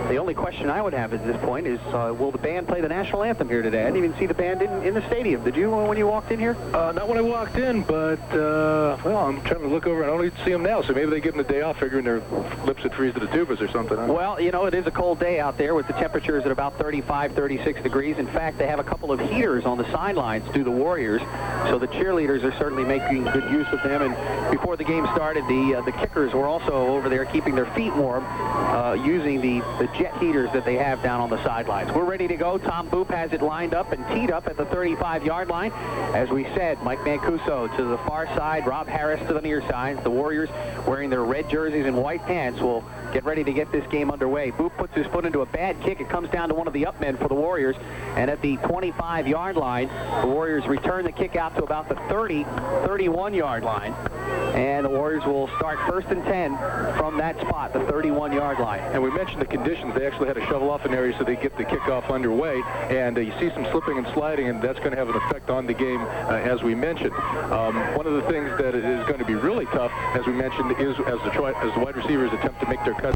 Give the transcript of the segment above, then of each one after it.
The only question I would have at this point is, will the band play the national anthem here today? I didn't even see the band in the stadium. Did you when you walked in here? Not when I walked in, but, well, I'm trying to look over and I don't even see them now, so maybe they give them the day off figuring their lips would freeze to the tubas or something. Huh? Well, you know, it is a cold day out there with the temperatures at about 35, 36 degrees. In fact, they have a couple of heaters on the sidelines to the Warriors, so the cheerleaders are certainly making good use of them. And before the game started, the kickers were also over there keeping their feet warm using the jet heaters that they have down on the sidelines. We're ready to go. Tom Boop has it lined up and teed up at the 35-yard line. As we said, Mike Mancuso to the far side, Rob Harris to the near side. The Warriors, wearing their red jerseys and white pants, will get ready to get this game underway. Boop puts his foot into a bad kick. It comes down to one of the up men for the Warriors. And at the 25-yard line, the Warriors return the kick out to about the 31-yard line. And the Warriors will start 1st and 10 from that spot, the 31-yard line. And we mentioned the conditions. They actually had to shovel off an area so they get the kickoff underway. And you see some slipping and sliding, and that's going to have an effect on the game, as we mentioned. One of the things that is going to be really tough, as we mentioned, is as the wide receivers attempt to make their cuts.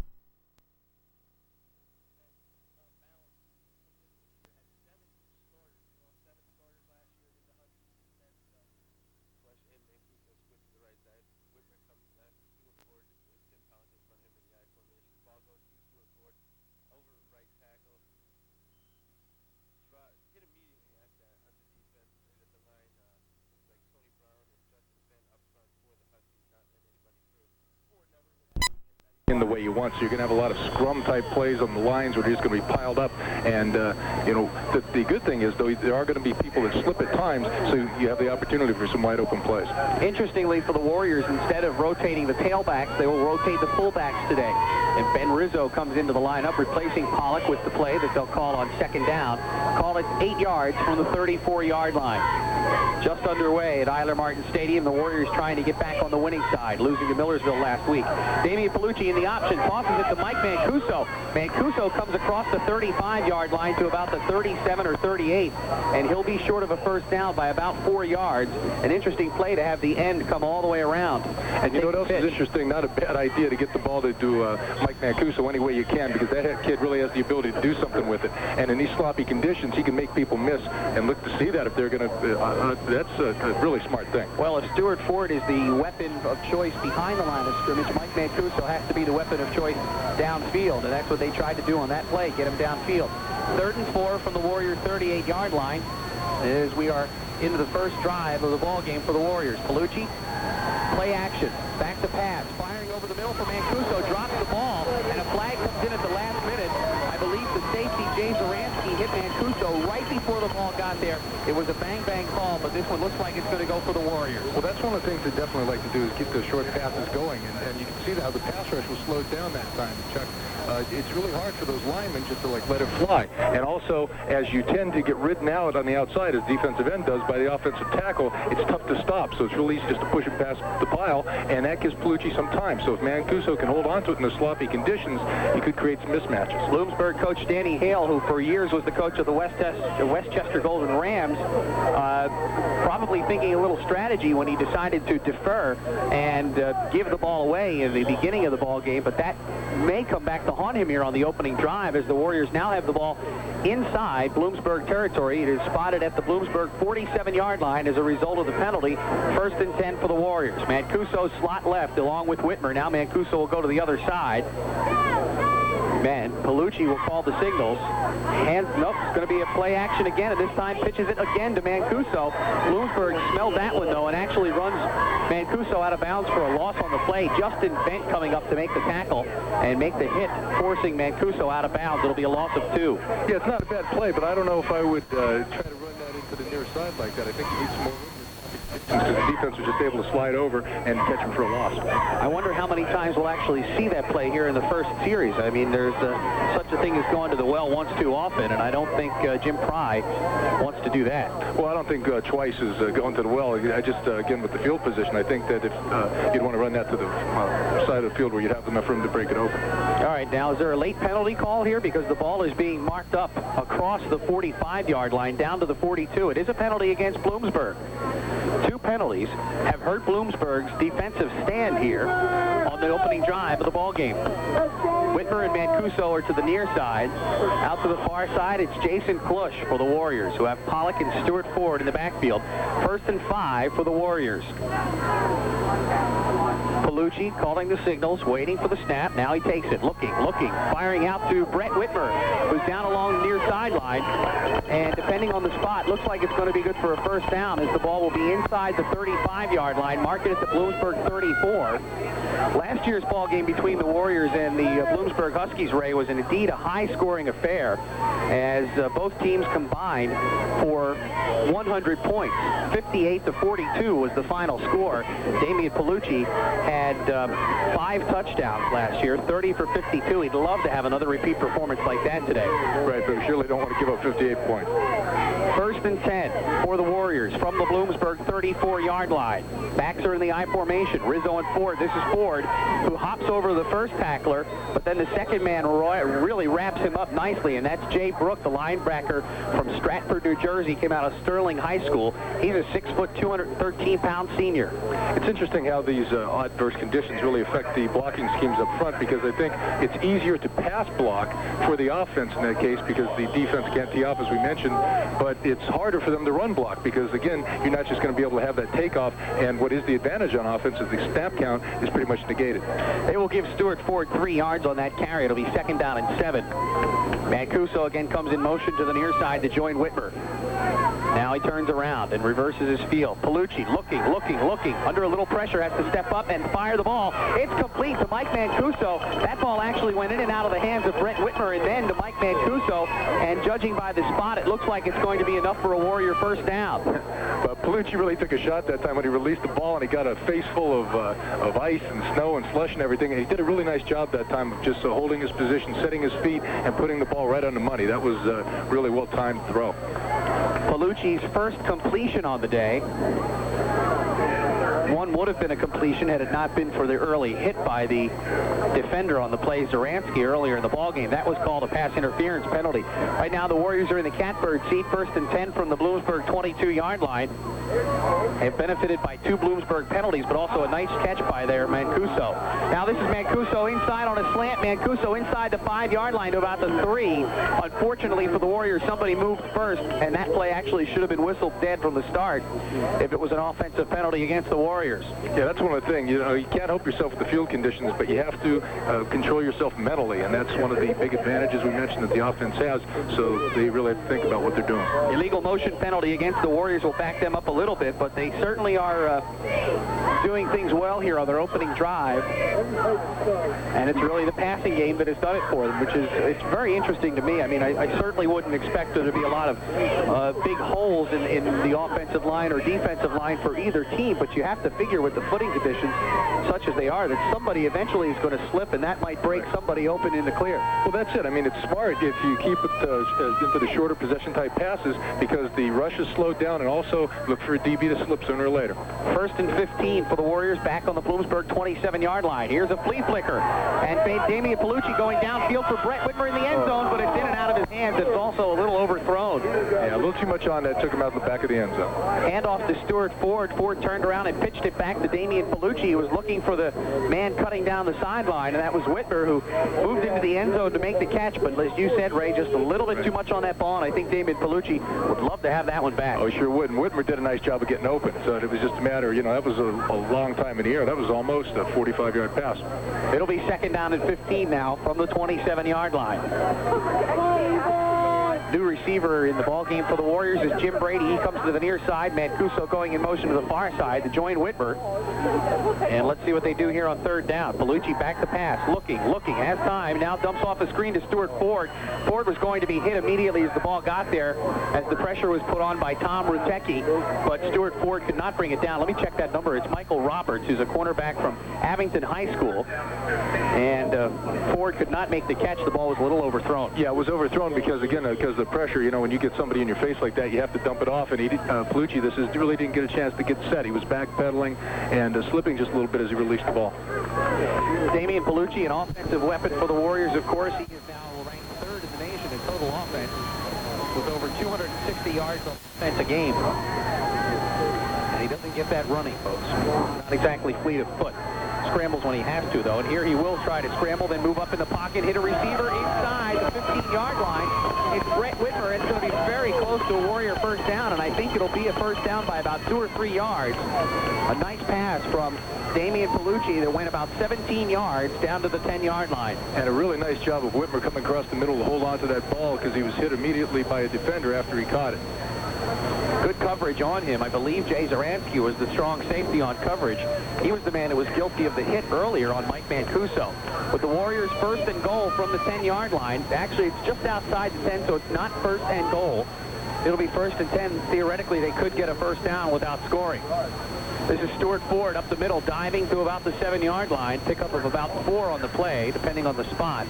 In the way you want, so you're going to have a lot of scrum type plays on the lines where they're just going to be piled up. And you know, the good thing is, though, there are going to be people that slip at times, so you have the opportunity for some wide open plays. Interestingly, for the Warriors, instead of rotating the tailbacks, they will rotate the fullbacks today. And Ben Rizzo comes into the lineup, replacing Pollock with the play that they'll call on 2nd down. Call it 8 yards from the 34-yard line. Just underway at Eiler Martin Stadium, the Warriors trying to get back on the winning side, losing to Millersville last week. Damian Palucci in the option, tosses it to Mike Mancuso. Mancuso comes across the 35-yard line to about the 37 or 38, and he'll be short of a 1st down by about 4 yards. An interesting play to have the end come all the way around. And you know what else is interesting? Not a bad idea to get the ball to Mike Mancuso any way you can, because that kid really has the ability to do something with it. And in these sloppy conditions, he can make people miss, and look to see that if they're going to, that's a really smart thing. Well, if Stuart Ford is the weapon of choice behind the line of scrimmage, Mike Mancuso has to be the weapon of choice downfield, and that's what they tried to do on that play, get him downfield. 3rd and 4 from the Warriors' 38-yard line as we are into the first drive of the ball game for the Warriors. Palucci, play action, back to pass, firing over the middle for Mancuso, drops the ball, and a flag comes in at the last minute. I believe the safety, Jay Zaransky, hit Mancuso right before the ball got there. It was a bang-bang call, but this one looks like it's going to go for the Warriors. Well, that's one of the things they definitely like to do is keep the short passes going, and you can see how the pass rush was slowed down that time, Chuck. It's really hard for those linemen just to let it fly. And also, as you tend to get ridden out on the outside, as defensive end does, by the offensive tackle, it's tough to stop. So it's really easy just to push it past the pile, and that gives Palucci some time. So if Mancuso can hold on to it in the sloppy conditions, he could create some mismatches. Bloomsburg coach Danny Hale, who for years was the coach of the Westchester Golden Rams, probably thinking a little strategy when he decided to defer and give the ball away in the beginning of the ball game, but that may come back to haunt him here on the opening drive as the Warriors now have the ball inside Bloomsburg territory. It is spotted at the Bloomsburg 47-yard line as a result of the penalty. 1st and 10 for the Warriors. Mancuso slot left along with Whitmer. Now Mancuso will go to the other side. Man, Palucci will call the signals. Nope, it's going to be a play action again, and this time pitches it again to Mancuso. Bloomsburg smelled that one, though, and actually runs Mancuso out of bounds for a loss on the play. Justin Bent coming up to make the tackle and make the hit, forcing Mancuso out of bounds. It'll be a loss of 2. Yeah, it's not a bad play, but I don't know if I would try to run that into the near side like that. I think you need some more room. Because the defense was just able to slide over and catch him for a loss. I wonder how many times we'll actually see that play here in the first series. I mean, there's such a thing as going to the well once too often, and I don't think Jim Pry wants to do that. Well, I don't think twice is going to the well. I just, again, with the field position, I think that if you'd want to run that to the side of the field where you'd have enough room to break it open. All right, now, is there a late penalty call here? Because the ball is being marked up across the 45-yard line down to the 42. It is a penalty against Bloomsburg. 2 penalties have hurt Bloomsburg's defensive stand here on the opening drive of the ball game. Whitmer and Mancuso are to the near side. Out to the far side, it's Jason Klush for the Warriors, who have Pollock and Stuart Ford in the backfield. 1st and 5 for the Warriors. Palucci calling the signals, waiting for the snap. Now he takes it, looking, firing out to Brett Whitmer, who's down along the near sideline. And depending on the spot, looks like it's going to be good for a first down, as the ball will be inside the 35-yard line, marked at the Bloomsburg 34. Last year's ball game between the Warriors and the Bloomsburg Huskies, Ray, was indeed a high-scoring affair, as both teams combined for 100 points. 58-42 was the final score. Damian Palucci had 5 touchdowns last year, 30 for 52. He'd love to have another repeat performance like that today. Right, but we surely don't want to give up 58 points. 1st and 10 for the Warriors from the Bloomsburg 34-yard line. Backs are in the I formation. Rizzo and Ford. This is Ford, who hops over the first tackler, but then the second man, Roy, really wraps him up nicely, and that's Jay Brook, the linebacker from Stratford, New Jersey, came out of Sterling High School. He's a 6 foot, 213-pound senior. It's interesting how these adverse conditions really affect the blocking schemes up front, because I think it's easier to pass block for the offense in that case because the defense can't tee off, as we mentioned, but it's harder for them to run block because, again, you're not just going to be able to have that takeoff, and what is the advantage on offense is the snap count is pretty much negated. They will give Stuart Ford 3 yards on that carry. It'll be 2nd down and 7. Mancuso again comes in motion to the near side to join Whitmer. Now he turns around and reverses his field. Palucci looking, under a little pressure, has to step up and fire the ball. It's complete to Mike Mancuso. That ball actually went in and out of the hands of Brett Whitmer and then to Mike Mancuso, and judging by the spot, it looks like it's going to be enough for a Warrior first down. But Palucci really took a shot that time when he released the ball, and he got a face full of ice and snow and slush and everything, and he did a really nice job that time of just holding his position, setting his feet, and putting the ball right on the money. That was really well-timed throw. Palucci's first completion on the day. One would have been a completion had it not been for the early hit by the defender on the play, Zaransky, earlier in the ballgame. That was called a pass interference penalty. Right now the Warriors are in the catbird seat, 1st and 10 from the Bloomsburg 22-yard line. They've benefited by 2 Bloomsburg penalties, but also a nice catch by their Mancuso. Now this is Mancuso inside on a slant. Mancuso inside the 5-yard line to about the 3. Unfortunately for the Warriors, somebody moved first, and that play actually should have been whistled dead from the start if it was an offensive penalty against the Warriors. Yeah, that's one of the things. You know, you can't help yourself with the field conditions, but you have to control yourself mentally, and that's one of the big advantages we mentioned that the offense has, so they really have to think about what they're doing. Illegal motion penalty against the Warriors will back them up a little bit, but they certainly are doing things well here on their opening drive, and it's really the passing game that has done it for them, which is, it's very interesting to me. I mean, I certainly wouldn't expect there to be a lot of big holes in the offensive line or defensive line for either team, but you have to figure with the footing conditions such as they are that somebody eventually is going to slip, and that might break somebody open in the clear. Well, that's it. I mean, it's smart if you keep it into the shorter possession-type passes, because the rush is slowed down, and also look for a DB to slip sooner or later. 1st and 15 for the Warriors back on the Bloomsburg 27-yard line. Here's a flea flicker, and Damian Palucci going downfield for Brett Whitmer in the end zone, but it's in and out of his hands. It's also a little overthrown. Yeah, a little too much on that. Took him out the back of the end zone. Handoff to Stuart Ford. Ford turned around and pitched it back to Damian Palucci, who was looking for the man cutting down the sideline, and that was Whitmer, who moved into the end zone to make the catch. But as you said, Ray, just a little bit too much on that ball, and I think Damian Palucci would love to have that one back. Oh, he sure would. And Whitmer did a nice job of getting open, so it was just a matter, you know, that was a long time in the air. That was almost a 45-yard pass. It'll be 2nd down and 15 now from the 27-yard line. New receiver in the ballgame for the Warriors is Jim Brady. He comes to the near side. Mancuso going in motion to the far side to join Whitmer. And let's see what they do here on 3rd down. Palucci back to pass. Looking, has time. Now dumps off the screen to Stuart Ford. Ford was going to be hit immediately as the ball got there, as the pressure was put on by Tom Rutecki, but Stuart Ford could not bring it down. Let me check that number. It's Michael Roberts, who's a cornerback from Abington High School. And Ford could not make the catch. The ball was a little overthrown. Yeah, it was overthrown because, again, because of the pressure. You know, when you get somebody in your face like that, you have to dump it off. And Palucci, really didn't get a chance to get set. He was backpedaling and slipping just a little bit as he released the ball. Damian Palucci, an offensive weapon for the Warriors, of course. He is now ranked 3rd in the nation in total offense, with over 260 yards on offense a game. And he doesn't get that running, folks. Not exactly fleet of foot. scrambles when he has to, though. And here he will try to scramble, then move up in the pocket, hit a receiver inside the 15-yard line. It's Brett Whitmer. It's going to be very close to a Warrior first down, and I think it'll be a first down by about 2 or 3 yards. A nice pass from Damian Palucci that went about 17 yards down to the 10-yard line. And a really nice job of Whitmer coming across the middle to hold on to that ball because he was hit immediately by a defender after he caught it. Good coverage on him. I believe Jay Zaransky was the strong safety on coverage. He was the man that was guilty of the hit earlier on Mike Mancuso. With the Warriors first and goal from the 10-yard line, actually it's just outside the 10, so it's not first and goal. It'll be first and 10. Theoretically, they could get a first down without scoring. This is Stuart Ford up the middle, diving to about the 7-yard line. Pickup of about 4 on the play, depending on the spot.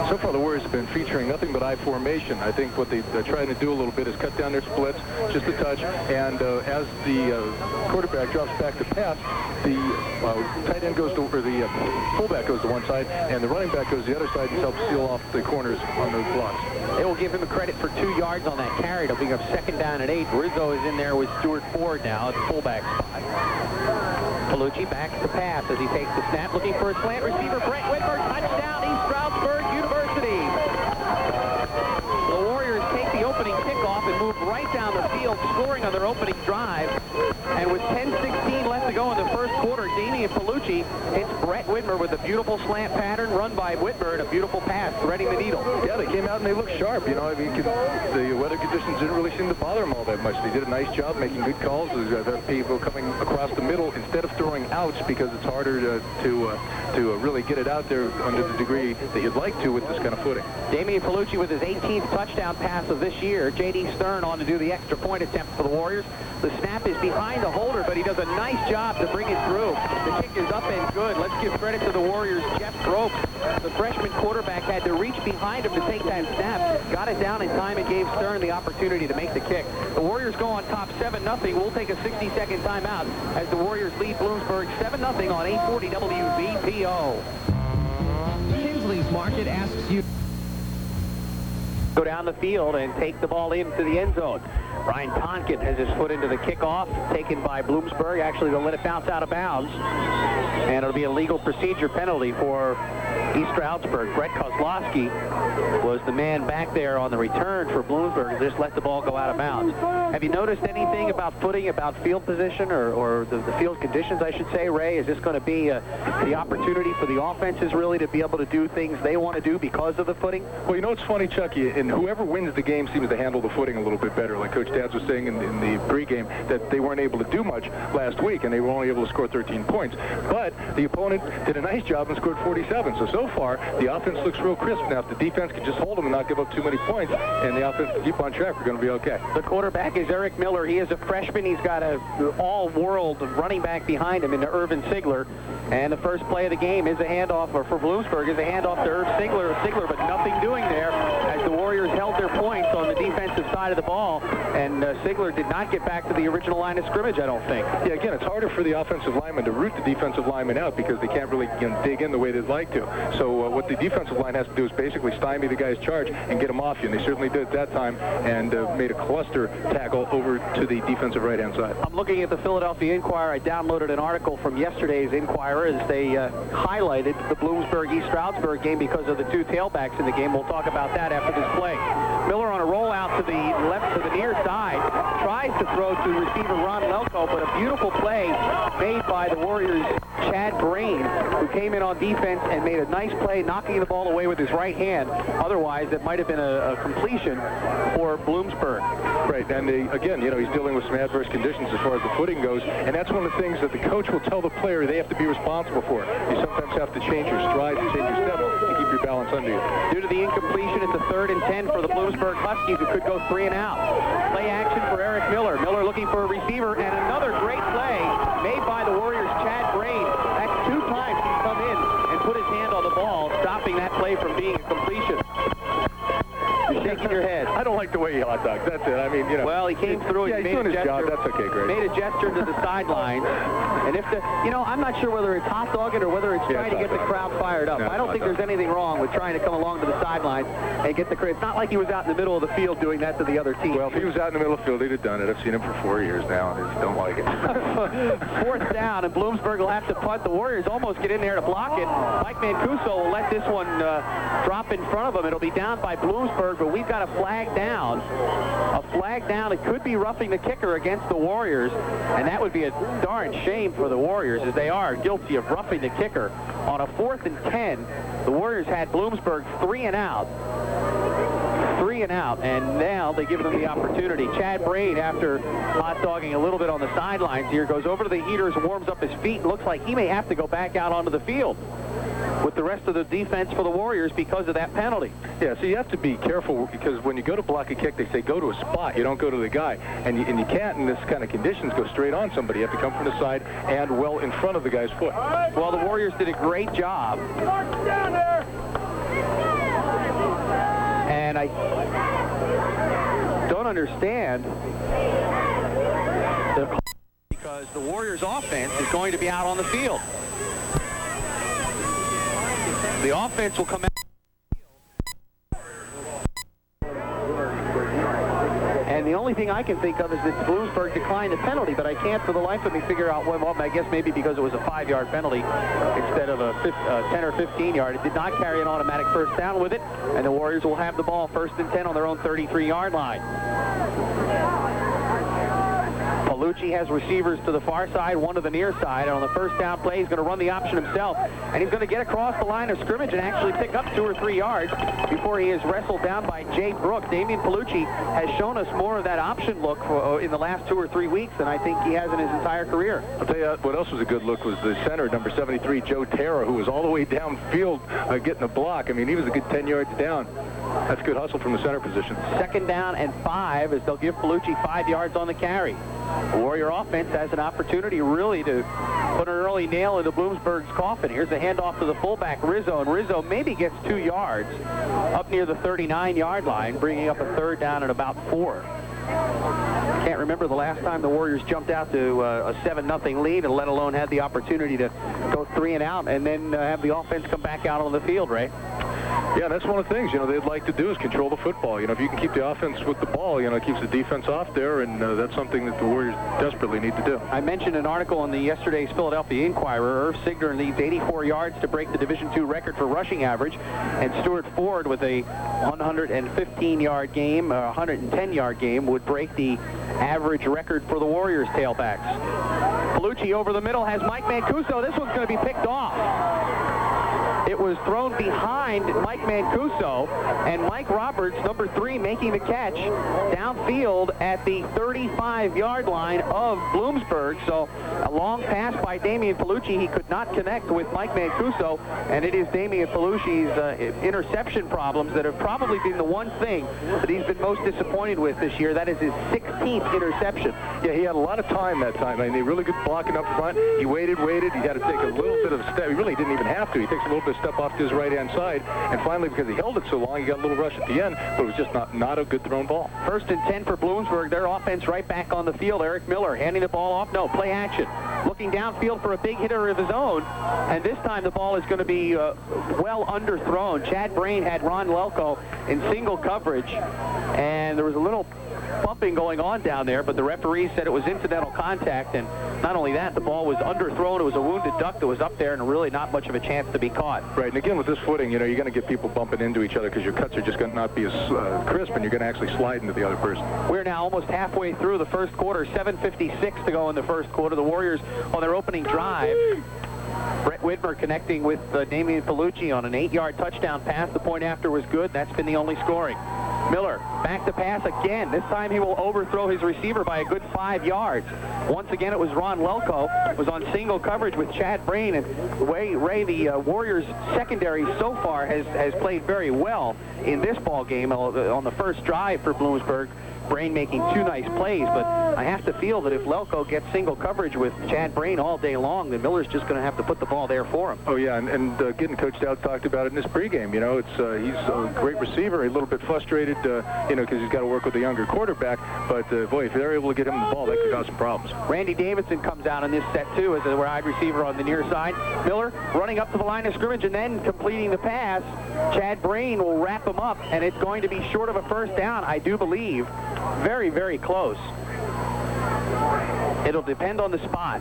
So far, the Warriors have been featuring nothing but I formation. I think what they're trying to do a little bit is cut down their splits just a touch. And as the quarterback drops back to pass, the tight end goes to, or the fullback goes to one side, and the running back goes to the other side and helps seal off the corners on those blocks. They will give him a credit for 2 yards on that carry. It'll bring up second down and 8. Rizzo is in there with Stuart Ford now at the fullback spot. Palucci backs to pass as he takes the snap, looking for a slant receiver. Brett Whitmer, touchdown, East Stroudsburg University. The Warriors take the opening kickoff and move right down the field, scoring on their opening drive. And with 10:16 left to go in the first quarter, Damian Palucci hits Brett Whitmer with a beautiful slant pattern run by Whitmer and a beautiful pass, threading the needle. Yeah, they came out and they looked sharp. You know, I mean, the weather conditions didn't really seem to bother them all that much. They did a nice job making good calls. There's people coming across the middle instead of throwing outs because it's harder to really get it out there under the degree that you'd like to with this kind of footing. Damian Palucci with his 18th touchdown pass of this year. J.D. Stern on to do the extra point attempt for the Warriors. The snap is behind the holder, but he does a nice job to bring it through. The kick is up and good. Let's give credit to the Warriors' Jeff Grope. The freshman quarterback had to reach behind him to take that snap. Got it down in time and gave Stern the opportunity to make the kick. The Warriors go on top 7-0. We'll take a 60-second timeout as the Warriors lead Bloomsburg 7-0 on 840 WVPO. Kinsley's Market asks you go down the field and take the ball into the end zone. Ryan Tonkin has his foot into the kickoff, taken by Bloomsburg. Actually, they'll let it bounce out of bounds, and it'll be a legal procedure penalty for East Stroudsburg. Brett Kozlowski was the man back there on the return for Bloomsburg. Just let the ball go out of bounds. Have you noticed anything about footing, about field position, or the field conditions, I should say, Ray? Is this going to be the opportunity for the offenses really to be able to do things they want to do because of the footing? Well, you know, it's funny, Chucky, and whoever wins the game seems to handle the footing a little bit better. Like Coach Dads was saying in the pregame that they weren't able to do much last week, and they were only able to score 13 points. But the opponent did a nice job and scored 47. So far, the offense looks real crisp. Now, if the defense can just hold them and not give up too many points, and the offense can keep on track, we're going to be okay. The quarterback is Eric Miller. He is a freshman. He's got an all-world running back behind him in Irvin Sigler. And the first play of the game is a handoff, or for Bloomsburg, is a handoff to Irv Sigler, but nothing doing there as the Warriors held their points on the defensive side of the ball. And Sigler did not get back to the original line of scrimmage, I don't think. Yeah, again, it's harder for the offensive lineman to root the defensive lineman out because they can't really dig in the way they'd like to. So what the defensive line has to do is basically stymie the guy's charge and get him off you. And they certainly did at that time and made a cluster tackle over to the defensive right-hand side. I'm looking at the Philadelphia Inquirer. I downloaded an article from yesterday's Inquirer as they highlighted the Bloomsburg-East Stroudsburg game because of the two tailbacks in the game. We'll talk about that after this play. Miller on a rollout to the left, to the near side, tries to throw to receiver Ron Lelko, but a beautiful play made by the Warriors' Chad Brain, who came in on defense and made a nice play, knocking the ball away with his right hand. Otherwise, it might have been a completion for Bloomsburg. Right, and again, you know, he's dealing with some adverse conditions as far as the footing goes, and that's one of the things that the coach will tell the player they have to be responsible for. You sometimes have to change your stride and change your step to keep your balance under you. Due to the incompletion, it's a 3rd and 10 for the Bloomsburg Huskies, who could go 3 and out. Play action for Eric Miller. Miller looking for a receiver, and another great play made by the Warriors' Chad Brain. That's 2 times he's come in and put his hand on the ball, stopping that play from being a completion. shaking your head. I don't like the way he hot dogs. That's it. I mean, you know. Well, he came through and he's made doing a his gesture. job. That's okay, great. Made a gesture to the sidelines. And if the, you know, I'm not sure whether it's hot dogging or whether it's trying to get the crowd fired up. No, I don't think there's anything wrong with trying to come along to the sidelines and get the crowd. It's not like he was out in the middle of the field doing that to the other team. Well, if he was out in the middle of the field, he'd have done it. I've seen him for 4 years now, and I just don't like it. 4th down, and Bloomsburg will have to punt. The Warriors almost get in there to block it. Mike Mancuso will let this one drop in front of him. It'll be down by Bloomsburg, but we've got a flag down. A flag down. It could be roughing the kicker against the Warriors, and that would be a darn shame for the Warriors, as they are guilty of roughing the kicker. On a 4th and 10, the Warriors had Bloomsburg 3 and out. 3 and out, and now they give them the opportunity. Chad Braid, after hot dogging a little bit on the sidelines here, goes over to the heaters, warms up his feet, and looks like he may have to go back out onto the field with the rest of the defense for the Warriors because of that penalty. Yeah, so you have to be careful, because when you go to block a kick, they say go to a spot. You don't go to the guy. And you can't, in this kind of conditions, go straight on somebody. You have to come from the side and well in front of the guy's foot. Well, the Warriors did a great job. And I don't understand because the Warriors offense is going to be out on the field. The offense will come out. And the only thing I can think of is that Bloomsburg declined the penalty, but I can't for the life of me figure out what. Well, I guess maybe because it was a 5-yard penalty instead of a 10 or 15-yard. It did not carry an automatic first down with it, and the Warriors will have the ball 1st and 10 on their own 33-yard line. Palucci has receivers to the far side, one to the near side, and on the first down play, he's going to run the option himself, and he's going to get across the line of scrimmage and actually pick up 2 or 3 yards before he is wrestled down by Jay Brook. Damian Palucci has shown us more of that option look in the last 2 or 3 weeks than I think he has in his entire career. I'll tell you what else was a good look was the center, number 73, Joe Terra, who was all the way downfield getting the block. I mean, he was a good 10 yards down. That's good hustle from the center position. 2nd down and 5 as they'll give Palucci 5 yards on the carry. The Warrior offense has an opportunity really to put an early nail into Bloomsburg's coffin. Here's the handoff to the fullback, Rizzo, and Rizzo maybe gets 2 yards up near the 39-yard line, bringing up a 3rd down and about 4. Can't remember the last time the Warriors jumped out to a 7-0 lead, and let alone had the opportunity to go 3 and out and then have the offense come back out on the field, Ray. Yeah, that's one of the things, you know, they'd like to do is control the football. You know, if you can keep the offense with the ball, you know, it keeps the defense off there, and that's something that the Warriors desperately need to do. I mentioned an article in yesterday's Philadelphia Inquirer. Irv Signer needs 84 yards to break the Division II record for rushing average, and Stuart Ford with a 115-yard game, 110-yard game, would break the average record for the Warriors tailbacks. Palucci over the middle has Mike Mancuso. This one's going to be picked off. It was thrown behind Mike Mancuso, and Mike Roberts, number 3, making the catch downfield at the 35-yard line of Bloomsburg. So a long pass by Damian Palucci. He could not connect with Mike Mancuso, and it is Damian Palucci's interception problems that have probably been the one thing that he's been most disappointed with this year. That is his 16th interception. Yeah, he had a lot of time that time. I mean, they really good blocking up front. He waited. He had to take a little bit of a step. He really didn't even have to. He takes a little bit of step off to his right-hand side, and finally, because he held it so long, he got a little rush at the end, but it was just not a good thrown ball. 1st and 10 for Bloomsburg. Their offense right back on the field. Eric Miller handing the ball off. No, play action. Looking downfield for a big hitter of his own, and this time the ball is going to be well underthrown. Chad Brain had Ron Lelko in single coverage, and there was a little bumping going on down there, but the referee said it was incidental contact, and not only that, the ball was underthrown. It was a wounded duck that was up there, and really not much of a chance to be caught. Right, and again, with this footing, you know, you're going to get people bumping into each other because your cuts are just going to not be as crisp, and you're going to actually slide into the other person. We're now almost halfway through the first quarter, 7:56 to go in the first quarter. The Warriors on their opening drive. Brett Widmer connecting with Damian Palucci on an 8-yard touchdown pass. The point after was good. That's been the only scoring. Miller back to pass again. This time he will overthrow his receiver by a good 5 yards. Once again, it was Ron Lelko. Was on single coverage with Chad Brain. And Ray, the Warriors secondary so far has played very well in this ball game on the first drive for Bloomsburg. Brain making 2 nice plays, but I have to feel that if Lelko gets single coverage with Chad Brain all day long, then Miller's just going to have to put the ball there for him. Oh, yeah, and getting Coach Dowd talked about it in his pregame. You know, he's a great receiver, a little bit frustrated, you know, because he's got to work with a younger quarterback, but boy, if they're able to get him the ball, that could cause some problems. Randy Davidson comes out in this set, too, as a wide receiver on the near side. Miller running up to the line of scrimmage and then completing the pass. Chad Brain will wrap him up, and it's going to be short of a first down, I do believe. Very, very close. It'll depend on the spot,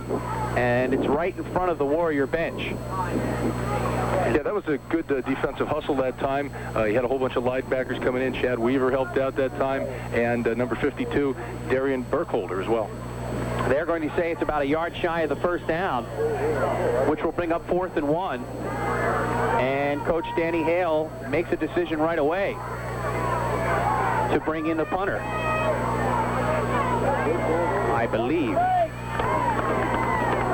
and it's right in front of the Warrior bench. Yeah, that was a good defensive hustle that time. He had a whole bunch of linebackers coming in. Chad Weaver helped out that time, and number 52, Darian Burkholder as well. They're going to say it's about a yard shy of the first down, which will bring up 4th and 1. And Coach Danny Hale makes a decision right away to bring in the punter, I believe.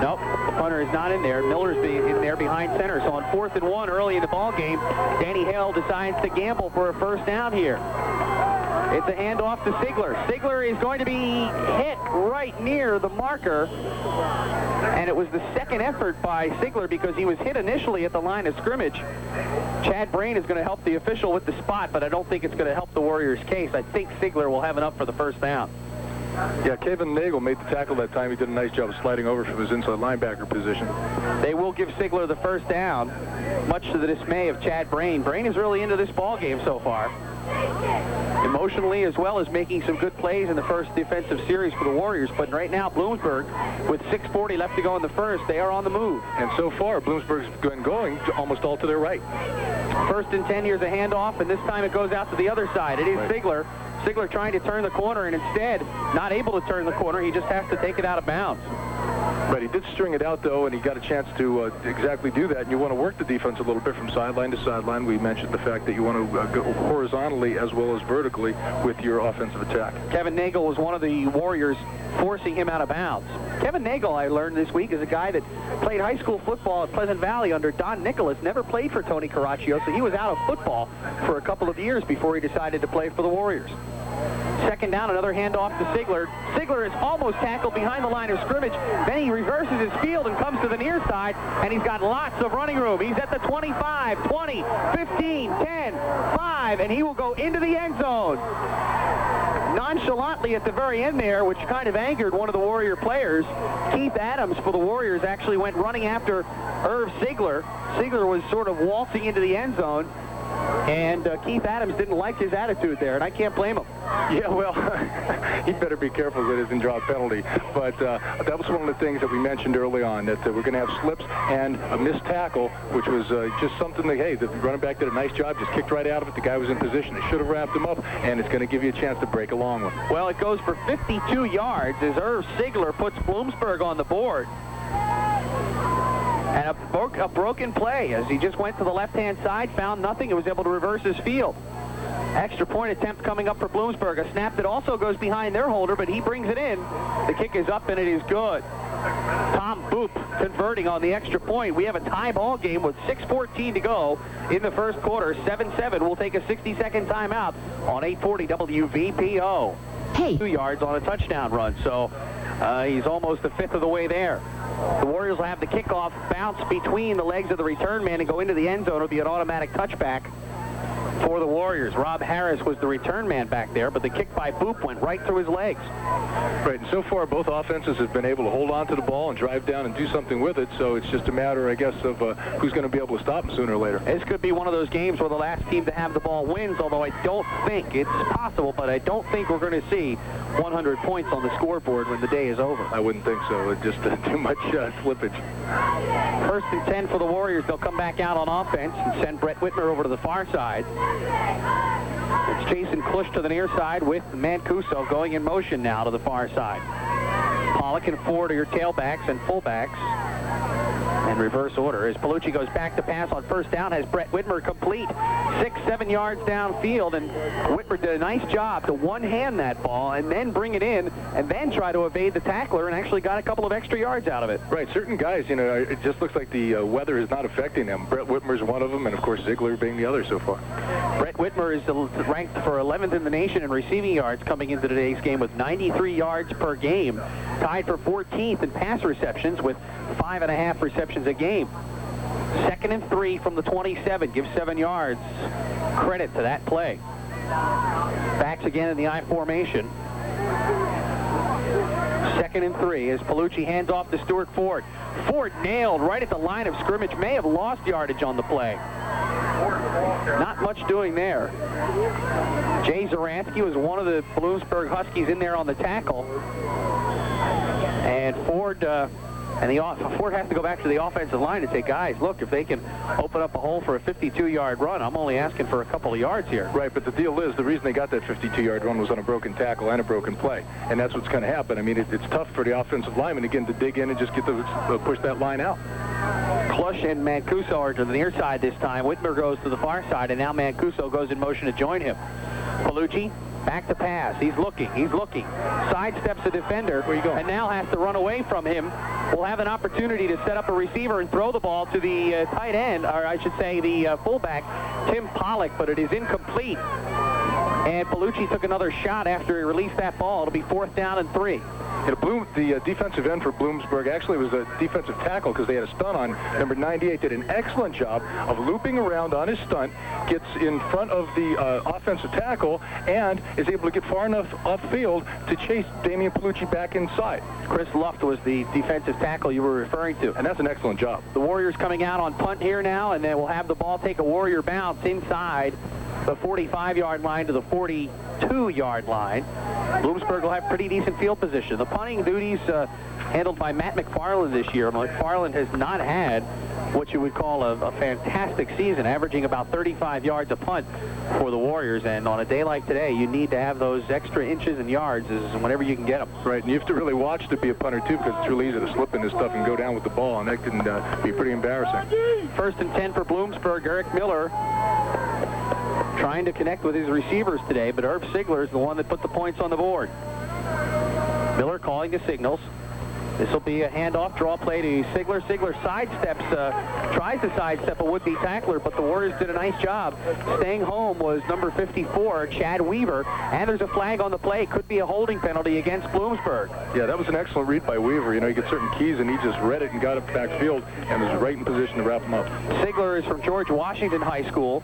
Nope, the punter is not in there. Miller's in there behind center. So on 4th and 1 early in the ball game, Danny Hale decides to gamble for a first down here. It's a handoff to Sigler. Sigler is going to be hit right near the marker. And it was the second effort by Sigler because he was hit initially at the line of scrimmage. Chad Brain is going to help the official with the spot, but I don't think it's going to help the Warriors' case. I think Sigler will have enough for the first down. Yeah, Kevin Nagel made the tackle that time. He did a nice job of sliding over from his inside linebacker position. They will give Sigler the first down, much to the dismay of Chad Brain. Brain is really into this ball game so far, emotionally as well as making some good plays in the first defensive series for the Warriors. But right now, Bloomsburg, with 6:40 left to go in the first, they are on the move. And so far, Bloomsburg's been going almost all to their right. 1st and 10, here's a handoff, and this time it goes out to the other side. It is right. Sigler. Sigler trying to turn the corner, and instead not able to turn the corner. He just has to take it out of bounds. But he did string it out, though, and he got a chance to exactly do that. And you want to work the defense a little bit from sideline to sideline. We mentioned the fact that you want to go horizontally as well as vertically with your offensive attack. Kevin Nagel was one of the Warriors forcing him out of bounds. Kevin Nagel, I learned this week, is a guy that played high school football at Pleasant Valley under Don Nicholas, never played for Tony Caraccio, so he was out of football for a couple of years before he decided to play for the Warriors. 2nd down, another handoff to Sigler. Sigler is almost tackled behind the line of scrimmage. Then he reverses his field and comes to the near side, and he's got lots of running room. He's at the 25, 20, 15, 10, 5, and he will go into the end zone. Nonchalantly at the very end there, which kind of angered one of the Warrior players, Keith Adams for the Warriors actually went running after Irv Sigler. Sigler was sort of waltzing into the end zone, and Keith Adams didn't like his attitude there, and I can't blame him. Yeah, well, he'd better be careful that it doesn't draw a penalty. But that was one of the things that we mentioned early on, that we're going to have slips and a missed tackle, which was just something that, hey, the running back did a nice job, just kicked right out of it. The guy was in position. They should have wrapped him up, and it's going to give you a chance to break a long one. Well, it goes for 52 yards as Irv Sigler puts Bloomsburg on the board. And a broken play as he just went to the left-hand side, found nothing, and was able to reverse his field. Extra point attempt coming up for Bloomsburg. A snap that also goes behind their holder, but he brings it in. The kick is up, and it is good. Tom Boop converting on the extra point. We have a tie ball game with 6:14 to go in the first quarter. 7-7. We'll take a 60-second timeout on 840 WVPO. Hey. 2 yards on a touchdown run, so he's almost a fifth of the way there. The Warriors will have the kickoff bounce between the legs of the return man and go into the end zone. It'll be an automatic touchback for the Warriors. Rob Harris was the return man back there, but the kick by Boop went right through his legs. Right, and so far both offenses have been able to hold on to the ball and drive down and do something with it, so it's just a matter, I guess, of who's going to be able to stop them sooner or later. This could be one of those games where the last team to have the ball wins, although I don't think it's possible, but I don't think we're going to see 100 points on the scoreboard when the day is over. I wouldn't think so. It's just too much slippage. 1st and 10 for the Warriors. They'll come back out on offense and send Brett Whitmer over to the far side. It's Jason Klush to the near side with Mancuso going in motion now to the far side. Pollock and Ford are your tailbacks and fullbacks. in reverse order as Palucci goes back to pass on first down, has Brett Whitmer complete 6-7 yards downfield, and Whitmer did a nice job to one-hand that ball and then bring it in and then try to evade the tackler and actually got a couple of extra yards out of it. Right, certain guys, you know, it just looks like the weather is not affecting them. Brett Whitmer's one of them, and of course Ziegler being the other so far. Brett Whitmer is ranked for 11th in the nation in receiving yards coming into today's game with 93 yards per game, tied for 14th in pass receptions with 5.5 receptions a game. 2nd and 3 from the 27, gives 7 yards. Credit to that play. Backs again in the I formation. 2nd and 3 as Palucci hands off to Stuart Ford. Ford nailed right at the line of scrimmage, may have lost yardage on the play. Not much doing there. Jay Zaransky was one of the Bloomsburg Huskies in there on the tackle. And Ford Ford has to go back to the offensive line and say, guys, look, if they can open up a hole for a 52-yard run, I'm only asking for a couple of yards here. Right, but the deal is the reason they got that 52-yard run was on a broken tackle and a broken play, and that's what's going to happen. I mean, it's tough for the offensive lineman, again, to dig in and just get push that line out. Klush and Mancuso are to the near side this time. Whitmer goes to the far side, and now Mancuso goes in motion to join him. Palucci back to pass. He's looking. Sidesteps a defender, and now has to run away from him. Will have an opportunity to set up a receiver and throw the ball to the tight end, or I should say the fullback, Tim Pollock, but it is incomplete. And Palucci took another shot after he released that ball. It'll be 4th down and 3. The defensive end for Bloomsburg actually was a defensive tackle because they had a stunt on number 98. Did an excellent job of looping around on his stunt, gets in front of the offensive tackle, and is able to get far enough upfield to chase Damian Palucci back inside. Chris Luft was the defensive tackle you were referring to. And that's an excellent job. The Warriors coming out on punt here now, and then we'll have the ball take a Warrior bounce inside the 45-yard line to the 42-yard line. Bloomsburg will have pretty decent field position. The punting duties handled by Matt McFarland this year. McFarland has not had what you would call a fantastic season, averaging about 35 yards a punt for the Warriors. And on a day like today, you need to have those extra inches and yards whenever you can get them. Right, and you have to really watch to be a punter, too, because it's really easy to slip in this stuff and go down with the ball, and that can be pretty embarrassing. 1st and 10 for Bloomsburg. Eric Miller trying to connect with his receivers today, but Herb Sigler is the one that put the points on the board. Miller calling the signals. This will be a handoff draw play to Sigler. Sigler sidesteps, tries to sidestep a would-be tackler, but the Warriors did a nice job. Staying home was number 54, Chad Weaver, and there's a flag on the play. Could be a holding penalty against Bloomsburg. Yeah, that was an excellent read by Weaver. You know, you get certain keys, and he just read it and got it backfield and was right in position to wrap him up. Sigler is from George Washington High School.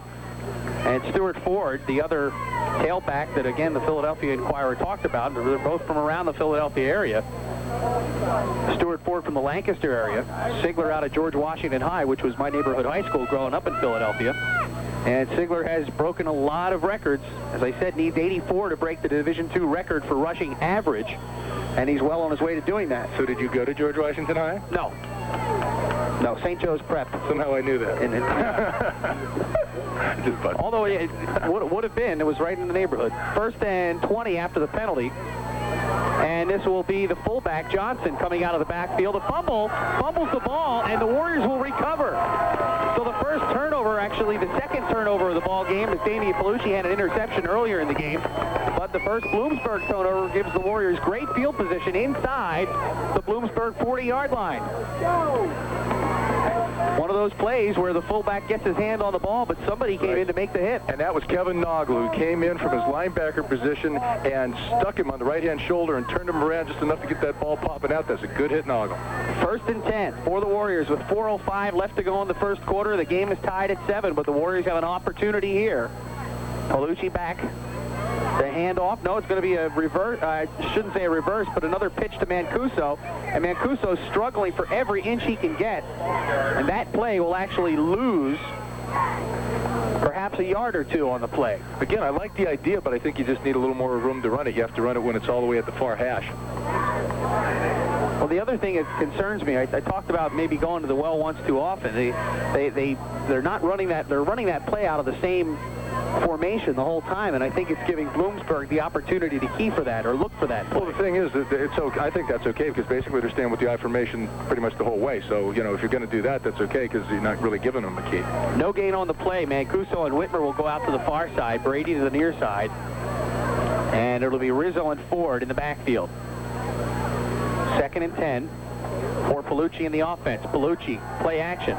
And Stuart Ford, the other tailback that, again, the Philadelphia Inquirer talked about. They're both from around the Philadelphia area. Stuart Ford from the Lancaster area. Sigler out of George Washington High, which was my neighborhood high school growing up in Philadelphia. And Sigler has broken a lot of records. As I said, needs 84 to break the Division II record for rushing average. And he's well on his way to doing that. So did you go to George Washington High? No. No, St. Joe's Prep. Somehow I knew that. Although it would have been, it was right in the neighborhood. 1st and 20 after the penalty. And this will be the fullback, Johnson, coming out of the backfield. A fumbles the ball, and the Warriors will recover. So the first turnover, actually the second turnover of the ball game, as Damian Palucci had an interception earlier in the game. But the first Bloomsburg turnover gives the Warriors great field position inside the Bloomsburg 40-yard line. One of those plays where the fullback gets his hand on the ball, but somebody came in to make the hit. And that was Kevin Noglu, who came in from his linebacker position and stuck him on the right-hand shoulder and turned him around just enough to get that ball popping out. That's a good hit, Noglu. 1st and 10 for the Warriors with 4:05 left to go in the first quarter. The game is tied at 7, but the Warriors have an opportunity here. Palucci back. The handoff. No, it's going to be a reverse. I shouldn't say a reverse, but another pitch to Mancuso. And Mancuso's struggling for every inch he can get. And that play will actually lose perhaps a yard or two on the play. Again, I like the idea, but I think you just need a little more room to run it. You have to run it when it's all the way at the far hash. Well, the other thing that concerns me, I talked about maybe going to the well once too often. They're not running that. They're running that play out of the same formation the whole time, and I think it's giving Bloomsburg the opportunity to key for that or look for that play. Well, the thing is that it's okay. I think that's okay because basically they're staying with the I formation pretty much the whole way. So, you know, if you're going to do that, that's okay because you're not really giving them a key. No gain on the play. Mancuso and Whitmer will go out to the far side, Brady to the near side, and it'll be Rizzo and Ford in the backfield. 2nd and 10 for Palucci in the offense. Palucci, play action.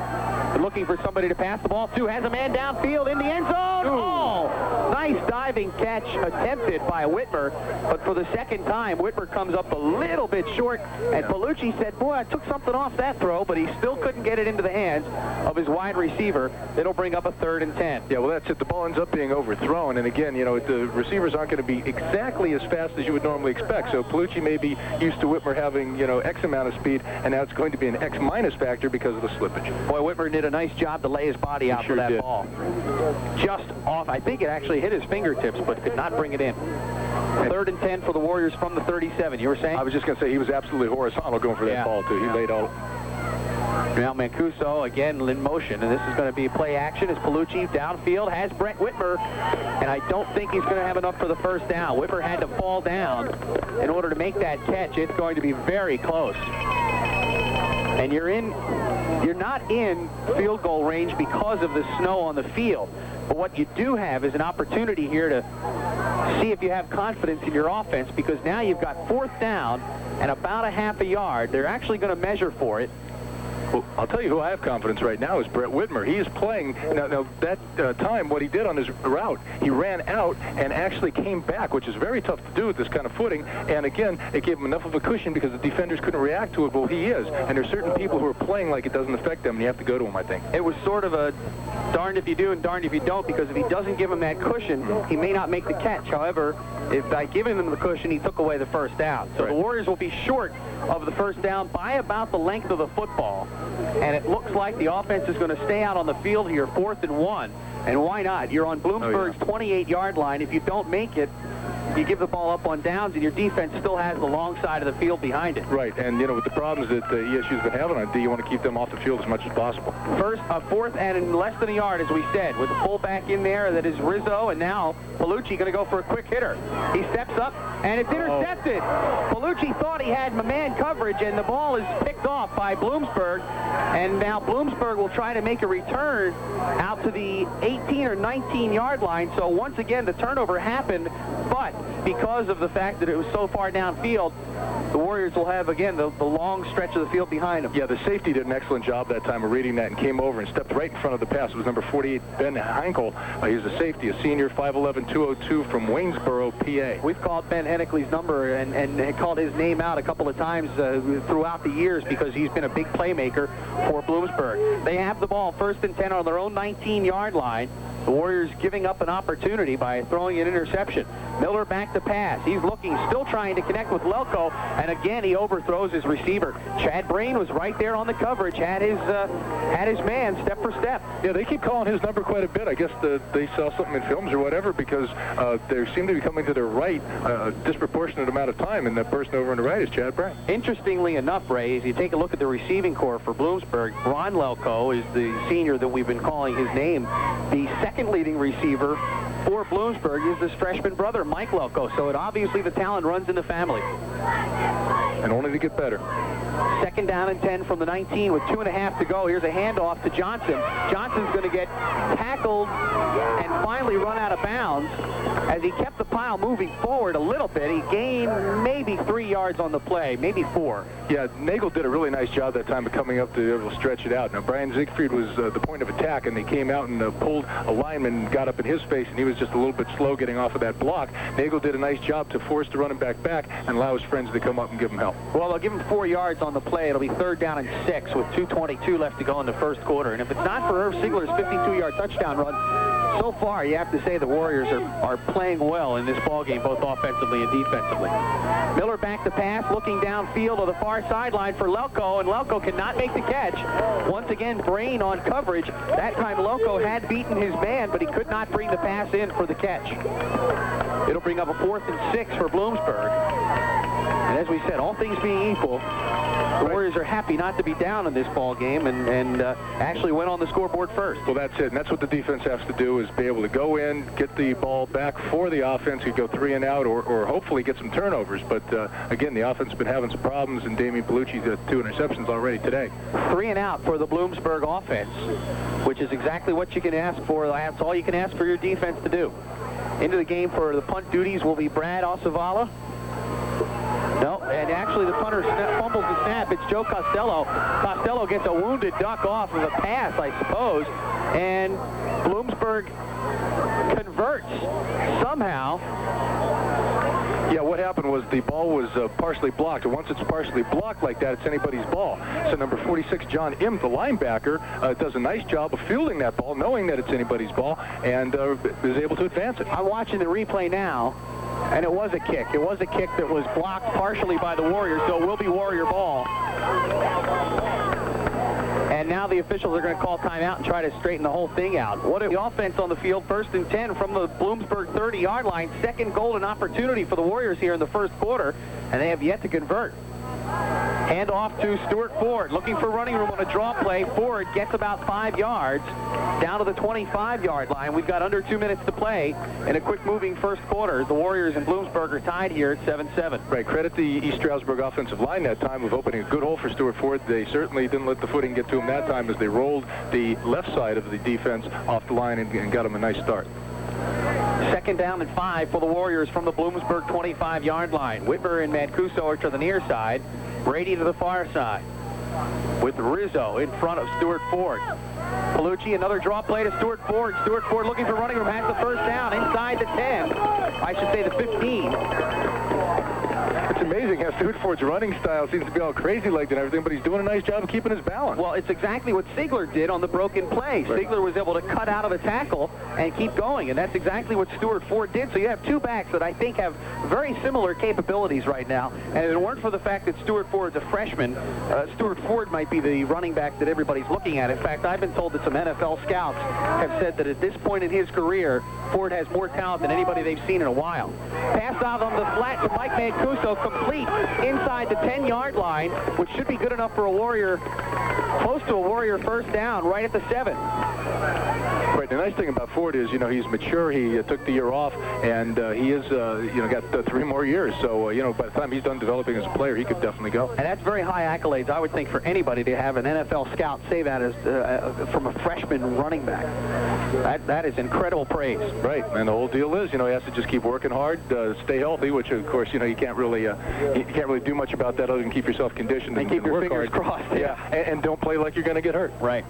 Looking for somebody to pass the ball to. Has a man downfield in the end zone. Oh, nice diving catch attempted by Whitmer. But for the second time, Whitmer comes up a little bit short. And Palucci said, boy, I took something off that throw, but he still couldn't get it into the hands of his wide receiver. It'll bring up a 3rd and 10. Yeah, well, that's it. The ball ends up being overthrown. And again, you know, the receivers aren't going to be exactly as fast as you would normally expect. So Palucci may be used to Whitmer having, you know, X amount of speed, and now it's going to be an X minus factor because of the slippage. Boy, Whitmer did a nice job to lay his body out for that ball. Just off. I think it actually hit his fingertips, but could not bring it in. 3rd and 10 for the Warriors from the 37. You were saying? I was just going to say he was absolutely horizontal going for that ball, too. He laid all... Now Mancuso again in motion, and this is going to be play action as Palucci downfield has Brett Whitmer, and I don't think he's going to have enough for the first down. Whitmer had to fall down in order to make that catch. It's going to be very close. And you're not in field goal range because of the snow on the field. But what you do have is an opportunity here to see if you have confidence in your offense, because now you've got 4th down and about a half a yard. They're actually going to measure for it. Well, I'll tell you who I have confidence right now is Brett Whitmer. He is playing. Now that time, what he did on his route, he ran out and actually came back, which is very tough to do with this kind of footing. And again, it gave him enough of a cushion because the defenders couldn't react to it. Well, he is. And there's certain people who are playing like it doesn't affect them, and you have to go to him, I think. It was sort of a darned if you do and darned if you don't, because if he doesn't give him that cushion, he may not make the catch. However, if by giving him the cushion, he took away the first down. So the Warriors will be short of the first down by about the length of the football. And it looks like the offense is going to stay out on the field here, 4th and 1. And why not? You're on Bloomsburg's 28-yard line. If you don't make it, you give the ball up on downs, and your defense still has the long side of the field behind it. Right, and, you know, with the problems that ESU's been having on D, you want to keep them off the field as much as possible. 4th and in less than a yard, as we said, with the fullback in there. That is Rizzo, and now Palucci going to go for a quick hitter. He steps up, and it's intercepted. Palucci thought he had man coverage, and the ball is picked off by Bloomsburg. And now Bloomsburg will try to make a return out to the 18 or 19-yard line. So once again, the turnover happened, but because of the fact that it was so far downfield, the Warriors will have, again, the long stretch of the field behind them. Yeah, the safety did an excellent job that time of reading that and came over and stepped right in front of the pass. It was number 48, Ben Heinkel. He's a safety, a senior, 5'11", 202 from Waynesboro, PA. We've called Ben Hennickley's number and called his name out a couple of times throughout the years because he's been a big playmaker for Bloomsburg. They have the ball 1st and 10 on their own 19-yard line. The Warriors giving up an opportunity by throwing an interception. Miller back to pass. He's looking, still trying to connect with Lelko, and again he overthrows his receiver. Chad Brain was right there on the coverage, had his man step for step. Yeah, they keep calling his number quite a bit. I guess they saw something in films or whatever, because they seem to be coming to their right a disproportionate amount of time, and that person over on the right is Chad Brain. Interestingly enough, Ray, as you take a look at the receiving corps for Bloomsburg, Ron Lelko is the senior that we've been calling his name. The second leading receiver for Bloomsburg is this freshman brother, Mike Lelko. So obviously the talent runs in the family. And only to get better. 2nd down and 10 from the 19 with 2.5 to go. Here's a handoff to Johnson. Johnson's going to get tackled and finally run out of bounds as he kept the pile moving forward a little bit. He gained maybe 3 yards on the play, maybe 4. Yeah, Nagel did a really nice job that time of coming up to be able to stretch it out. Now, Brian Siegfried was the point of attack, and they came out and pulled a lineman and got up in his face, and he was just a little bit slow getting off of that block. Nagel did a nice job to force the running back and allow his friends to come up and give him help. Well, they'll give him 4 yards on the play. It'll be 3rd down and 6 with 2:22 left to go in the first quarter. And if it's not for Irv Ziegler's 52-yard touchdown run, so far you have to say the Warriors are playing well in this ballgame, both offensively and defensively. Miller back to pass, looking downfield on the far sideline for Lelko, and Lelko cannot make the catch. Once again, Brain on coverage. That time Lelko had beaten his man, but he could not bring the pass in for the catch. It'll bring up a 4th and 6 for Bloomsburg. And as we said, all things being equal, the Warriors are happy not to be down in this ball game and actually went on the scoreboard first. Well, that's it. And that's what the defense has to do, is be able to go in, get the ball back for the offense, who go 3 and out, or hopefully get some turnovers. But, again, the offense has been having some problems, and Damian Palucci's got 2 interceptions already today. 3 and out for the Bloomsburg offense, which is exactly what you can ask for. That's all you can ask for your defense to do. Into the game for the punt duties will be Brad Osavala. No, and actually the punter fumbles the snap. It's Joe Costello. Costello gets a wounded duck off of a pass, I suppose, and Bloomsburg converts somehow. Yeah, what happened was the ball was partially blocked, and once it's partially blocked like that, it's anybody's ball. So number 46, John Im, the linebacker, does a nice job of fielding that ball, knowing that it's anybody's ball, and is able to advance it. I'm watching the replay now, and it was a kick. It was a kick that was blocked partially by the Warriors, so it will be Warrior ball. And now the officials are going to call timeout and try to straighten the whole thing out. What the offense on the field, 1st and 10 from the Bloomsburg 30-yard line. Second golden opportunity for the Warriors here in the first quarter, and they have yet to convert. Hand off to Stuart Ford, looking for running room on a draw play. Ford gets about 5 yards down to the 25-yard line. We've got under 2 minutes to play in a quick-moving first quarter. The Warriors and Bloomsburg are tied here at 7-7. Right, credit the East Stroudsburg offensive line that time of opening a good hole for Stuart Ford. They certainly didn't let the footing get to him that time as they rolled the left side of the defense off the line and got him a nice start. 2nd down and 5 for the Warriors from the Bloomsburg 25-yard line. Whitmer and Mancuso are to the near side. Brady to the far side with Rizzo in front of Stuart Ford. Palucci, another draw play to Stuart Ford. Stuart Ford looking for running room, has the first down inside the 10. I should say the 15. It's amazing how Stuart Ford's running style seems to be all crazy-legged and everything, but he's doing a nice job of keeping his balance. Well, it's exactly what Sigler did on the broken play. Right. Sigler was able to cut out of the tackle and keep going, and that's exactly what Stuart Ford did. So you have 2 backs that I think have very similar capabilities right now, and if it weren't for the fact that Stuart Ford's a freshman, Stuart Ford might be the running back that everybody's looking at. In fact, I've been told that some NFL scouts have said that at this point in his career, Ford has more talent than anybody they've seen in a while. Pass out on the flat to Mike Mancuso, complete inside the 10-yard line, which should be good enough for a Warrior, close to a Warrior first down, right at the 7. Right, the nice thing about Ford is, he's mature. He took the year off, and he is, got 3 more years. So, by the time he's done developing as a player, he could definitely go. And that's very high accolades, I would think, for anybody to have an NFL scout say that as from a freshman running back. That is incredible praise. Right, and the whole deal is, he has to just keep working hard, stay healthy, which, of course, you can't really do much about that other than keep yourself conditioned and keep your work fingers hard. crossed. Yeah, and don't play like you're going to get hurt. Right.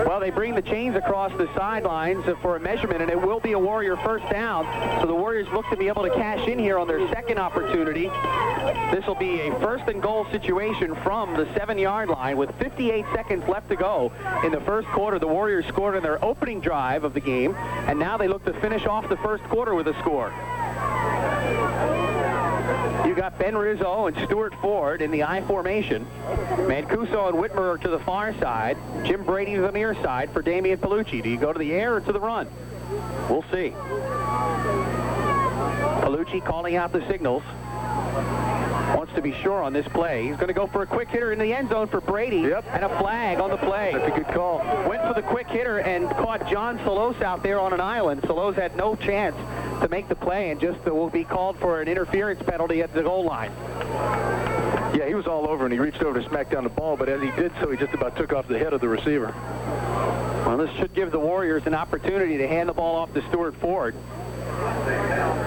Well, they bring the chains across the sidelines for a measurement, and it will be a Warrior first down. So the Warriors look to be able to cash in here on their second opportunity. This will be a 1st and goal situation from the 7-yard line with 58 seconds left to go in the first quarter. The Warriors scored in their opening drive of the game, and now they look to finish off the first quarter with a score. You got Ben Rizzo and Stuart Ford in the I formation. Mancuso and Whitmer are to the far side. Jim Brady to the near side for Damian Palucci. Do you go to the air or to the run? We'll see. Palucci calling out the signals. Wants to be sure on this play. He's going to go for a quick hitter in the end zone for Brady. Yep. And a flag on the play. That's a good call. Went for the quick hitter and caught John Solos out there on an island. Solos had no chance to make the play and just will be called for an interference penalty at the goal line. Yeah, he was all over, and he reached over to smack down the ball, but as he did so, he just about took off the head of the receiver. Well, this should give the Warriors an opportunity to hand the ball off to Stuart Ford.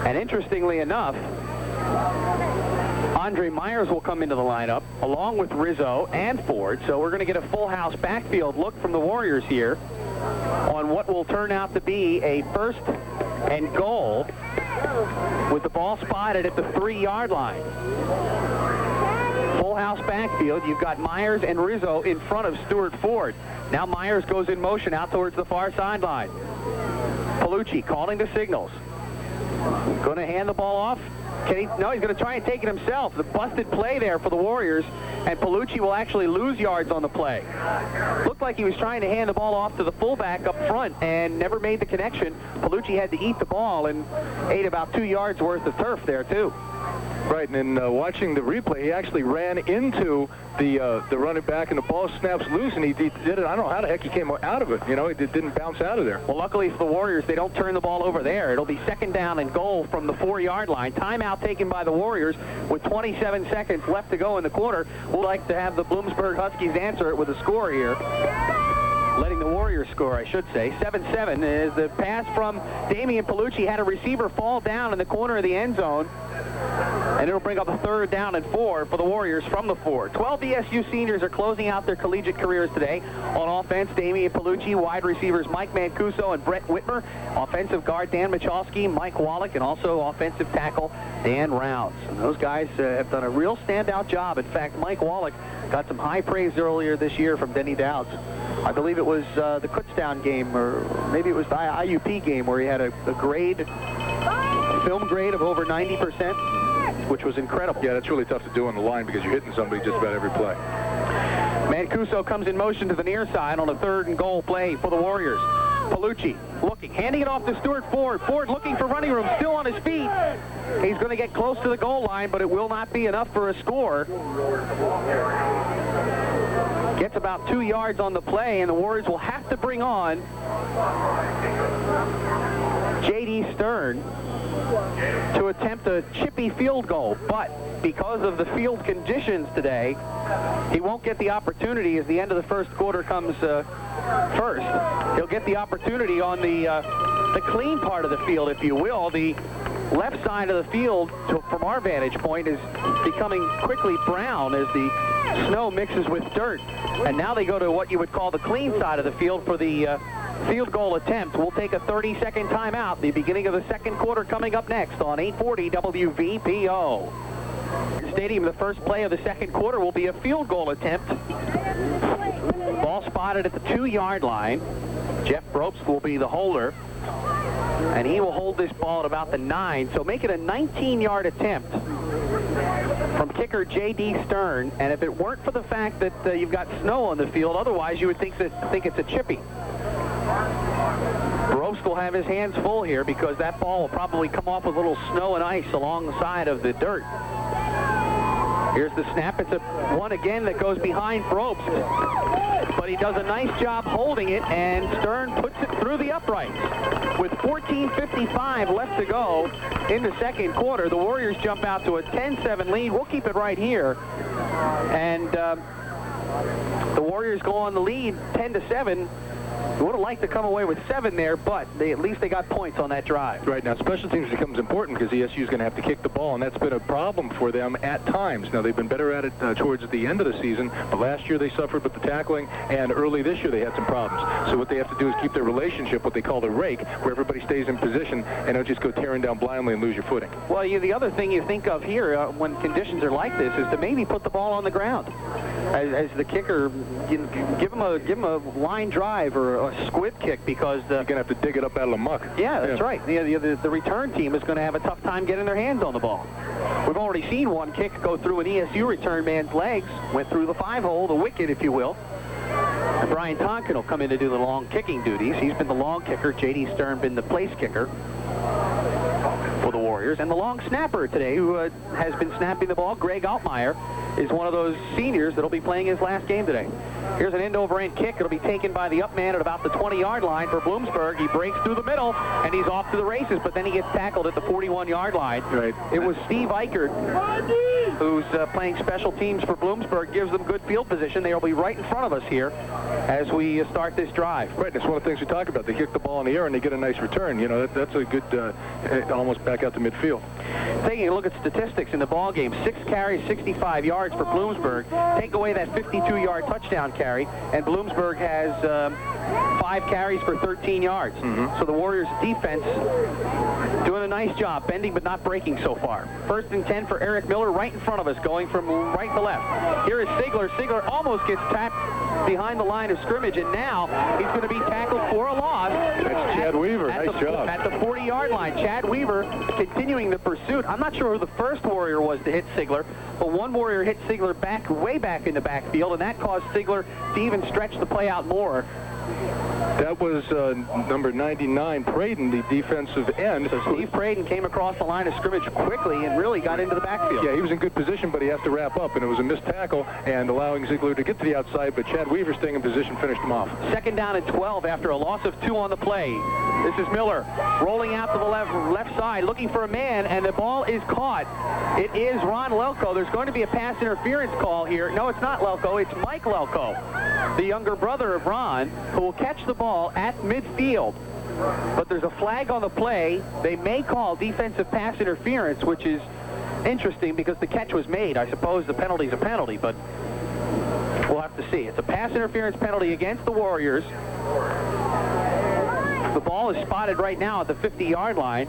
And interestingly enough, Andre Myers will come into the lineup along with Rizzo and Ford. So we're going to get a full house backfield look from the Warriors here on what will turn out to be a 1st and goal with the ball spotted at the 3-yard line. Full house backfield. You've got Myers and Rizzo in front of Stuart Ford. Now Myers goes in motion out towards the far sideline. Palucci calling the signals. Going to hand the ball off No, he's going to try and take it himself. The busted play there for the Warriors, and Palucci will actually lose yards on the play. Looked like he was trying to hand the ball off to the fullback up front and never made the connection. Palucci had to eat the ball and ate about 2 yards worth of turf there, too. Right, and in watching the replay, he actually ran into the running back, and the ball snaps loose, and he did it. I don't know how the heck he came out of it. You know, it didn't bounce out of there. Well, luckily for the Warriors, they don't turn the ball over there. It'll be 2nd down and goal from the 4-yard line. Timeout taken by the Warriors with 27 seconds left to go in the quarter. We'd like to have the Bloomsburg Huskies answer it with a score here. Letting the Warriors score, I should say. 7-7 is the pass from Damian Palucci. Had a receiver fall down in the corner of the end zone. And it'll bring up a 3rd down and 4 for the Warriors from the 4. 12 BSU seniors are closing out their collegiate careers today. On offense, Damian Palucci, wide receivers Mike Mancuso and Brett Whitmer, offensive guard Dan Michalski, Mike Wallach, and also offensive tackle Dan Rounds. And those guys have done a real standout job. In fact, Mike Wallach got some high praise earlier this year from Denny Dowds. I believe it was the Kutztown game, or maybe it was the IUP game, where he had a film grade of over 90%, which was incredible. Yeah, that's really tough to do on the line because you're hitting somebody just about every play. Mancuso comes in motion to the near side on a 3rd and goal play for the Warriors. Palucci looking, handing it off to Stuart Ford. Ford looking for running room, still on his feet. He's going to get close to the goal line, but it will not be enough for a score. Gets about 2 yards on the play, and the Warriors will have to bring on J.D. Stern to attempt a chippy field goal. But because of the field conditions today, he won't get the opportunity as the end of the first quarter comes first. He'll get the opportunity on the clean part of the field, if you will. The left side of the field, from our vantage point, is becoming quickly brown as the snow mixes with dirt. And now they go to what you would call the clean side of the field for the field goal attempt. We'll take a 30-second timeout. The beginning of the second quarter coming up next on 840 WVPO. Stadium, the first play of the second quarter will be a field goal attempt. Ball spotted at the 2-yard line. Jeff Brobst will be the holder, and he will hold this ball at about the 9, so make it a 19-yard attempt from kicker J.D. Stern. And if it weren't for the fact that you've got snow on the field, otherwise you would think it's a chippy. Brobst will have his hands full here because that ball will probably come off with a little snow and ice along the side of the dirt. Here's the snap. It's a one again that goes behind Brobst, but he does a nice job holding it, and Stern puts it through the uprights. With 14:55 left to go in the second quarter, the Warriors jump out to a 10-7 lead. We'll keep it right here, and the Warriors go on the lead 10-7. They would have liked to come away with 7 there, but at least they got points on that drive. Right, now special teams becomes important because ESU is going to have to kick the ball, and that's been a problem for them at times. Now, they've been better at it towards the end of the season, but last year they suffered with the tackling, and early this year they had some problems. So what they have to do is keep their relationship, what they call the rake, where everybody stays in position and don't just go tearing down blindly and lose your footing. Well, the other thing you think of here when conditions are like this is to maybe put the ball on the ground. As the kicker, give him a line drive or a squib kick, because you're going to have to dig it up out of the muck. Yeah, that's right. The return team is going to have a tough time getting their hands on the ball. We've already seen one kick go through an ESU return man's legs, went through the 5-hole, the wicket, if you will. And Brian Tonkin will come in to do the long kicking duties. He's been the long kicker. J.D. Stern been the place kicker for the Warriors. And the long snapper today, who has been snapping the ball, Greg Altmaier, is one of those seniors that'll be playing his last game today. Here's an end-over-end kick. It'll be taken by the up man at about the 20-yard line for Bloomsburg. He breaks through the middle, and he's off to the races, but then he gets tackled at the 41-yard line. Right. It was Steve Eichert, who's playing special teams for Bloomsburg, gives them good field position. They'll be right in front of us here as we start this drive. Right, that's one of the things we talk about. They kick the ball in the air, and they get a nice return. You know, that's a good, almost back out to midfield. Taking a look at statistics in the ball game, 6 carries, 65 yards for Bloomsburg. Take away that 52-yard touchdown carry, and Bloomsburg has 5 carries for 13 yards. So the Warriors' defense doing a nice job, bending but not breaking so far. 1st and 10 for Eric Miller, right in front of us, going from right to left. Here is Sigler. Sigler almost gets tapped behind the line of scrimmage, and now he's going to be tackled for a loss. That's Chad Weaver. Nice job. At the 40 40-yard line. Chad Weaver continuing the pursuit. I'm not sure who the first Warrior was to hit Sigler, but one Warrior hit Sigler way back in the backfield, and that caused Sigler to even stretch the play out more. That was number 99, Praden, the defensive end. So Steve Praden came across the line of scrimmage quickly and really got into the backfield. Yeah, he was in good position, but he has to wrap up, and it was a missed tackle and allowing Ziegler to get to the outside, but Chad Weaver staying in position finished him off. 2nd down and 12 after a loss of 2 on the play. This is Miller rolling out to the left side, looking for a man, and the ball is caught. It is Ron Lelko. There's going to be a pass interference call here. No, it's not Lelko. It's Mike Lelko, the younger brother of Ron, who will catch the ball at midfield. But there's a flag on the play. They may call defensive pass interference, which is interesting because the catch was made. I suppose the penalty's a penalty, but we'll have to see. It's a pass interference penalty against the Warriors. The ball is spotted right now at the 50-yard line.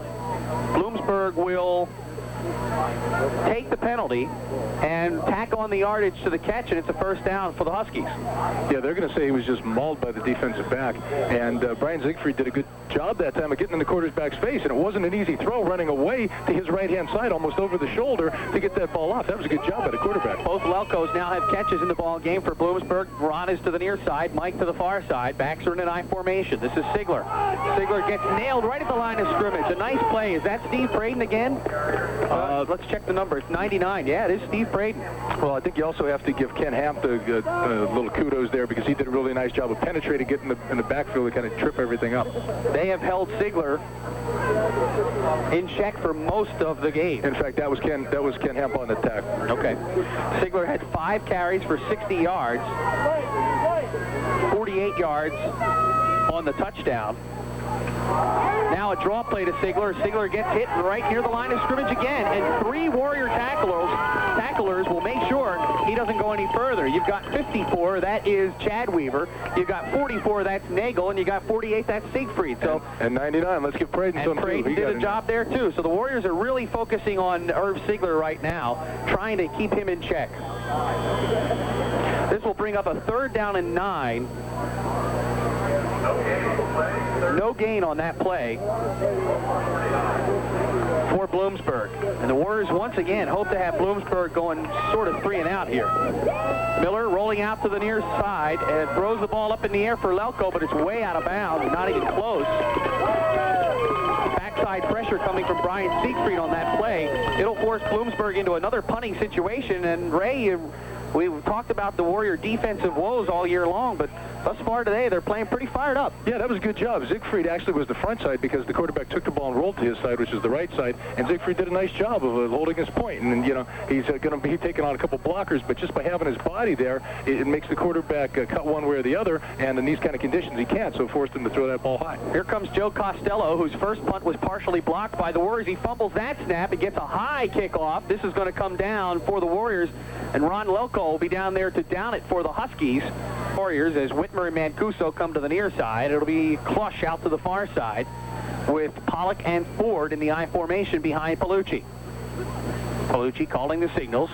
Bloomsburg will take the penalty and tack on the yardage to the catch, and it's a 1st down for the Huskies. Yeah, they're going to say he was just mauled by the defensive back, and Brian Siegfried did a good job that time of getting in the quarterback's face, and it wasn't an easy throw running away to his right-hand side almost over the shoulder to get that ball off. That was a good job by the quarterback. Both Lelkos now have catches in the ball game for Bloomsburg. Ron is to the near side, Mike to the far side. Backs are in an I formation. This is Sigler. Sigler gets nailed right at the line of scrimmage. A nice play. Is that Steve Praden again? Let's check the number. It's 99. Yeah, it is Steve Praden. Well, I think you also have to give Ken Hamp the little kudos there because he did a really nice job of penetrating, getting in the backfield to kind of trip everything up. They have held Sigler in check for most of the game. In fact, that was Ken Hamp on the attack. Okay. Sigler had 5 carries for 60 yards, 48 yards on the touchdown. Now a draw play to Sigler. Sigler gets hit right near the line of scrimmage again, and 3 Warrior tacklers will make sure he doesn't go any further. You've got 54, that is Chad Weaver. You've got 44, that's Nagel, and you got 48, that's Siegfried. So and 99, let's give Praden some. And Praden did a job there too. So the Warriors are really focusing on Irv Sigler right now, trying to keep him in check. This will bring up a 3rd down and 9. No gain on that play for Bloomsburg. And the Warriors once again hope to have Bloomsburg going sort of 3 and out here. Miller rolling out to the near side and throws the ball up in the air for Lelko, but it's way out of bounds, not even close. Backside pressure coming from Brian Siegfried on that play. It'll force Bloomsburg into another punting situation, and Ray, we've talked about the Warrior defensive woes all year long, but thus far today, they're playing pretty fired up. Yeah, that was a good job. Siegfried actually was the front side because the quarterback took the ball and rolled to his side, which is the right side, and Siegfried did a nice job of holding his point. And, you know, he's going to be taking on a couple blockers, but just by having his body there, it makes the quarterback cut one way or the other, and in these kind of conditions, he can't, so forced him to throw that ball high. Here comes Joe Costello, whose first punt was partially blocked by the Warriors. He fumbles that snap. It gets a high kickoff. This is going to come down for the Warriors, and Ron Lelko will be down there to down it for the Huskies. Warriors, as Whitmer and Mancuso come to the near side. It'll be Clush out to the far side with Pollock and Ford in the I formation behind Palucci. Palucci calling the signals.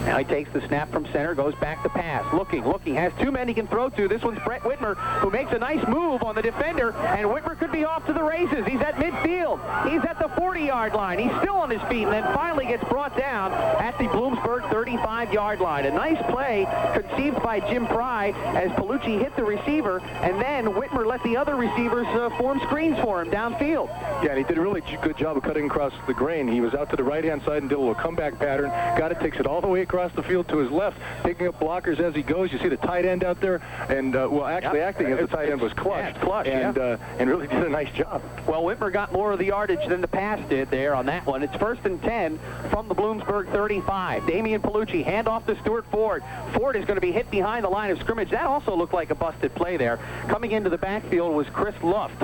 Now he takes the snap from center, goes back to pass. Looking, has 2 men he can throw to. This one's Brett Whitmer, who makes a nice move on the defender, and Whitmer could be off to the races. He's at midfield. He's at the 40-yard line. He's still on his feet, and then finally gets brought down at the Bloomsburg 35-yard line. A nice play conceived by Jim Pry as Palucci hit the receiver, and then Whitmer let the other receivers form screens for him downfield. Yeah, and he did a really good job of cutting across the grain. He was out to the right-hand side and did a little comeback pattern. Got it, takes it all the way across the field to his left, picking up blockers as he goes. You see the tight end out there, and well, actually acting as the tight end was Clutch, and really did a nice job. Well, Whitmer got more of the yardage than the pass did there on that one. It's 1st and 10 from the Bloomsburg 35. Damian Palucci, handoff to Stuart Ford. Ford is going to be hit behind the line of scrimmage. That also looked like a busted play there. Coming into the backfield was Chris Luft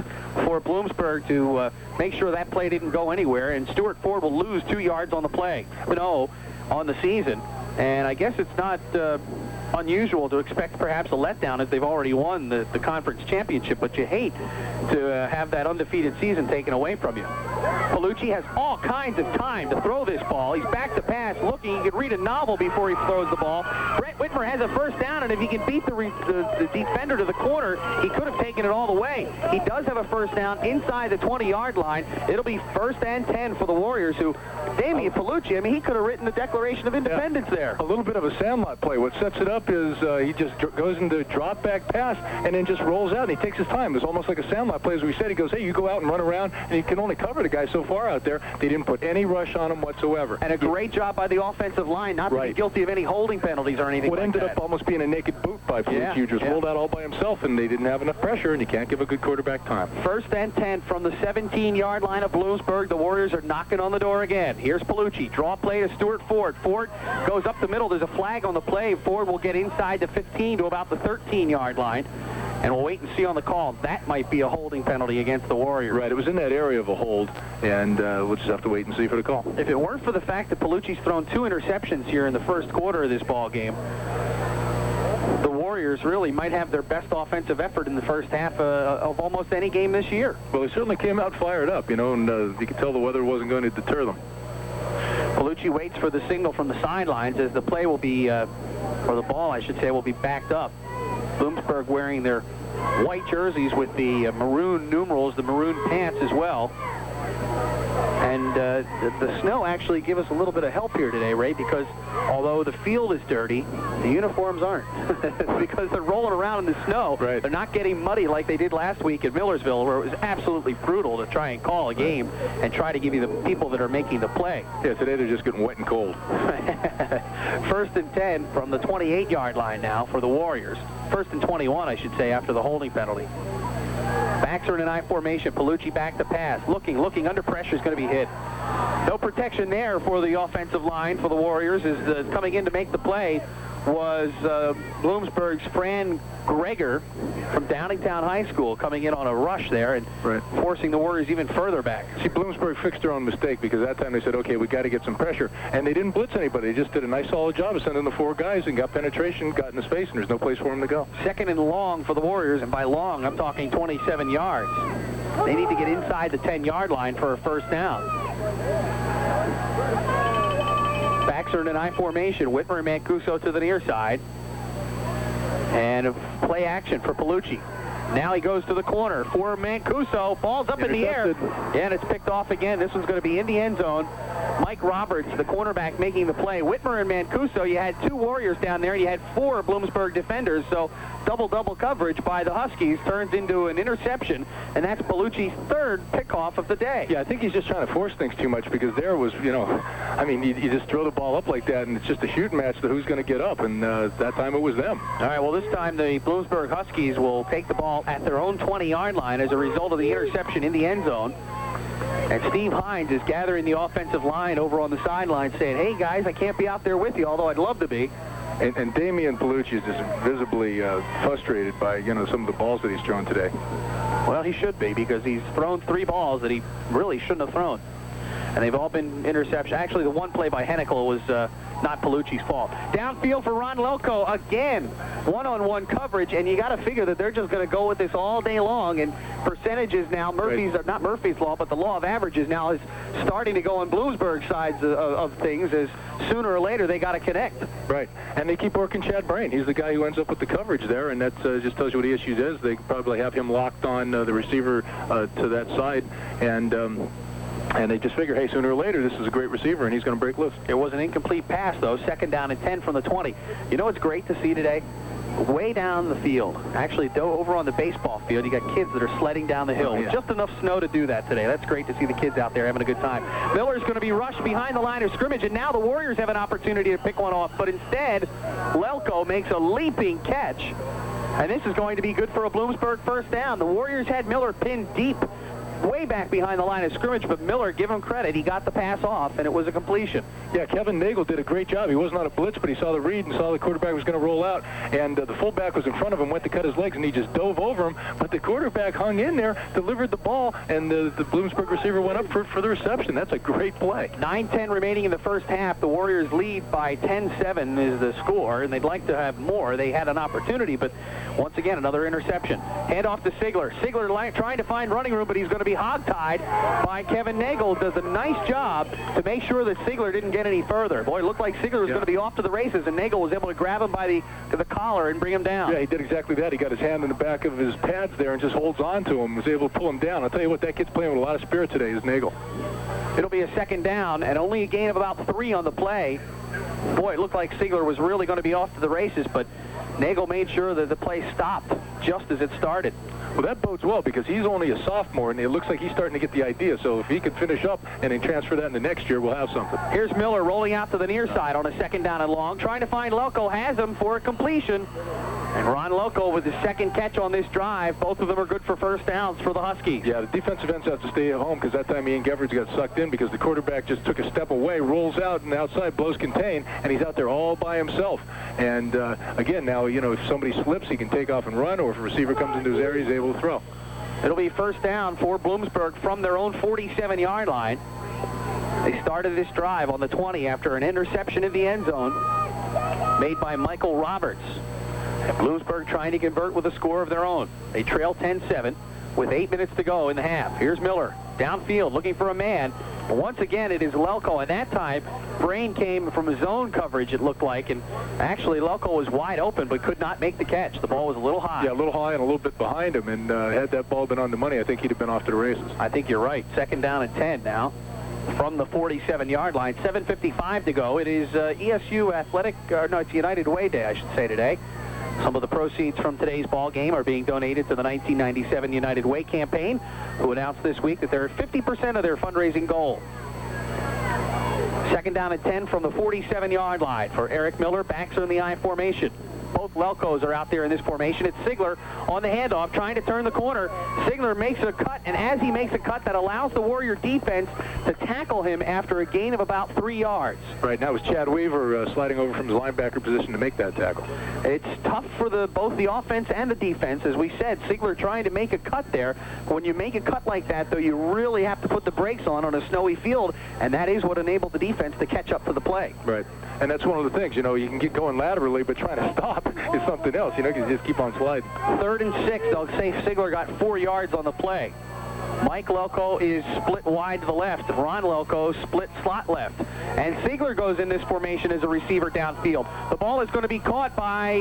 for Bloomsburg to make sure that play didn't go anywhere, and Stuart Ford will lose 2 yards on the play. No, on the season. And I guess it's not unusual to expect perhaps a letdown as they've already won the conference championship, but you hate to have that undefeated season taken away from you. Palucci has all kinds of time to throw this ball. He's back to pass, looking. He could read a novel before he throws the ball. Brett Whitmer has a first down, and if he can beat the defender to the corner, he could have taken it all the way. He does have a first down inside the 20-yard line. It'll be 1st and 10 for the Warriors, who, Damian Palucci, I mean, he could have written the Declaration of Independence there. A little bit of a sandlot play. What sets it up is he just goes into drop back pass and then just rolls out, and he takes his time. It's almost like a sandlot play. As we said, he goes, hey, you go out and run around, and you can only cover the guy so far out there. They didn't put any rush on him whatsoever. And a great job by the offensive line not to be guilty of any holding penalties or anything what like that. ended up almost being a naked boot by Palucci, who just rolled out all by himself, and they didn't have enough pressure, and you can't give a good quarterback time. 1st and 10 from the 17-yard line of Bloomsburg. The Warriors are knocking on the door again. Here's Palucci. Draw play to Stuart Ford. Ford goes up the middle. There's a flag on the play. Ford will get inside the 15 to about the 13-yard line. And we'll wait and see on the call. That might be a holding penalty against the Warriors. Right, it was in that area of a hold, and we'll just have to wait and see for the call. If it weren't for the fact that Palucci's thrown 2 interceptions here in the first quarter of this ball game, the Warriors really might have their best offensive effort in the first half of almost any game this year. Well, they certainly came out fired up, you know, and you could tell the weather wasn't going to deter them. Palucci waits for the signal from the sidelines as the play will be, or the ball, I should say, will be backed up. Bloomsburg wearing their white jerseys with the maroon numerals, the maroon pants as well. And the snow actually gave us a little bit of help here today, Ray, because although the field is dirty, the uniforms aren't. Because they're rolling around in the snow. Right. They're not getting muddy like they did last week at Millersville, where it was absolutely brutal to try and call a game and try to give you the people that are making the play. Yeah, today they're just getting wet and cold. 1st and 10 from the 28-yard line now for the Warriors. 1st and 21, I should say, after the holding penalty. Backs are in an I formation. Palucci back to pass. Looking under pressure, is going to be hit. No protection there for the offensive line for the Warriors. Is coming in to make the play was Bloomsburg's Fran Greger from Downingtown High School, coming in on a rush there and forcing the Warriors even further back. See, Bloomsburg fixed their own mistake, because that time they said, okay, we got to get some pressure, and they didn't blitz anybody. They just did a nice solid job of sending the 4 guys and got penetration, got in his face, and there's no place for him to go. 2nd and long for the Warriors, and by long I'm talking 27 yards. They need to get inside the 10-yard line for a first down. Backs are in an I formation. Whitmer and Mancuso to the near side. And a play action for Palucci. Now he goes to the corner for Mancuso. Ball's up in the air. Yeah, and it's picked off again. This one's going to be in the end zone. Mike Roberts, the cornerback, making the play. Whitmer and Mancuso, you had 2 Warriors down there. You had 4 Bloomsburg defenders. So double coverage by the Huskies turns into an interception, and that's Palucci's 3rd pickoff of the day. Yeah, I think he's just trying to force things too much, because there was, you know, I mean, you just throw the ball up like that, and it's just a shoot match to who's going to get up, and that time it was them. All right, well, this time the Bloomsburg Huskies will take the ball at their own 20-yard line as a result of the interception in the end zone. And Steve Hines is gathering the offensive line over on the sideline saying, hey, guys, I can't be out there with you, although I'd love to be. And Damian Palucci is just visibly frustrated by, you know, some of the balls that he's thrown today. Well, he should be, because he's thrown 3 balls that he really shouldn't have thrown. And they've all been interceptions. Actually, the one play by Hennikel was not Palucci's fault. Downfield for Ron Lelko again. One-on-one coverage, and you got to figure that they're just going to go with this all day long. And percentages now, not Murphy's Law, but the law of averages now is starting to go on Bloomsburg sides of things, as sooner or later they got to connect. Right, and they keep working Chad Brain. He's the guy who ends up with the coverage there, and that just tells you what the issue is. They probably have him locked on the receiver to that side, and they just figure, hey, sooner or later, this is a great receiver, and he's going to break loose. It was an incomplete pass, though. 2nd down and 10 from the 20. You know what's great to see today? Way down the field, actually over on the baseball field, you got kids that are sledding down the hill. Just enough snow to do that today. That's great to see the kids out there having a good time. Miller's going to be rushed behind the line of scrimmage, and now the Warriors have an opportunity to pick one off. But instead, Lelko makes a leaping catch, and this is going to be good for a Bloomsburg first down. The Warriors had Miller pinned deep way back behind the line of scrimmage, but Miller, give him credit, he got the pass off, and it was a completion. Yeah, Kevin Nagel did a great job. He wasn't on a blitz, but he saw the read and saw the quarterback was going to roll out, and the fullback was in front of him, went to cut his legs, and he just dove over him, but the quarterback hung in there, delivered the ball, and the Bloomsburg receiver went up for the reception. That's a great play. 9:10 remaining in the first half. The Warriors lead by 10-7 is the score, and they'd like to have more. They had an opportunity, but once again, another interception. Hand off to Sigler. Sigler trying to find running room, but he's going to be hogtied by Kevin Nagel. Does a nice job to make sure that Sigler didn't get any further. Boy, it looked like Sigler was going to be off to the races, and Nagel was able to grab him by the collar and bring him down. Yeah, he did exactly that. He got his hand in the back of his pads there and just holds on to him, was able to pull him down. I'll tell you what, that kid's playing with a lot of spirit today, is Nagel. It'll be a second down, and only a gain of about 3 on the play. Boy, it looked like Sigler was really going to be off to the races, but Nagel made sure that the play stopped just as it started. Well, that bodes well because he's only a sophomore, and it looks like he's starting to get the idea. So if he can finish up and then transfer that into next year, we'll have something. Here's Miller rolling out to the near side on a second down and long, trying to find Loco, has him for a completion. And Ron Loco with his second catch on this drive. Both of them are good for first downs for the Huskies. Yeah, the defensive ends have to stay at home because that time Ian Gefford's got sucked in because the quarterback just took a step away, rolls out, and outside blows contain, and he's out there all by himself. And again, now, you know, if somebody slips, he can take off and run, or if a receiver comes into his area, he's able to throw. It'll be first down for Bloomsburg from their own 47-yard line. They started this drive on the 20 after an interception in the end zone made by Michael Roberts. And Bloomsburg trying to convert with a score of their own. They trail 10-7 with 8 minutes to go in the half. Here's Miller downfield looking for a man. Once again, it is Lelko, and that time Brain came from a zone coverage, it looked like, and actually Lelko was wide open but could not make the catch. The ball was a little high. Yeah, a little high and a little bit behind him, and had that ball been on the money, I think he'd have been off to the races. I think you're right. Second down and 10 now from the 47-yard line. 7:55 to go. It is ESU Athletic, no, it's United Way Day, I should say, today. Some of the proceeds from today's ball game are being donated to the 1997 United Way campaign, who announced this week that they're at 50% of their fundraising goal. Second down and 10 from the 47-yard line for Eric Miller. Backs are in the I formation. Both Lelkos are out there in this formation. It's Sigler on the handoff trying to turn the corner. Sigler makes a cut, and as he makes a cut, that allows the Warrior defense to tackle him after a gain of about 3 yards. Right, now it was Chad Weaver sliding over from his linebacker position to make that tackle. It's tough for both the offense and the defense. As we said, Sigler trying to make a cut there. When you make a cut like that, though, you really have to put the brakes on a snowy field, and that is what enabled the defense to catch up for the play. Right. And that's one of the things, you know, you can get going laterally, but trying to stop is something else, you know, because you just keep on sliding. 3rd and 6, they'll say Sigler got 4 yards on the play. Mike Lelko is split wide to the left. Ron Lelko split slot left. And Sigler goes in this formation as a receiver downfield. The ball is going to be caught by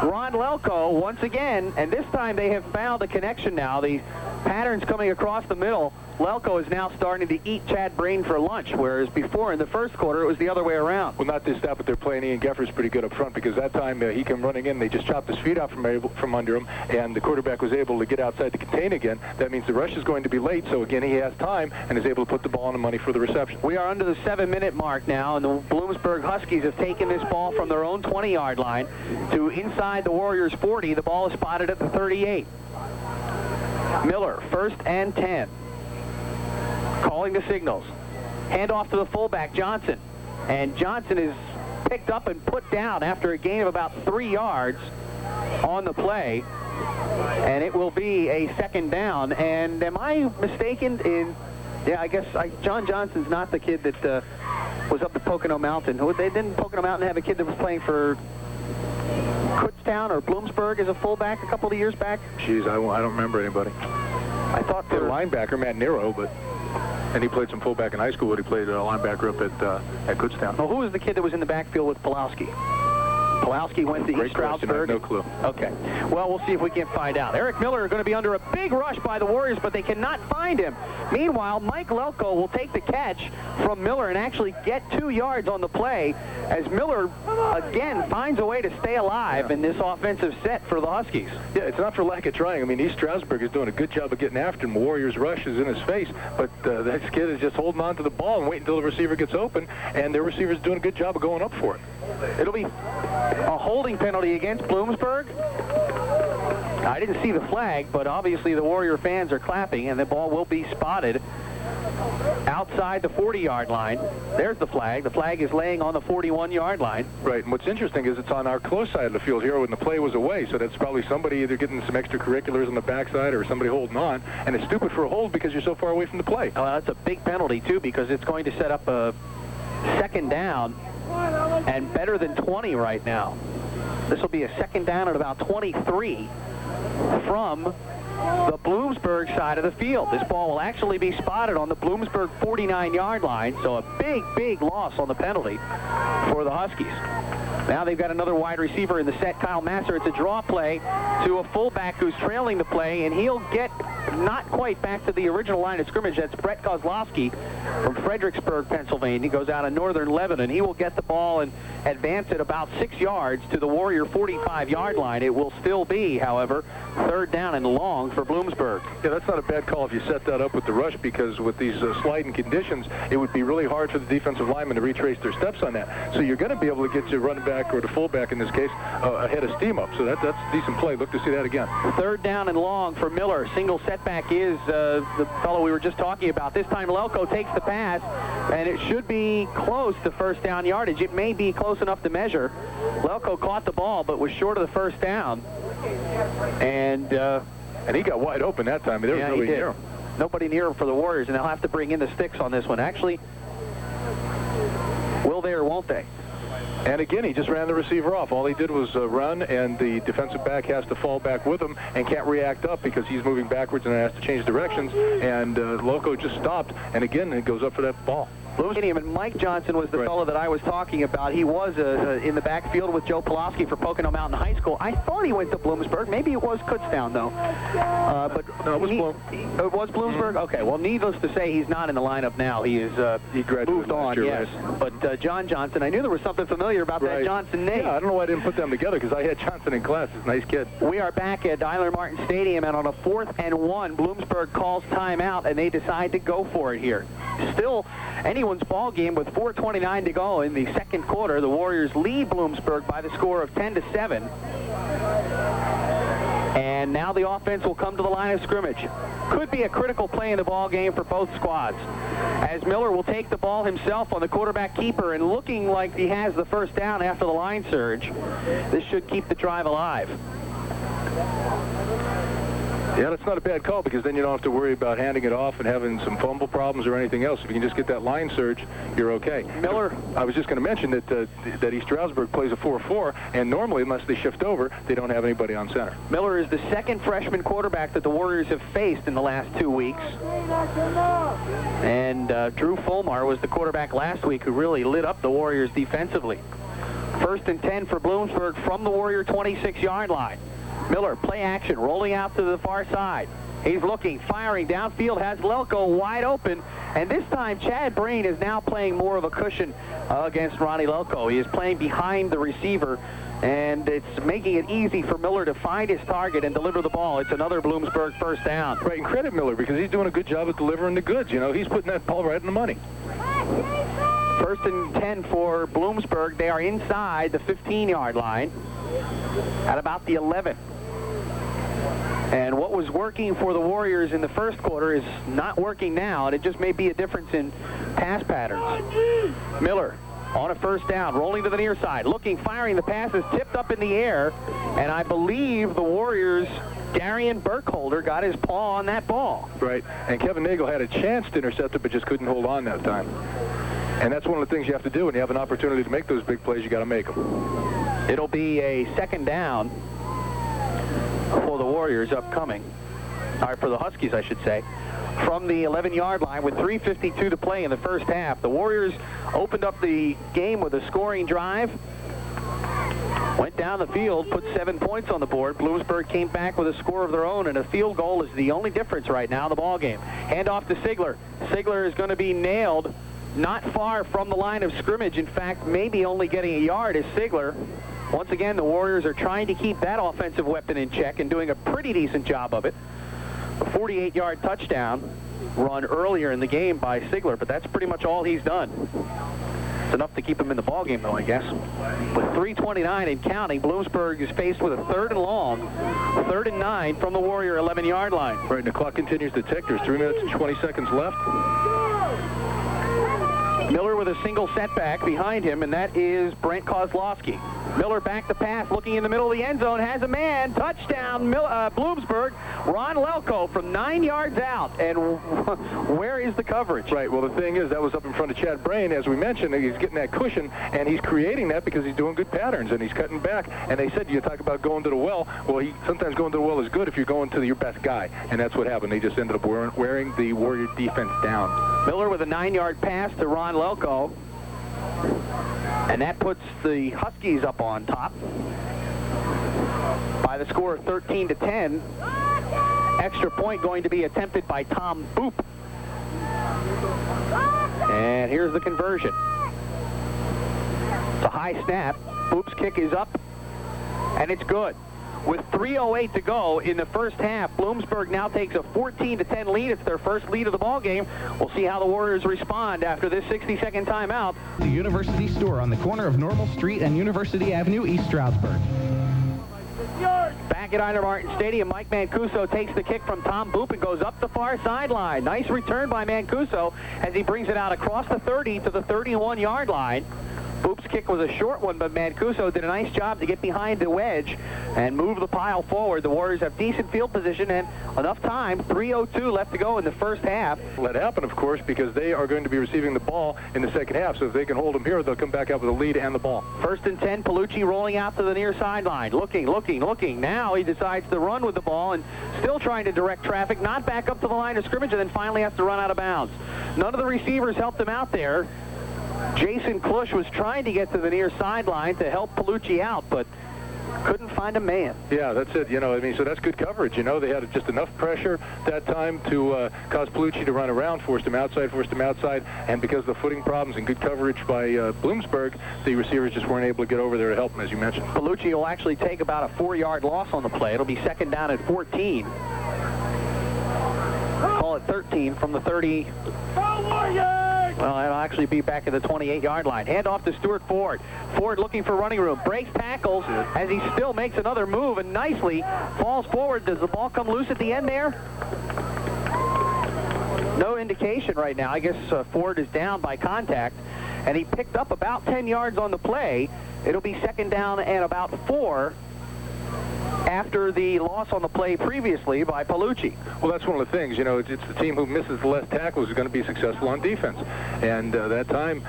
Ron Lelko once again, and this time they have found a connection now. The pattern's coming across the middle. Lelko is now starting to eat Chad Brain for lunch, whereas before in the first quarter it was the other way around. Well, not just that, but they're playing Ian Gefford's pretty good up front because that time he came running in. They just chopped his feet out from under him, and the quarterback was able to get outside to contain again. That means the rush is going to be late, so again he has time and is able to put the ball on the money for the reception. We are under the 7-minute mark now, and the Bloomsburg Huskies have taken this ball from their own 20-yard line to inside the Warriors' 40. The ball is spotted at the 38. Miller, 1st and 10. Calling the signals. Hand off to the fullback, Johnson. And Johnson is picked up and put down after a gain of about 3 yards on the play. And it will be a second down. And am I mistaken in... Yeah, I guess John Johnson's not the kid that was up at Pocono Mountain. They didn't Pocono Mountain have a kid that was playing for Kutztown or Bloomsburg as a fullback a couple of years back? Jeez, I don't remember anybody. I thought the linebacker, Matt Nero, but... And he played some fullback in high school, but he played linebacker up at Kutztown. Well, who was the kid that was in the backfield with Pulowski? Pulowski went to East Stroudsburg. No clue. Okay. Well, we'll see if we can find out. Eric Miller are going to be under a big rush by the Warriors, but they cannot find him. Meanwhile, Mike Lelko will take the catch from Miller and actually get 2 yards on the play as Miller, again, finds a way to stay alive in this offensive set for the Huskies. Yeah, it's not for lack of trying. I mean, East Stroudsburg is doing a good job of getting after him. The Warriors' rush is in his face, but that kid is just holding on to the ball and waiting until the receiver gets open, and their receiver's doing a good job of going up for it. It'll be a holding penalty against Bloomsburg. I didn't see the flag, but obviously the Warrior fans are clapping, and the ball will be spotted outside the 40-yard line. There's the flag. The flag is laying on the 41-yard line. Right, and what's interesting is it's on our close side of the field here when the play was away, so that's probably somebody either getting some extracurriculars on the backside or somebody holding on, and it's stupid for a hold because you're so far away from the play. That's a big penalty, too, because it's going to set up a second down, and better than 20 right now. This will be a second down at about 23 from the Bloomsburg side of the field. This ball will actually be spotted on the Bloomsburg 49-yard line, so a big loss on the penalty for the Huskies. Now they've got another wide receiver in the set, Kyle Masser. It's a draw play to a fullback who's trailing the play, and he'll get not quite back to the original line of scrimmage. That's Brett Kozlowski from Fredericksburg, Pennsylvania. He goes out of northern Lebanon. He will get the ball and advance it about 6 yards to the Warrior 45-yard line. It will still be, however, third down and long for Bloomsburg. Yeah, that's not a bad call if you set that up with the rush, because with these sliding conditions, it would be really hard for the defensive linemen to retrace their steps on that. So you're going to be able to get your running back, or the fullback in this case, ahead of steam up. So that's a decent play. Look to see that again. Third down and long for Miller. Single setback is the fellow we were just talking about. This time Lelko takes the pass, and it should be close to first down yardage. It may be close enough to measure. Lelko caught the ball, but was short of the first down. And he got wide open that time. There was nobody near him. Nobody near him for the Warriors, and they'll have to bring in the sticks on this one. Actually, will they or won't they? And again, he just ran the receiver off. All he did was run, and the defensive back has to fall back with him and can't react up because he's moving backwards and has to change directions. And Loco just stopped, and again, it goes up for that ball. And Mike Johnson was the fellow that I was talking about. He was in the backfield with Joe Pulaski for Pocono Mountain High School. I thought he went to Bloomsburg. Maybe it was Kutztown, though. But no, it was it was Bloomsburg? Okay, well, needless to say, he's not in the lineup now. He is moved on, yes. Right? But John Johnson, I knew there was something familiar about that Johnson name. Yeah, I don't know why I didn't put them together, because I had Johnson in class. He's a nice kid. We are back at Eiler Martin Stadium, and on a 4th and 1, Bloomsburg calls timeout, and they decide to go for it here. Still anyone's ball game with 4:29 to go in the second quarter. The Warriors lead Bloomsburg by the score of 10-7. And now the offense will come to the line of scrimmage. Could be a critical play in the ball game for both squads, as Miller will take the ball himself on the quarterback keeper, and looking like he has the first down after the line surge. This should keep the drive alive. Yeah, that's not a bad call, because then you don't have to worry about handing it off and having some fumble problems or anything else. If you can just get that line surge, you're okay. Miller. I was just going to mention that East Stroudsburg plays a 4-4, and normally, unless they shift over, they don't have anybody on center. Miller is the second freshman quarterback that the Warriors have faced in the last 2 weeks. And Drew Fulmar was the quarterback last week who really lit up the Warriors defensively. 1st and 10 for Bloomsburg from the Warrior 26-yard line. Miller, play action, rolling out to the far side. He's looking, firing downfield, has Lelko wide open, and this time Chad Brain is now playing more of a cushion against Ronnie Lelko. He is playing behind the receiver, and it's making it easy for Miller to find his target and deliver the ball. It's another Bloomsburg first down. Right, and credit Miller, because he's doing a good job at delivering the goods. You know, he's putting that ball right in the money. 1st and 10 for Bloomsburg. They are inside the 15-yard line at about the 11. And what was working for the Warriors in the first quarter is not working now, and it just may be a difference in pass patterns. Miller on a first down, rolling to the near side, looking, firing. The pass is tipped up in the air, and I believe the Warriors' Darian Burkholder got his paw on that ball. Right, and Kevin Nagel had a chance to intercept it, but just couldn't hold on that time. And that's one of the things you have to do when you have an opportunity to make those big plays. You got to make them. It'll be a second down for the Warriors upcoming, or for the Huskies, I should say, from the 11-yard line with 3:52 to play in the first half. The Warriors opened up the game with a scoring drive, went down the field, put 7 points on the board. Bloomsburg came back with a score of their own, and a field goal is the only difference right now in the ball game. Hand off to Sigler. Sigler is going to be nailed not far from the line of scrimmage. In fact, maybe only getting a yard is Sigler. Once again, the Warriors are trying to keep that offensive weapon in check and doing a pretty decent job of it. A 48-yard touchdown run earlier in the game by Sigler, but that's pretty much all he's done. It's enough to keep him in the ballgame, though, I guess. With 3:29 and counting, Bloomsburg is faced with a 3rd and long, 3rd and 9 from the Warrior 11-yard line. Right, and the clock continues to tick. There's 3 minutes and 20 seconds left. Miller with a single setback behind him, and that is Brent Kozlowski. Miller back to pass, looking in the middle of the end zone, has a man, touchdown, Bloomsburg. Ron Lelko from 9 yards out, and where is the coverage? Right, well, the thing is, that was up in front of Chad Brain. As we mentioned, he's getting that cushion, and he's creating that because he's doing good patterns, and he's cutting back. And they said, you talk about going to the well. Well, sometimes going to the well is good if you're going to your best guy, and that's what happened. They just ended up wearing the Warrior defense down. Miller with a 9-yard pass to Ron Lelko. And that puts the Huskies up on top by the score of 13-10. Extra point going to be attempted by Tom Boop. And here's the conversion. It's a high snap. Boop's kick is up, and it's good. With 3:08 to go in the first half, Bloomsburg now takes a 14-10 lead. It's their first lead of the ball game. We'll see how the Warriors respond after this 60-second timeout. The University Store on the corner of Normal Street and University Avenue, East Stroudsburg. Back at Ida Martin Stadium, Mike Mancuso takes the kick from Tom Boop and goes up the far sideline. Nice return by Mancuso as he brings it out across the 30 to the 31-yard line. Boop's kick was a short one, but Mancuso did a nice job to get behind the wedge and move the pile forward. The Warriors have decent field position and enough time. 3:02 left to go in the first half. Let happen, of course, because they are going to be receiving the ball in the second half. So if they can hold them here, they'll come back out with a lead and the ball. 1st and 10, Palucci rolling out to the near sideline. Looking. Now he decides to run with the ball and still trying to direct traffic, not back up to the line of scrimmage, and then finally has to run out of bounds. None of the receivers helped him out there. Jason Klush was trying to get to the near sideline to help Palucci out, but couldn't find a man. Yeah, that's it. So that's good coverage. They had just enough pressure that time to cause Palucci to run around, forced him outside, and because of the footing problems and good coverage by Bloomsburg, the receivers just weren't able to get over there to help him, as you mentioned. Palucci will actually take about a 4-yard loss on the play. It'll be 2nd down at 14. Call it 13 from the 30. Well, it'll actually be back at the 28-yard line. Hand off to Stuart Ford. Ford looking for running room. Breaks tackles as he still makes another move and nicely falls forward. Does the ball come loose at the end there? No indication right now. I guess Ford is down by contact, and he picked up about 10 yards on the play. It'll be 2nd down and about 4 after the loss on the play previously by Palucci. Well, that's one of the things. It's the team who misses the less tackles who's going to be successful on defense. And that time,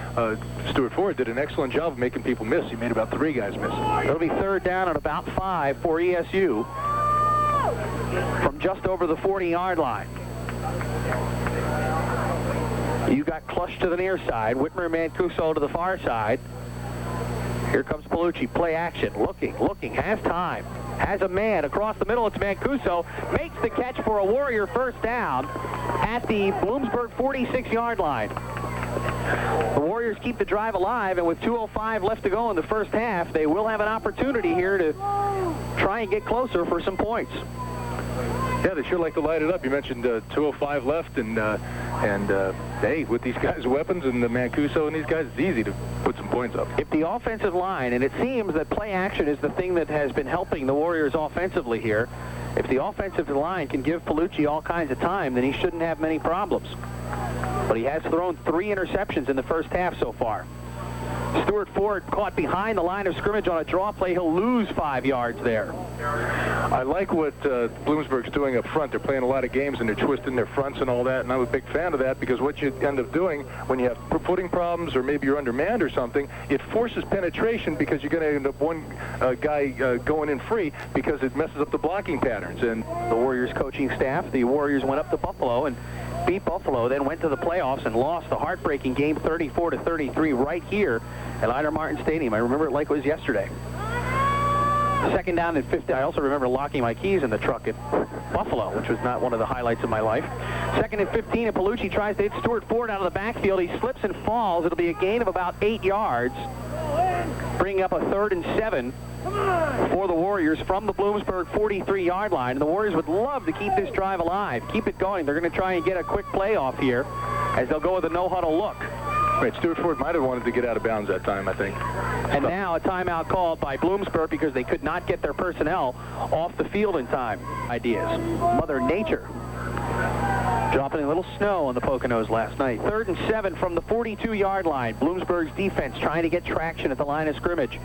Stuart Ford did an excellent job of making people miss. He made about 3 guys miss. It'll be 3rd down and about 5 for ESU from just over the 40-yard line. You got Klush to the near side. Whitmer and Mancuso to the far side. Here comes Palucci. Play action. Looking. Has time. Has a man across the middle. It's Mancuso. Makes the catch for a Warrior first down at the Bloomsburg 46-yard line. The Warriors keep the drive alive, and with 2:05 left to go in the first half, they will have an opportunity here to try and get closer for some points. Yeah, they sure like to light it up. You mentioned 2:05 left, and hey, with these guys' weapons and the Mancuso and these guys, it's easy to put some points up. If the offensive line, and it seems that play action is the thing that has been helping the Warriors offensively here, if the offensive line can give Palucci all kinds of time, then he shouldn't have many problems. But he has thrown 3 interceptions in the first half so far. Stuart Ford caught behind the line of scrimmage on a draw play. He'll lose 5 yards there. I like what Bloomsburg's doing up front. They're playing a lot of games, and they're twisting their fronts and all that, and I'm a big fan of that because what you end up doing when you have footing problems or maybe you're undermanned or something, it forces penetration because you're going to end up one guy going in free because it messes up the blocking patterns. And the Warriors coaching staff, the Warriors went up to Buffalo and beat Buffalo, then went to the playoffs and lost the heartbreaking game 34-33 right here at Ida Martin Stadium. I remember it like it was yesterday. 2nd down and 50. I also remember locking my keys in the truck at Buffalo, which was not one of the highlights of my life. 2nd and 15, and Palucci tries to hit Stuart Ford out of the backfield. He slips and falls. It'll be a gain of about 8 yards, bringing up a 3rd and 7 for the Warriors from the Bloomsburg 43-yard line. And the Warriors would love to keep this drive alive, keep it going. They're going to try and get a quick playoff here as they'll go with a no-huddle look. Right, Stroudsburg might have wanted to get out of bounds that time, I think. And now a timeout called by Bloomsburg because they could not get their personnel off the field in time. Ideas. Mother Nature dropping a little snow on the Poconos last night. 3rd and 7 from the 42-yard line. Bloomsburg's defense trying to get traction at the line of scrimmage.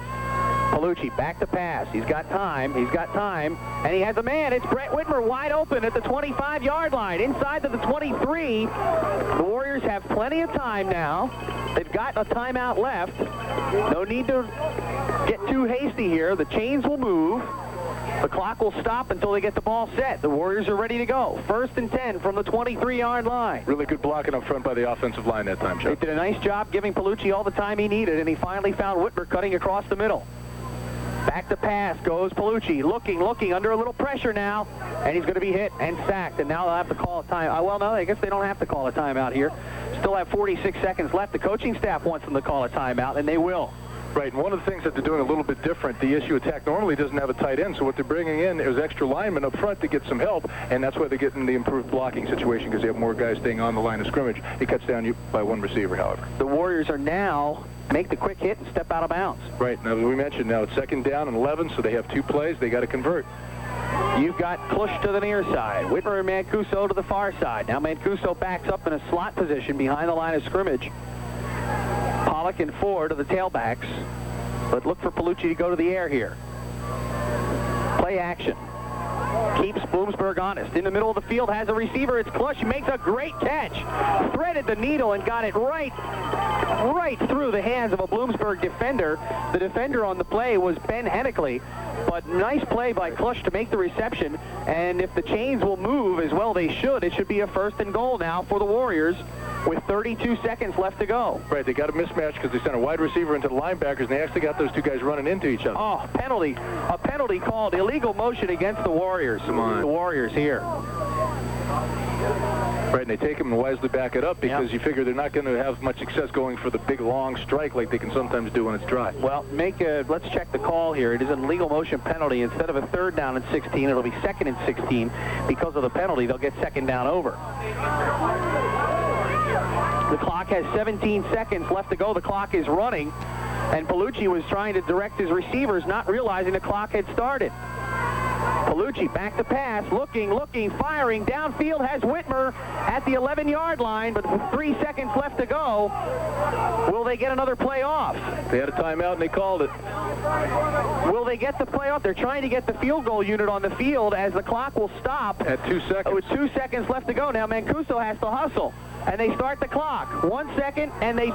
Palucci back to pass. He's got time, and he has a man. It's Brett Whitmer wide open at the 25-yard line. Inside to the 23. The Warriors have plenty of time now. They've got a timeout left. No need to get too hasty here. The chains will move. The clock will stop until they get the ball set. The Warriors are ready to go. 1st and 10 from the 23-yard line. Really good blocking up front by the offensive line that time, Chuck. They did a nice job giving Palucci all the time he needed, and he finally found Whitmer cutting across the middle. Back to pass goes Palucci, looking under a little pressure now, and he's going to be hit and sacked, and now they'll have to call a time. Well, no, I guess they don't have to call a timeout here. Still have 46 seconds left. The coaching staff wants them to call a timeout, and they will. Right, and one of the things that they're doing a little bit different, the issue attack normally doesn't have a tight end, so what they're bringing in is extra linemen up front to get some help, and that's why they're getting the improved blocking situation because they have more guys staying on the line of scrimmage. It cuts down by one receiver, however. The Warriors are now make the quick hit and step out of bounds. Right, now as we mentioned, now it's 2nd down and 11, so they have 2 plays. They got to convert. You've got Klush to the near side, Whitmer and Mancuso to the far side. Now Mancuso backs up in a slot position behind the line of scrimmage. Pollock and Ford are the tailbacks, but look for Palucci to go to the air here. Play action. Keeps Bloomsburg honest. In the middle of the field, has a receiver. It's Klush. He makes a great catch. Threaded the needle and got it right through the hands of a Bloomsburg defender. The defender on the play was Ben Hennickley. But nice play by Klush to make the reception. And if the chains will move as well they should, it should be a 1st and goal now for the Warriors with 32 seconds left to go. Right, they got a mismatch because they sent a wide receiver into the linebackers, and they actually got those 2 guys running into each other. Oh, penalty. A penalty called. Illegal motion against the Warriors. Come on. The Warriors here. Right, and they take him and wisely back it up because you figure they're not going to have much success going for the big, long strike like they can sometimes do when it's dry. Well, let's check the call here. It is an illegal motion penalty. Instead of a 3rd down and 16, it'll be 2nd and 16. Because of the penalty, they'll get 2nd down over. The clock has 17 seconds left to go. The clock is running, and Palucci was trying to direct his receivers, not realizing the clock had started. Palucci back to pass, looking, firing, downfield, has Whitmer at the 11-yard line, but with 3 seconds left to go, will they get another play off? They had a timeout and they called it. Will they get the play off? They're trying to get the field goal unit on the field as the clock will stop. At 2 seconds. With 2 seconds left to go. Now Mancuso has to hustle. And they start the clock. 1 second, and they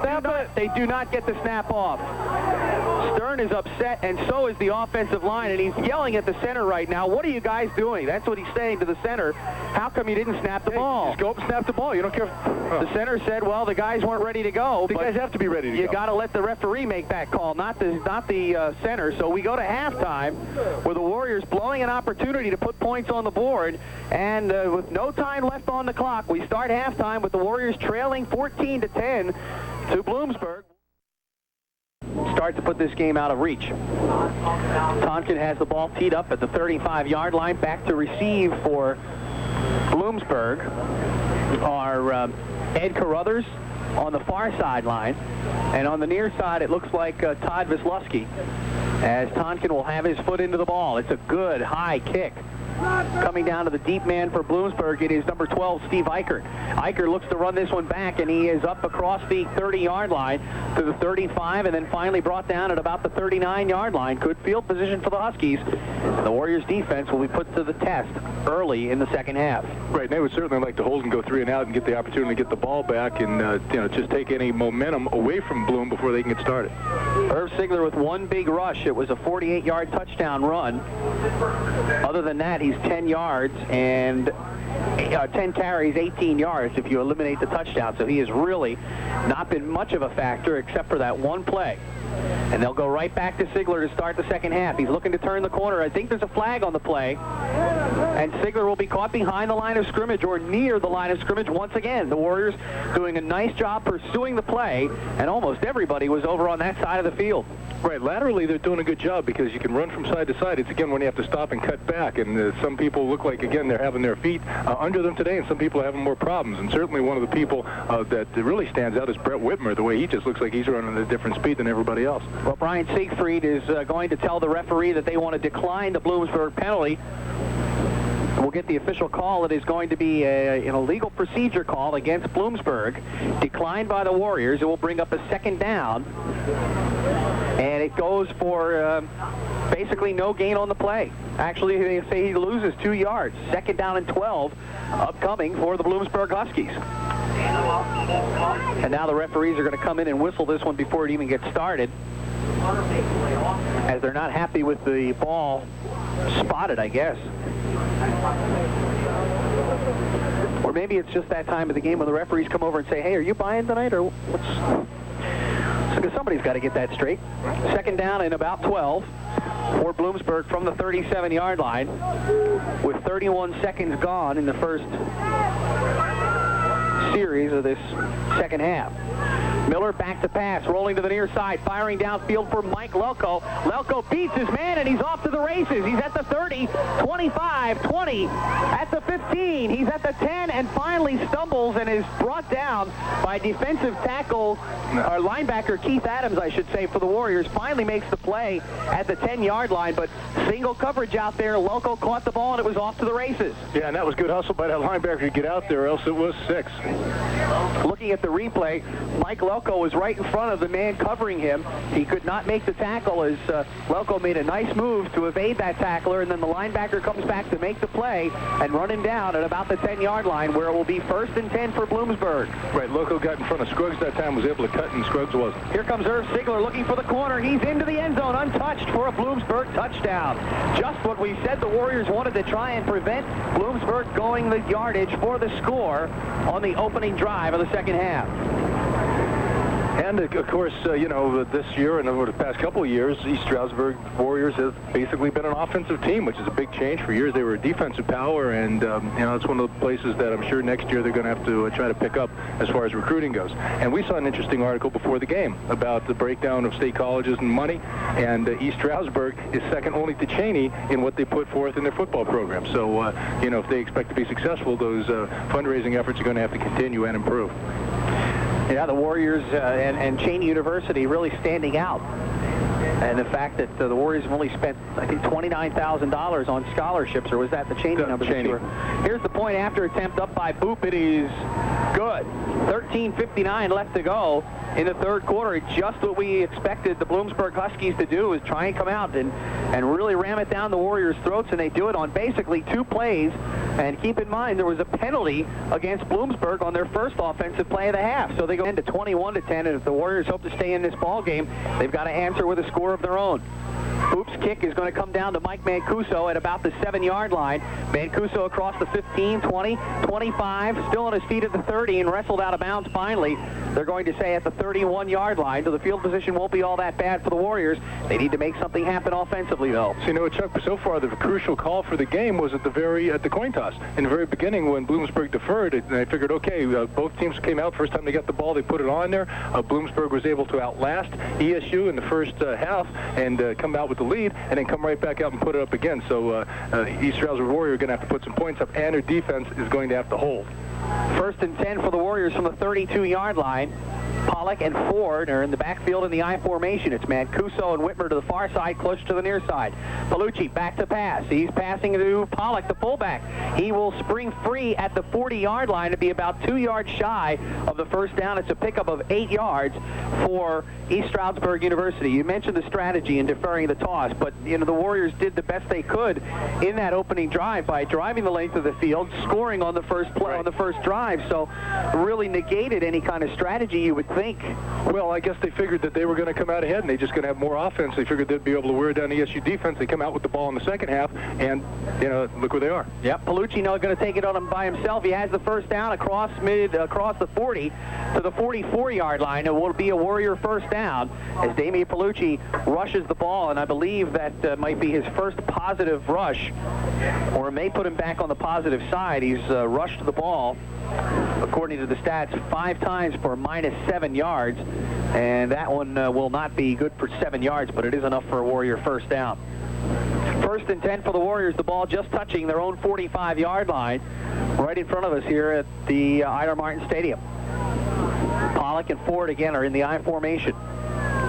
do not get the snap off. Stern is upset, and so is the offensive line, and he's yelling at the center right now. What are you guys doing? That's what he's saying to the center. How come you didn't snap the ball? Just go up and snap the ball. You don't care. The center said, well, the guys weren't ready to go. The guys have to be ready to go. You got to let the referee make that call, not the center. So we go to halftime with the Warriors blowing an opportunity to put points on the board, and with no time left on the clock, we start halftime with the Warriors trailing 14-10 to Bloomsburg. Start to put this game out of reach. Tonkin has the ball teed up at the 35-yard line. Back to receive for Bloomsburg are Ed Carruthers on the far sideline. And on the near side, it looks like Todd Visluski, as Tonkin will have his foot into the ball. It's a good high kick. Coming down to the deep man for Bloomsburg, it is number 12, Steve Eichert. Eichert looks to run this one back, and he is up across the 30-yard line to the 35, and then finally brought down at about the 39-yard line. Good field position for the Huskies. And the Warriors' defense will be put to the test early in the second half. Right, and they would certainly like to hold and go 3 and out and get the opportunity to get the ball back and just take any momentum away from Bloom before they can get started. Irv Sigler with one big rush. It was a 48-yard touchdown run. Other than that, he's 10 yards and 10 carries, 18 yards if you eliminate the touchdown. So he has really not been much of a factor except for that one play. And they'll go right back to Sigler to start the second half. He's looking to turn the corner. I think there's a flag on the play. and Sigler will be caught behind the line of scrimmage or near the line of scrimmage once again. The Warriors doing a nice job pursuing the play, and almost everybody was over on that side of the field. Right, laterally they're doing a good job because you can run from side to side. It's again when you have to stop and cut back, and some people look like, again, they're having their feet under them today, and some people are having more problems. And certainly one of the people that really stands out is Brett Whitmer, the way he just looks like he's running at a different speed than everybody else. Well, Brian Siegfried is going to tell the referee that they want to decline the Bloomsburg penalty. We'll get the official call. It is going to be an illegal procedure call against Bloomsburg, declined by the Warriors. It will bring up a second down, and it goes for basically no gain on the play. Actually, they say he loses 2 yards. Second down and 12 upcoming for the Bloomsburg Huskies. And now the referees are going to come in and whistle this one before it even gets started, as they're not happy with the ball spotted, I guess. Or maybe it's just that time of the game when the referees come over and say, hey, are you buying tonight, or what's... So somebody's got to get that straight. Second down and about 12 for Bloomsburg from the 37-yard line, with 31 seconds gone in the first series of this second half. Miller back to pass, rolling to the near side, firing downfield for Mike Lelko. Lelko beats his man, and he's off to the races. He's at the 30, 25, 20, at the 15. He's at the 10, and finally stumbles and is brought down by defensive tackle, or linebacker Keith Adams, I should say, for the Warriors. Finally makes the play at the 10-yard line, but single coverage out there. Lelko caught the ball, and it was off to the races. Yeah, and that was good hustle by that linebacker to get out there, else it was 6. Looking at the replay, Mike Lelko was right in front of the man covering him. He could not make the tackle as Lelko made a nice move to evade that tackler, and then the linebacker comes back to make the play and run him down at about the 10-yard line, where it will be 1st and 10 for Bloomsburg. Right, Lelko got in front of Scruggs that time, was able to cut, and Scruggs wasn't. Here comes Irv Sigler looking for the corner. He's into the end zone untouched for a Bloomsburg touchdown. Just what we said the Warriors wanted to try and prevent Bloomsburg going the yardage for the score on the opening drive of the second half. And, of course, you know, this year and over the past couple of years, East Stroudsburg Warriors have basically been an offensive team, which is a big change. For years, they were a defensive power, and, you know, it's one of the places that I'm sure next year they're going to have to try to pick up as far as recruiting goes. And we saw an interesting article before the game about the breakdown of state colleges and money, and East Stroudsburg is second only to Cheney in what they put forth in their football program. So, you know, if they expect to be successful, those fundraising efforts are going to have to continue and improve. Yeah, the Warriors and Cheney University really standing out. And the fact that the Warriors have only spent, I think, $29,000 on scholarships, or was that the Cheney number? Cheney. Here's the point after attempt up by Boop. It is good. 13:59 left to go in the third quarter. Just what we expected the Bloomsburg Huskies to do, is try and come out and really ram it down the Warriors' throats, and they do it on basically 2 plays. And keep in mind, there was a penalty against Bloomsburg on their first offensive play of the half. So they go into 21-10, and if the Warriors hope to stay in this ball game, they've got to answer with a score of their own. Boop's kick is going to come down to Mike Mancuso at about the 7-yard line. Mancuso across the 15, 20, 25, still on his feet at the 30, and wrestled out of bounds finally. They're going to say at the 31-yard line, so the field position won't be all that bad for the Warriors. They need to make something happen offensively, though. So, you know, Chuck, so far the crucial call for the game was at the coin toss. In the very beginning, when Bloomsburg deferred, and I figured, okay, both teams came out. First time they got the ball, they put it on there. Bloomsburg was able to outlast ESU in the first half and come out with the lead, and then come right back out and put it up again. So East Stroudsburg Warriors are going to have to put some points up, and their defense is going to have to hold. 1st and 10 for the Warriors from the 32-yard line. Pollock and Ford are in the backfield in the I formation. It's Mancuso and Whitmer to the far side, Clutch to the near side. Palucci back to pass. He's passing to Pollock, the fullback. He will spring free at the 40-yard line to be about 2 yards shy of the first down. It's a pickup of 8 yards for East Stroudsburg University. You mentioned the strategy in deferring the toss, but you know the Warriors did the best they could in that opening drive by driving the length of the field, scoring on the first play, on the first drive. So really negated any kind of strategy you would think think? Well, I guess they figured that they were going to come out ahead, and they're just going to have more offense. They figured they'd be able to wear down the ESU defense. They come out with the ball in the second half, and, you know, look where they are. Yep, Palucci now going to take it on him by himself. He has the first down across the 40 to the 44-yard line. It will be a Warrior first down as Damian Palucci rushes the ball, and I believe that might be his first positive rush, or it may put him back on the positive side. He's rushed the ball, according to the stats, 5 times for -7 yards, and that one will not be good for 7 yards, but it is enough for a Warrior first down. First and 10 for the Warriors, the ball just touching their own 45-yard line, right in front of us here at the Ida Martin Stadium. Pollock and Ford again are in the I formation.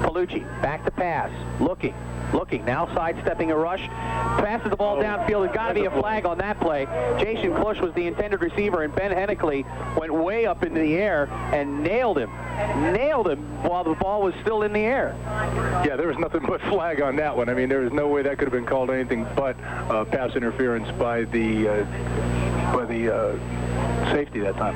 Palucci back to pass, looking, now sidestepping a rush, passes the ball downfield. There's got to be a flag on that play. Jason Klush was the intended receiver, and Ben Hennickley went way up into the air and nailed him while the ball was still in the air. Yeah, there was nothing but flag on that one. I mean, there was no way that could have been called anything but pass interference by the safety that time.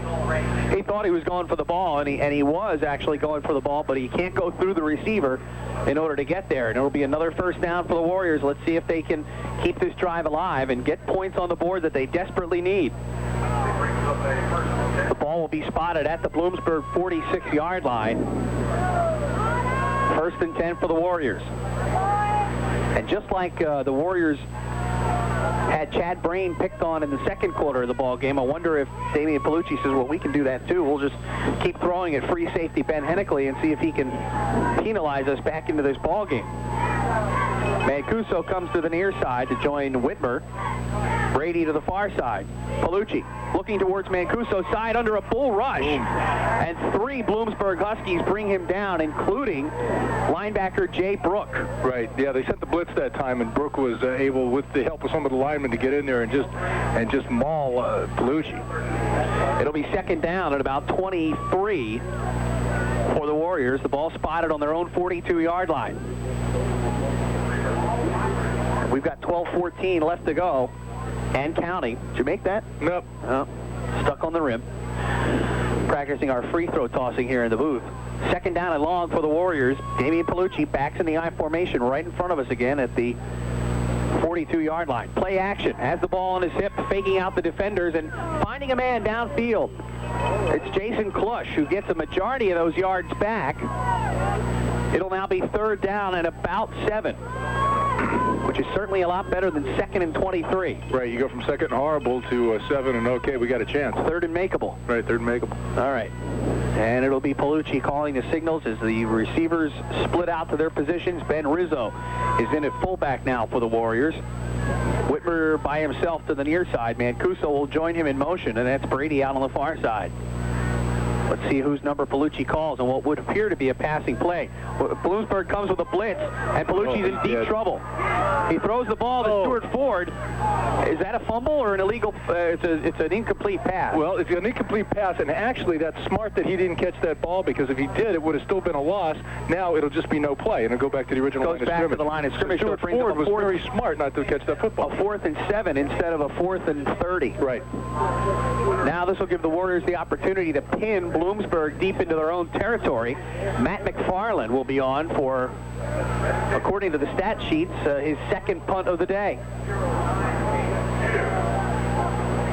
He thought he was going for the ball, and he was actually going for the ball, but he can't go through the receiver in order to get there. And it'll be another first down for the Warriors. Let's see if they can keep this drive alive and get points on the board that they desperately need. The ball will be spotted at the Bloomsburg 46-yard line. First and 10 for the Warriors. And just like the Warriors had Chad Brain picked on in the second quarter of the ball game, I wonder if Damian Palucci says, well, we can do that too. We'll just keep throwing at free safety Ben Hennickley and see if he can penalize us back into this ball game. Mancuso comes to the near side to join Whitmer. Brady to the far side. Palucci looking towards Mancuso's side under a bull rush. And 3 Bloomsburg Huskies bring him down, including linebacker Jay Brook. Right, yeah, they sent the blitz that time, and Brook was able, with the help of some of the linemen, to get in there and just maul Palucci. It'll be second down at about 23 for the Warriors. The ball spotted on their own 42-yard line. We've got 12:14 left to go and counting. Did you make that? Nope. Oh, stuck on the rim. Practicing our free throw tossing here in the booth. Second down and long for the Warriors. Damian Palucci backs in the I formation right in front of us again at the 42-yard line. Play action. Has the ball on his hip, faking out the defenders and finding a man downfield. It's Jason Klush who gets a majority of those yards back. It'll now be third down and about 7. Which is certainly a lot better than second and 23. Right, you go from second and horrible to 7 and okay, we got a chance. Third and makeable. Right, third and makeable. All right. And it'll be Palucci calling the signals as the receivers split out to their positions. Ben Rizzo is in at fullback now for the Warriors. Whitmer by himself to the near side. Mancuso will join him in motion, and that's Brady out on the far side. Let's see whose number Palucci calls and what would appear to be a passing play. Bloomsburg comes with a blitz, and Palucci's in deep trouble. He throws the ball to Stuart Ford. Is that a fumble or an illegal? It's an incomplete pass. Well, it's an incomplete pass, and actually that's smart that he didn't catch that ball, because if he did, it would have still been a loss. Now it'll just be no play, and it'll go back to the original line of scrimmage. Goes back to the line of scrimmage. Stuart Ford was very smart not to catch that football. A 4th and 7 instead of a 4th and 30. Right. Now this will give the Warriors the opportunity to pin Bloomsburg deep into their own territory. Matt McFarland will be on for, according to the stat sheets, his second punt of the day.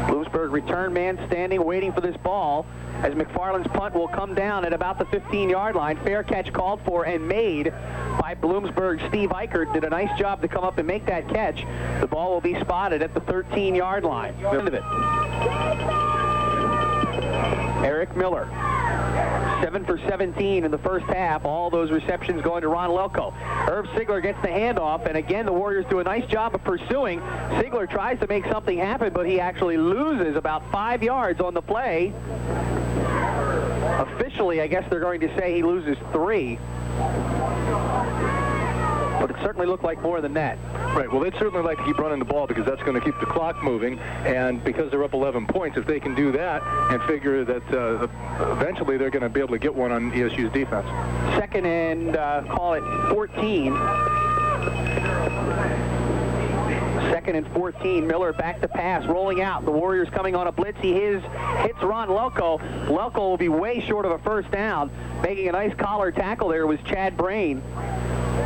Bloomsburg return man standing, waiting for this ball, as McFarland's punt will come down at about the 15-yard line. Fair catch called for and made by Bloomsburg. Steve Eichert did a nice job to come up and make that catch. The ball will be spotted at the 13-yard line. End of it. Eric Miller, 7 for 17 in the first half. All those receptions going to Ron Lelko. Irv Sigler gets the handoff, and again the Warriors do a nice job of pursuing. Sigler tries to make something happen, but he actually loses about 5 yards on the play. Officially, I guess they're going to say he loses 3. But it certainly looked like more than that. Right, well, they'd certainly like to keep running the ball, because that's going to keep the clock moving, and because they're up 11 points, if they can do that and figure that eventually they're going to be able to get one on ESU's defense. Second and call it 14. 2nd and 14. Miller back to pass, rolling out. The Warriors coming on a blitz. He hits Ron Lelko. Lelko will be way short of a first down. Making a nice collar tackle there was Chad Brain.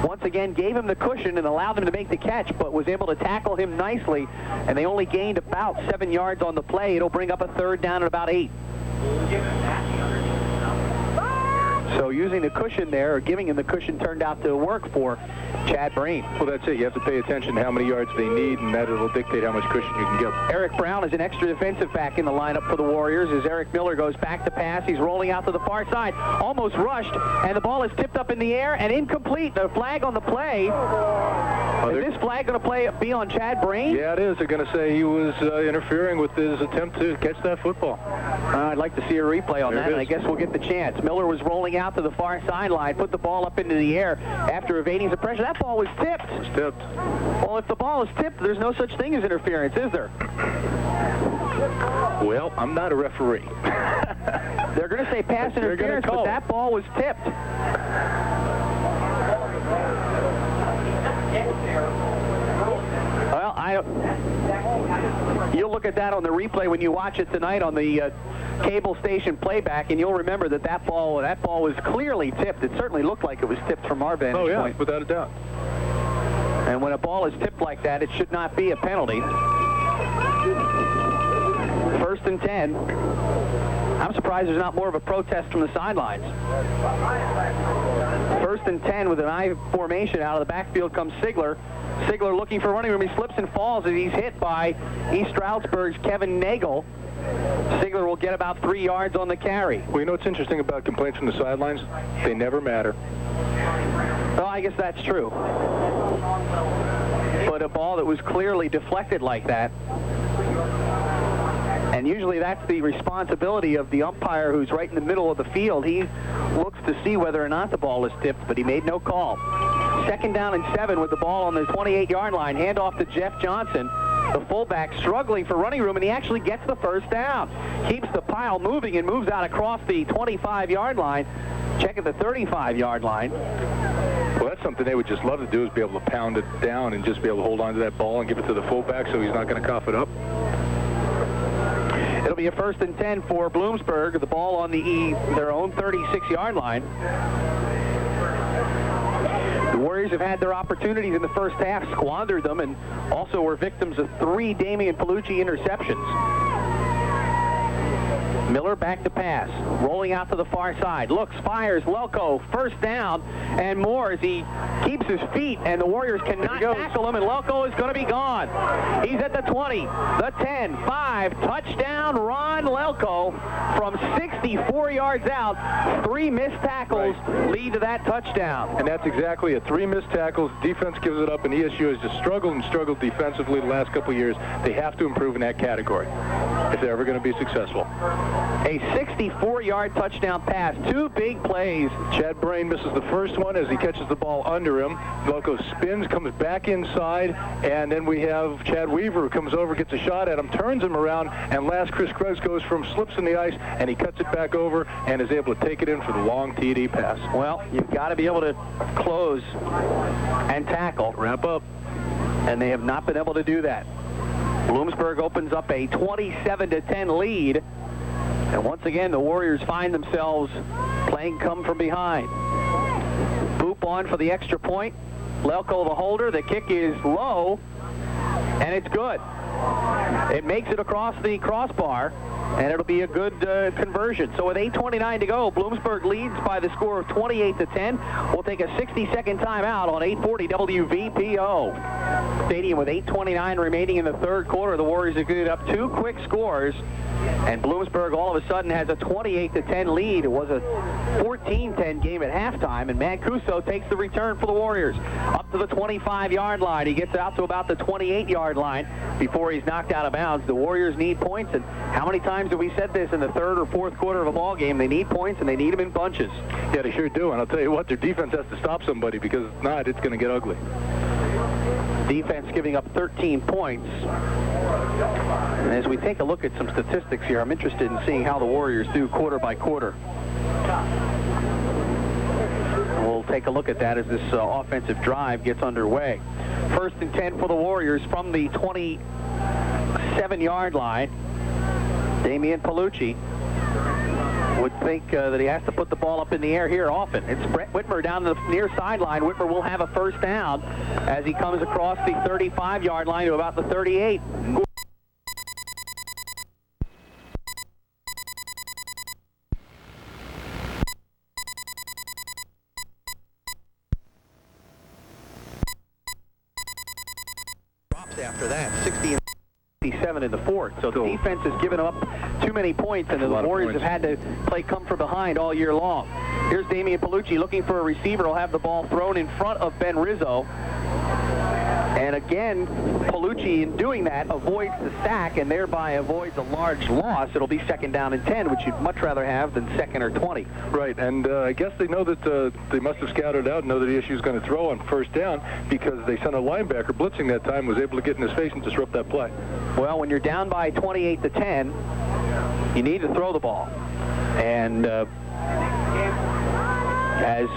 Once again, gave him the cushion and allowed him to make the catch, but was able to tackle him nicely. And they only gained about 7 yards on the play. It'll bring up a 3rd down at about 8. So using the cushion there, or giving him the cushion, turned out to work for Chad Brain. Well, that's it. You have to pay attention to how many yards they need, and that will dictate how much cushion you can give. Eric Brown is an extra defensive back in the lineup for the Warriors as Eric Miller goes back to pass. He's rolling out to the far side, almost rushed, and the ball is tipped up in the air and incomplete. The flag on the play. Is this flag going to be on Chad Brain? Yeah, it is. They're going to say he was interfering with his attempt to catch that football. I'd like to see a replay on that, and I guess we'll get the chance. Miller was rolling out to the far sideline, put the ball up into the air after evading the pressure. That ball was tipped. It was tipped. Well, if the ball is tipped, there's no such thing as interference, is there? Well, I'm not a referee. They're going to say pass interference, but that ball was tipped. Well, you'll look at that on the replay when you watch it tonight on the cable station playback, and you'll remember that ball was clearly tipped. It certainly looked like it was tipped from our vantage point. Oh, yeah, without a doubt. And when a ball is tipped like that, it should not be a penalty. 1st and 10. I'm surprised there's not more of a protest from the sidelines. 1st and 10 with an I formation. Out of the backfield comes Sigler. Sigler looking for running room. He slips and falls as he's hit by East Stroudsburg's Kevin Nagel. Sigler will get about 3 yards on the carry. Well, you know what's interesting about complaints from the sidelines? They never matter. Well, I guess that's true. But a ball that was clearly deflected like that, and usually that's the responsibility of the umpire who's right in the middle of the field. He looks to see whether or not the ball is tipped, but he made no call. 2nd down and 7 with the ball on the 28-yard line. Handoff to Jeff Johnson, the fullback, struggling for running room, and he actually gets the 1st down. Keeps the pile moving and moves out across the 25-yard line. Check at the 35-yard line. Well, that's something they would just love to do, is be able to pound it down and just be able to hold on to that ball and give it to the fullback so he's not going to cough it up. It'll be a 1st and 10 for Bloomsburg. The ball on their own 36-yard line. The Warriors have had their opportunities in the first half, squandered them, and also were victims of 3 Damian Palucci interceptions. Miller back to pass, rolling out to the far side, looks, fires, Lelko, 1st down, and more as he keeps his feet, and the Warriors cannot tackle him, and Lelko is going to be gone. He's at the 20, the 10, 5, touchdown, Ron Lelko from 64 yards out. 3 missed tackles lead to that touchdown. And that's exactly it. 3 missed tackles, defense gives it up, and ESU has just struggled defensively the last couple of years. They have to improve in that category if they're ever going to be successful. A 64-yard touchdown pass. 2 big plays. Chad Brain misses the first one as he catches the ball under him. Lelko spins, comes back inside, and then we have Chad Weaver who comes over, gets a shot at him, turns him around, and last Chris Krebs goes from slips in the ice, and he cuts it back over and is able to take it in for the long TD pass. Well, you've got to be able to close and tackle. Wrap up. And they have not been able to do that. Bloomsburg opens up a 27-10 lead. And once again, the Warriors find themselves playing come from behind. Boop on for the extra point. Lelko the holder. The kick is low, and it's good. It makes it across the crossbar, and it'll be a good conversion. So with 8:29 to go, Bloomsburg leads by the score of 28-10. We'll take a 60-second timeout on 840 WVPO. Stadium with 8:29 remaining in the 3rd quarter. The Warriors have given up 2 quick scores, and Bloomsburg all of a sudden has a 28-10 lead. It was a 14-10 game at halftime, and Mancuso takes the return for the Warriors. Up to the 25-yard line. He gets out to about the 28-yard line before he's knocked out of bounds. The Warriors need points, and how many times have we said this in the 3rd or 4th quarter of a ball game? They need points, and they need them in bunches. Yeah, they sure do, and I'll tell you what, their defense has to stop somebody, because if not, it's going to get ugly. Defense giving up 13 points. And as we take a look at some statistics here, I'm interested in seeing how the Warriors do quarter by quarter. We'll take a look at that as this offensive drive gets underway. 1st and 10 for the Warriors from the 27-yard line. Damian Palucci would think that he has to put the ball up in the air here often. It's Brett Whitmer down the near sideline. Whitmer will have a first down as he comes across the 35-yard line to about the 38. After that, 60-57 in the fourth. So the defense has given up too many points, and the Warriors have had to play come from behind all year long. Here's Damian Palucci looking for a receiver. He'll have the ball thrown in front of Ben Rizzo. And again, Palucci, in doing that, avoids the sack and thereby avoids a large loss. It'll be 2nd down and 10, which you'd much rather have than 2nd or 20. Right, and I guess they know that they must have scouted out and know that the issue is going to throw on first down because they sent a linebacker blitzing that time, was able to get in his face and disrupt that play. Well, when you're down by 28-10, you need to throw the ball. And as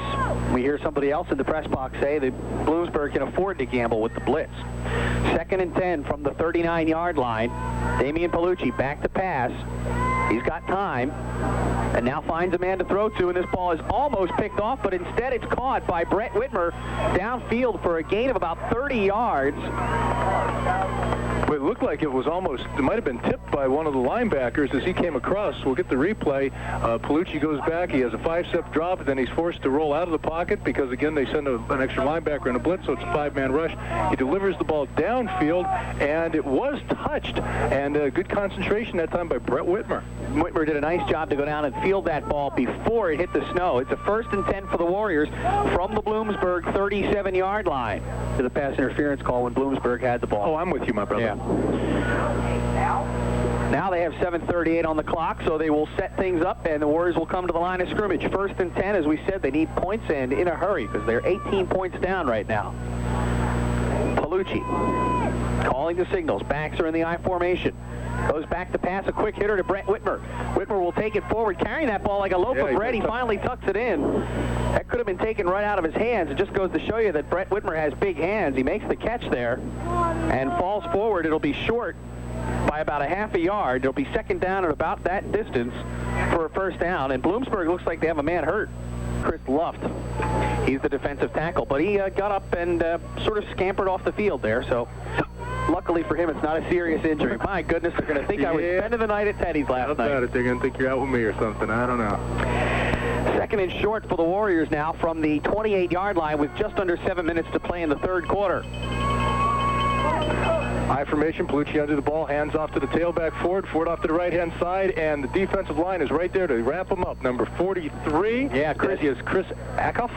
we hear somebody else in the press box say that Bloomsburg can afford to gamble with the blitz. 2nd and 10 from the 39-yard line. Damian Palucci back to pass. He's got time and now finds a man to throw to, and this ball is almost picked off, but instead it's caught by Brett Whitmer downfield for a gain of about 30 yards. But it looked like it was almost, it might have been tipped by one of the linebackers as he came across. We'll get the replay. Palucci goes back. He has a 5-step drop, and then he's forced to roll out of the pocket because, again, they send an extra linebacker in a blitz, so it's a 5-man rush. He delivers the ball downfield, and it was touched, and good concentration that time by Brett Whitmer. Whitmer did a nice job to go down and field that ball before it hit the snow. It's a 1st and 10 for the Warriors from the Bloomsburg 37-yard line. To the pass interference call when Bloomsburg had the ball. Oh, I'm with you, my brother. Yeah. Now they have 7:38 on the clock, so they will set things up, and the Warriors will come to the line of scrimmage. 1st and 10, as we said, they need points and in a hurry because they're 18 points down right now. Palucci calling the signals. Backs are in the I formation. Goes back to pass, a quick hitter to Brett Whitmer. Whitmer will take it forward, carrying that ball like a loaf of bread. He finally tucks it in. That could have been taken right out of his hands. It just goes to show you that Brett Whitmer has big hands. He makes the catch there and falls forward. It'll be short by about a half a yard. It'll be 2nd down at about that distance for a first down. And Bloomsburg looks like they have a man hurt. Chris Luft. He's the defensive tackle, but he got up and sort of scampered off the field there. So luckily for him, it's not a serious injury. My goodness, they're going to think I was spending the night at Teddy's last night. They're going to think you're out with me or something. I don't know. 2nd and short for the Warriors now from the 28-yard line with just under 7 minutes to play in the 3rd quarter. I formation, Palucci under the ball, hands off to the tailback Ford off to the right-hand side, and the defensive line is right there to wrap him up. Number 43. Yeah, Chris Acuff.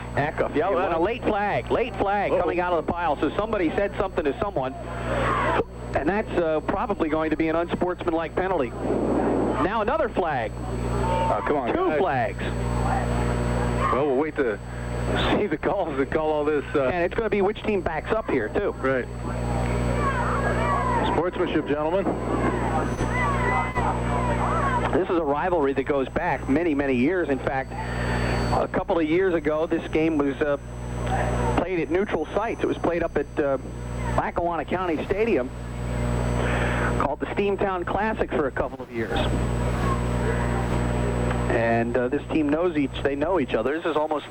Yeah, and a late flag coming out of the pile. So somebody said something to someone, and that's probably going to be an unsportsmanlike penalty. Now another flag. Come on, 2 flags. Well, we'll wait to see the calls that call all this. And it's going to be which team backs up here, too. Right. Sportsmanship, gentlemen. This is a rivalry that goes back many, many years. In fact, a couple of years ago, this game was played at neutral sites. It was played up at Lackawanna County Stadium, called the Steamtown Classic for a couple of years. And this team they know each other. This is almost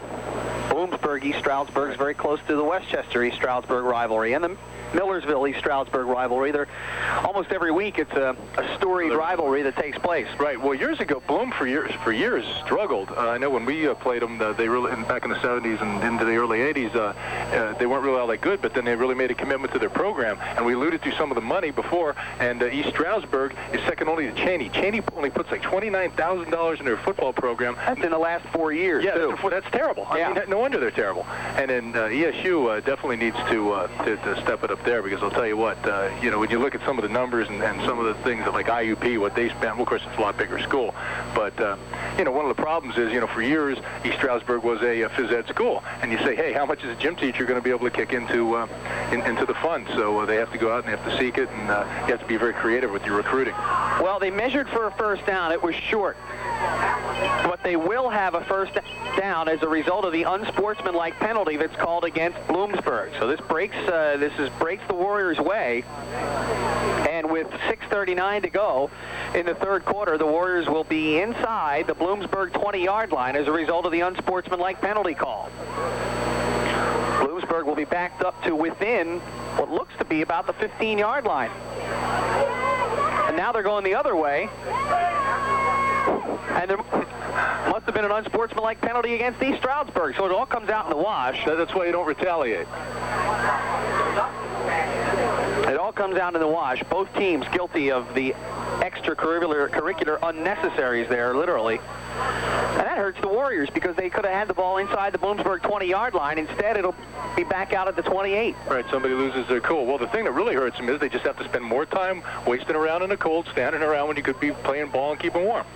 Bloomsburg, East Stroudsburg is very close to the Westchester East Stroudsburg rivalry, and the Millersville East Stroudsburg rivalry. They're almost every week it's a storied rivalry that takes place. Right. Well, years ago, Bloom for years struggled. I know when we played them, they really back in the 70s and into the early 80s, they weren't really all that good. But then they really made a commitment to their program, and we alluded to some of the money before. And East Stroudsburg is second only to Cheney. Cheney only puts like $29,000 in their football program. That's in the last 4 years. Yeah, too. That's terrible. I mean, no wonder they're terrible. And then ESU definitely needs to step it up there, because I'll tell you what, when you look at some of the numbers and some of the things that like IUP, what they spent, well, of course it's a lot bigger school, but one of the problems is, for years East Stroudsburg was a phys ed school, and you say, hey, how much is a gym teacher going to be able to kick into the fund? So they have to go out and they have to seek it, and you have to be very creative with your recruiting. Well, they measured for a first down. It was short. but they will have a first down as a result of the unsportsmanlike penalty that's called against Bloomsburg. So this breaks the Warriors' way. And with 6:39 to go in the third quarter, the Warriors will be inside the Bloomsburg 20-yard line as a result of the unsportsmanlike penalty call. Bloomsburg will be backed up to within what looks to be about the 15-yard line. And now they're going the other way. And there must have been an unsportsmanlike penalty against East Stroudsburg, so it all comes out in the wash. That's why you don't retaliate. It all comes out in the wash. Both teams guilty of the extracurricular unnecessaries there, literally. And that hurts the Warriors because they could have had the ball inside the Bloomsburg 20-yard line. Instead, it'll be back out at the 28. Right, somebody loses their cool. Well, the thing that really hurts them is they just have to spend more time wasting around in the cold, standing around when you could be playing ball and keeping warm.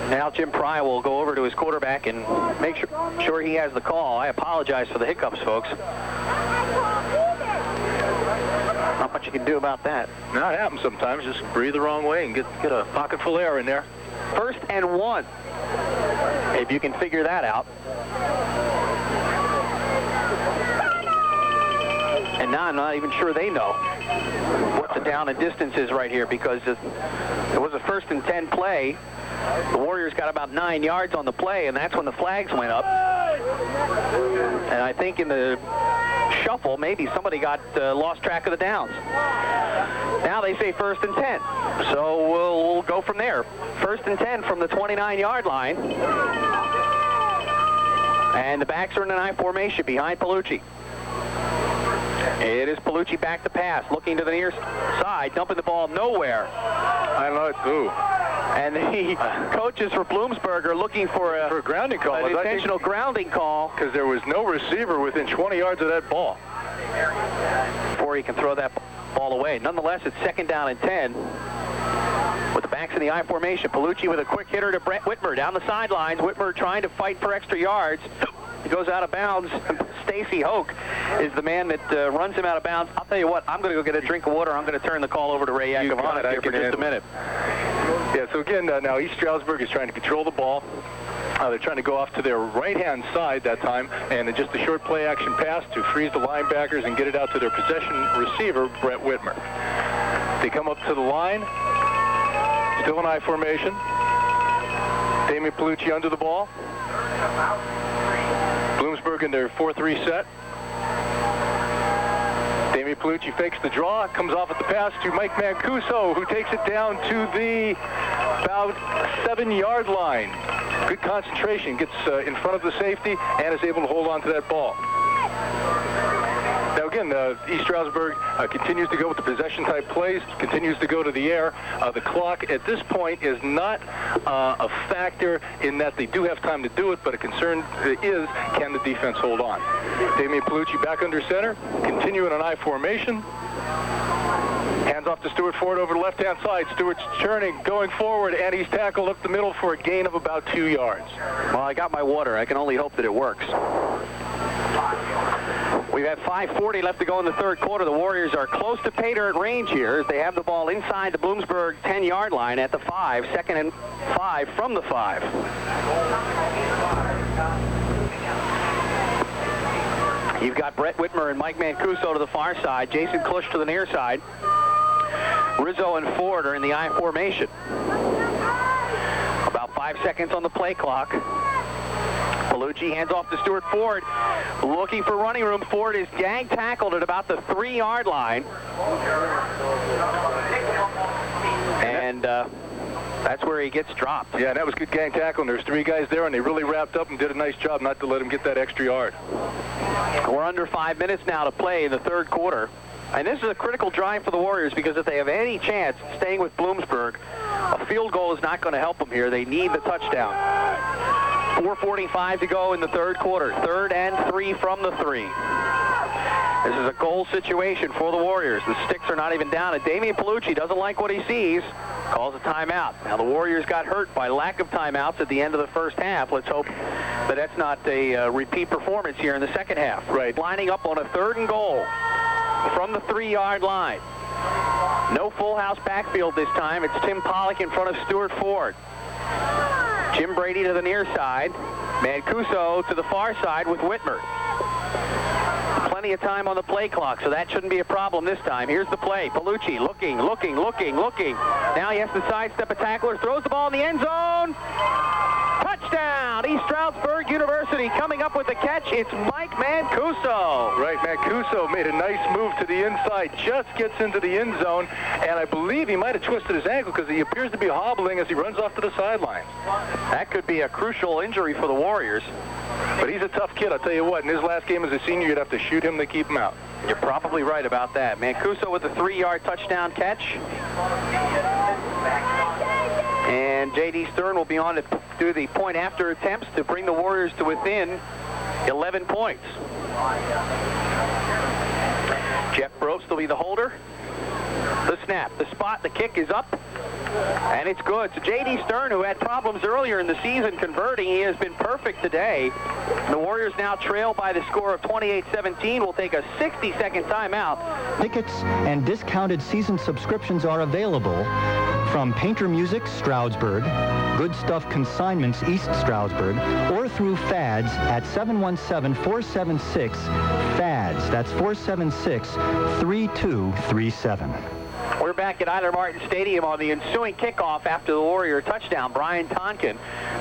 Now Jim Pry will go over to his quarterback and make sure he has the call. I apologize for the hiccups, folks. Not much you can do about that. No, it happens sometimes. Just breathe the wrong way and get a pocket full of air in there. 1st and 1. If you can figure that out. And now I'm not even sure they know what the down and distance is right here because it was a 1st and 10 play. The Warriors got about 9 yards on the play, and that's when the flags went up. And I think in the shuffle, maybe somebody got lost track of the downs. Now they say 1st and 10. So we'll go from there. 1st and 10 from the 29-yard line. And the backs are in an I formation behind Palucci. It is Palucci back to pass, looking to the near side, dumping the ball nowhere. I know it too. And the coaches for Bloomsburg are looking for a grounding call. An intentional grounding call. Because there was no receiver within 20 yards of that ball. Before he can throw that ball away. Nonetheless, it's 2nd down and 10. With the backs in the I formation. Palucci with a quick hitter to Brett Whitmer down the sidelines. Whitmer trying to fight for extra yards. He goes out of bounds. Stacy Hoke is the man that runs him out of bounds. I'll tell you what, I'm going to go get a drink of water. I'm going to turn the call over to Ray Yakovonic here for just a minute. Yeah, so again, now East Stroudsburg is trying to control the ball. They're trying to go off to their right-hand side that time, and just a short play-action pass to freeze the linebackers and get it out to their possession receiver, Brett Whitmer. They come up to the line, still in I formation. Damian Palucci under the ball. Bloomsburg in their 4-3 set. Damian Palucci fakes the draw, comes off at the pass to Mike Mancuso, who takes it down to the about 7-yard line. Good concentration, gets in front of the safety, and is able to hold on to that ball. Now again, East Stroudsburg continues to go with the possession-type plays, continues to go to the air. The clock at this point is not a factor in that they do have time to do it, but a concern is, can the defense hold on? Damian Palucci back under center, continuing an I formation. Hands off to Stuart Ford over the left-hand side. Stewart's turning, going forward, and he's tackled up the middle for a gain of about 2 yards. Well, I got my water. I can only hope that it works. We've had 5:40 left to go in the third quarter. The Warriors are close to pay dirt range here as they have the ball inside the Bloomsburg 10-yard line at the 5, 2nd and 5 from the 5. You've got Brett Whitmer and Mike Mancuso to the far side, Jason Klush to the near side. Rizzo and Ford are in the I formation. About 5 seconds on the play clock. Palucci hands off to Stuart Ford, looking for running room. Ford is gang tackled at about the 3-yard line. And that's where he gets dropped. Yeah, that was good gang tackle, and there's 3 guys there, and they really wrapped up and did a nice job not to let him get that extra yard. We're under 5 minutes now to play in the third quarter. And this is a critical drive for the Warriors because if they have any chance staying with Bloomsburg, a field goal is not going to help them here. They need the touchdown. 4:45 to go in the third quarter. 3rd and 3 from the 3. This is a goal situation for the Warriors. The sticks are not even down, and Damian Palucci doesn't like what he sees. Calls a timeout. Now the Warriors got hurt by lack of timeouts at the end of the first half. Let's hope that that's not a repeat performance here in the second half. Right. Lining up on a 3rd and goal from the 3-yard line. No full house backfield this time. It's Tim Pollock in front of Stuart Ford. Jim Brady to the near side. Mancuso to the far side with Whitmer. Plenty of time on the play clock, so that shouldn't be a problem this time. Here's the play. Palucci looking. Now he has to sidestep a tackler, throws the ball in the end zone. Touchdown! East Stroudsburg University coming up with the catch. It's Mike Mancuso. Right, Mancuso made a nice move to the inside, just gets into the end zone, and I believe he might have twisted his ankle because he appears to be hobbling as he runs off to the sidelines. That could be a crucial injury for the Warriors. But he's a tough kid, I'll tell you what. In his last game as a senior, you'd have to shoot him to keep him out. You're probably right about that. Mancuso with a 3-yard touchdown catch. And J.D. Stern will be on to do the point after attempts to bring the Warriors to within 11 points. Jeff Brobst will be the holder. The snap, the spot, the kick is up. And it's good. So J.D. Stern, who had problems earlier in the season converting, he has been perfect today. The Warriors now trail by the score of 28-17. We'll take a 60-second timeout. Tickets and discounted season subscriptions are available from Painter Music, Stroudsburg, Good Stuff Consignments, East Stroudsburg, or through Fads at 717-476-FADS. That's 476-3237. We're back at Eiler Martin Stadium on the ensuing kickoff after the Warrior touchdown. Brian Tonkin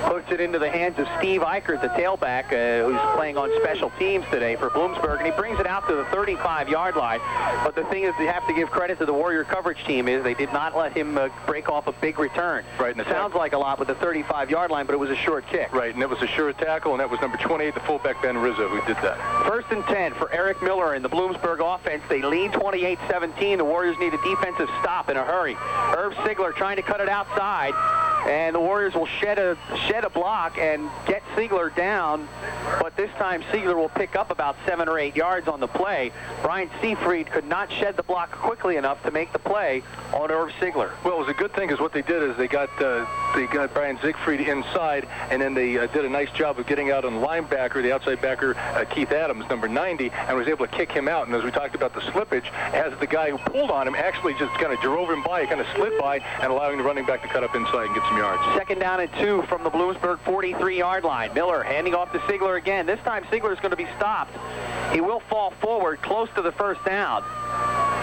puts it into the hands of Steve Eichert, the tailback, who's playing on special teams today for Bloomsburg, and he brings it out to the 35-yard line. But the thing is, you have to give credit to the Warrior coverage team is they did not let him break off a big return. Right. It sounds like a lot with the 35-yard line, but it was a short kick. Right, and it was a sure tackle, and that was number 28, the fullback Ben Rizzo, who did that. 1st and 10 for Eric Miller and the Bloomsburg offense. They lead 28-17. The Warriors need a defensive stop in a hurry. Herb Sigler trying to cut it outside, and the Warriors will shed a block and get Sigler down, but this time Sigler will pick up about 7 or 8 yards on the play. Brian Seafried could not shed the block quickly enough to make the play on Herb Sigler. Well, it was a good thing because what they did is they got Brian Siegfried inside, and then they did a nice job of getting out on the linebacker, the outside backer, Keith Adams, number 90, and was able to kick him out. And as we talked about the slippage, as the guy who pulled on him actually just kind of drove him by, kind of slid by, and allowing the running back to cut up inside and get some yards. 2nd down and 2 from the Bloomsburg 43-yard line. Miller handing off to Sigler again. This time Sigler is going to be stopped. He will fall forward close to the 1st down.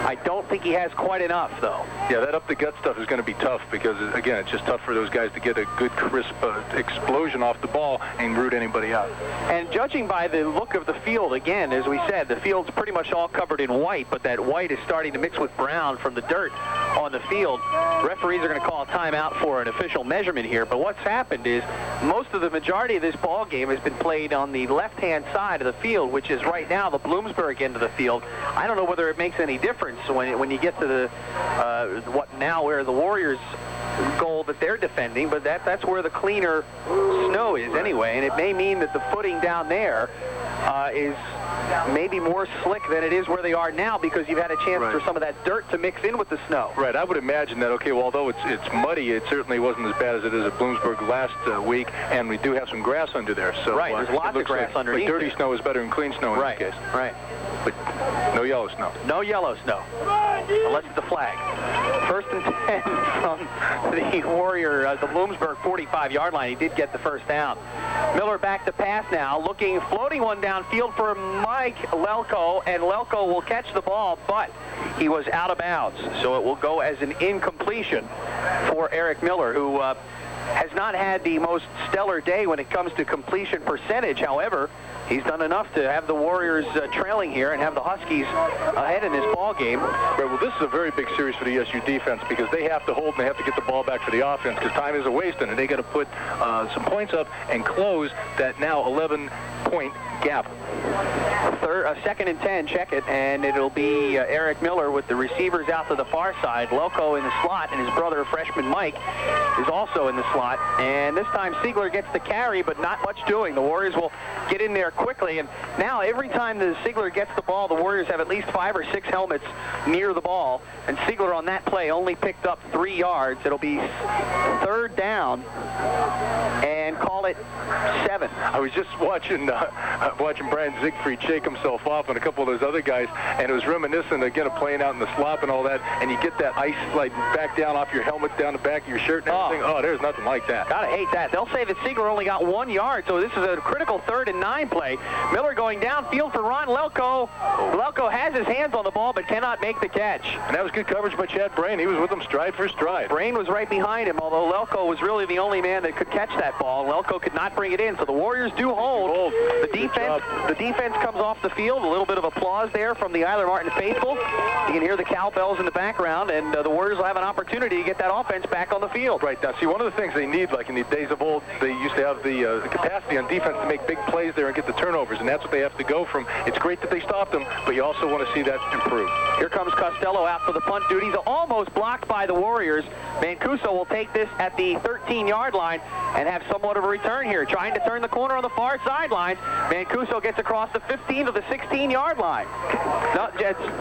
I don't think he has quite enough, though. Yeah, that up-the-gut stuff is going to be tough because, again, it's just tough for those guys to get a good, crisp explosion off the ball and root anybody out. And judging by the look of the field, again, as we said, the field's pretty much all covered in white, but that white is starting to mix with brown from the dirt on the field. Referees are going to call a timeout for an official measurement here, but what's happened is most of the majority of this ball game has been played on the left-hand side of the field, which is right now the Bloomsburg end of the field. I don't know whether it makes any difference when you get to the where the Warriors goal that they're defending, but that's where the cleaner snow is anyway, and it may mean that the footing down there is maybe more slick than it is where they are now because you've had a chance for some of that dirt to mix in with the snow. Right, I would imagine that, okay, well, although it's muddy, it certainly wasn't as bad as it is at Bloomsburg last week, and we do have some grass under there. So right, there's lots of grass underneath. But dirty snow is better than clean snow in this case. Right. But no yellow snow. No yellow snow, unless it's a flag. 1st and 10 from the Warrior, the Bloomsburg 45-yard line. He did get the 1st down. Miller back to pass now, floating one downfield for Mike Lelko, and Lelko will catch the ball, but he was out of bounds, so it will go as an incompletion for Eric Miller, who has not had the most stellar day when it comes to completion percentage. However, he's done enough to have the Warriors trailing here and have the Huskies ahead in this ball game. Right, well, this is a very big series for the ESU defense because they have to hold and they have to get the ball back for the offense because time is a waste, and they got to put some points up and close that now 11-point gap. 2nd and 10, check it, and it'll be Eric Miller with the receivers out to the far side. Lelko in the slot, and his brother, freshman Mike, is also in the slot. And this time Sigler gets the carry, but not much doing. The Warriors will get in there quickly, and now every time the Sigler gets the ball, the Warriors have at least 5 or 6 helmets near the ball, and Sigler on that play only picked up 3 yards. It'll be 3rd down and call it 7. I was just watching Brian Siegfried shake himself off and a couple of those other guys, and it was reminiscent again of playing out in the slop and all that, and you get that ice slide back down off your helmet, down the back of your shirt and everything. Oh, there's nothing like that. Gotta hate that. They'll say that Siegler only got 1 yard, so this is a critical 3rd and 9 play. Miller going downfield for Ron Lelko. Lelko has his hands on the ball but cannot make the catch. And that was good coverage by Chad Brain. He was with him stride for stride. Brain was right behind him, although Lelko was really the only man that could catch that ball. Lelko could not bring it in, so the Warriors do hold. The defense comes off the field. A little bit of applause there from the Eiler Martin faithful. You can hear the cowbells in the background, and the Warriors will have an opportunity to get that offense back on the field. Right. Now, see, one of the things they need, like in the days of old, they used to have the capacity on defense to make big plays there and get the turnovers, and that's what they have to go from. It's great that they stopped them, but you also want to see that improve. Here comes Costello out for the punt duties, almost blocked by the Warriors. Mancuso will take this at the 13-yard line and have somewhat of a return here, trying to turn the corner on the far sideline. Mancuso gets across the 15 to the 16-yard line. No,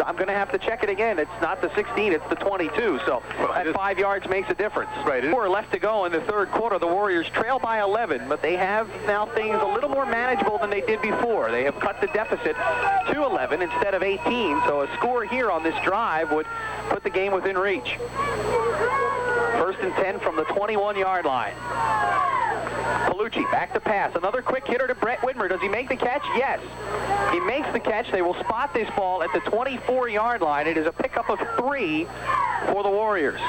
I'm going to have to check it again. It's not the 16, it's the 22, so that 5 yards makes a difference. Right. 4 left to go in the third quarter. The Warriors trail by 11, but they have now things a little more manageable than they did before. They have cut the deficit to 11 instead of 18, so a score here on this drive would put the game within reach. 1st and 10 from the 21-yard line. Palucci back to pass. Another quick hitter to Brett Whitmer. Does he make the catch? Yes. He makes the catch. They will spot this ball at the 24-yard line. It is a pickup of 3 for the Warriors.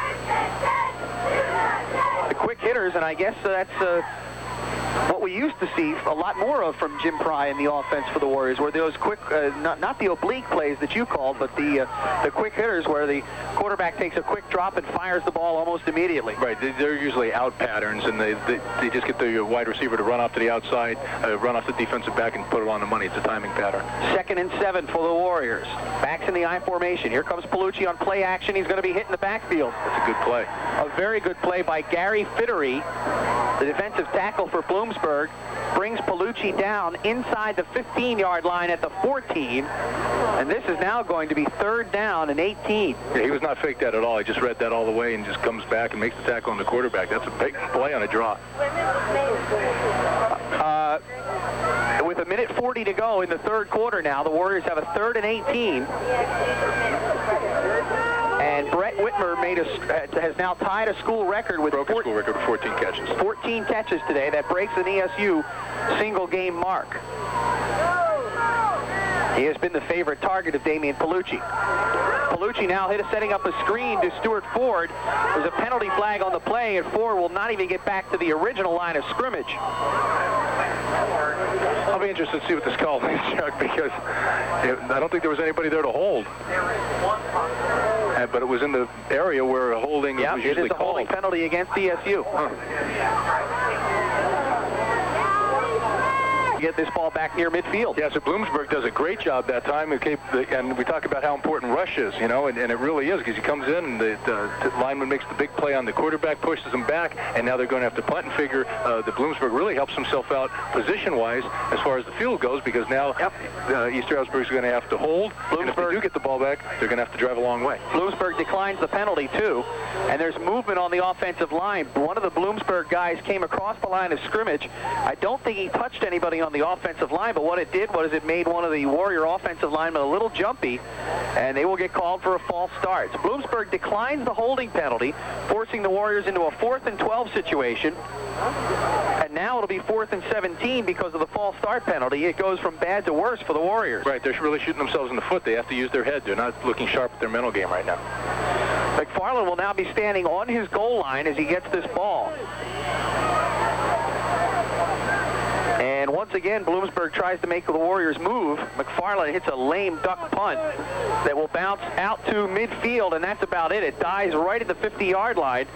The quick hitters, and I guess that's what we used to see a lot more of from Jim Pry in the offense for the Warriors, were those quick, not the oblique plays that you called, but the quick hitters where the quarterback takes a quick drop and fires the ball almost immediately. Right. They're usually out patterns, and they just get the wide receiver to run off to the outside, run off the defensive back, and put it on the money. It's a timing pattern. 2nd and 7 for the Warriors. Backs in the I formation. Here comes Palucci on play action. He's going to be hit in the backfield. That's a good play. A very good play by Gary Fittery, the defensive tackle for Bloomsburg. Brings Palucci down inside the 15-yard line at the 14, and this is now going to be 3rd down and 18. Yeah, he was not faked that at all. He just read that all the way and just comes back and makes the tackle on the quarterback. That's a big play on a draw. With 1:40 to go in the third quarter now, the Warriors have a 3rd and 18. And Brett Whitmer has now tied a school record with 14 catches. 14 catches today. That breaks an ESU single game mark. He has been the favorite target of Damian Palucci. Palucci now setting up a screen to Stuart Ford. There's a penalty flag on the play, and Ford will not even get back to the original line of scrimmage. I'll be interested to see what this call is, Chuck, because I don't think there was anybody there to hold. But it was in the area where holding was usually called. It is a holding penalty against ESU. Get this ball back near midfield. Yeah, so Bloomsburg does a great job that time, and we talk about how important rush is, and it really is, because he comes in and the lineman makes the big play on the quarterback, pushes him back, and now they're going to have to punt and figure that Bloomsburg really helps himself out position-wise as far as the field goes, because now East Stroudsburg is going to have to hold, and if they do get the ball back, they're going to have to drive a long way. Bloomsburg declines the penalty, too, and there's movement on the offensive line. One of the Bloomsburg guys came across the line of scrimmage. I don't think he touched anybody on the offensive line, but what it did was it made one of the Warrior offensive linemen a little jumpy, and they will get called for a false start. So Bloomsburg declines the holding penalty, forcing the Warriors into a 4th and 12 situation, and now it'll be 4th and 17 because of the false start penalty. It goes from bad to worse for the Warriors. Right, they're really shooting themselves in the foot. They have to use their head. They're not looking sharp at their mental game right now. McFarland will now be standing on his goal line as he gets this ball. And once again, Bloomsburg tries to make the Warriors move. McFarland hits a lame duck punt that will bounce out to midfield, and that's about it. It dies right at the 50-yard line.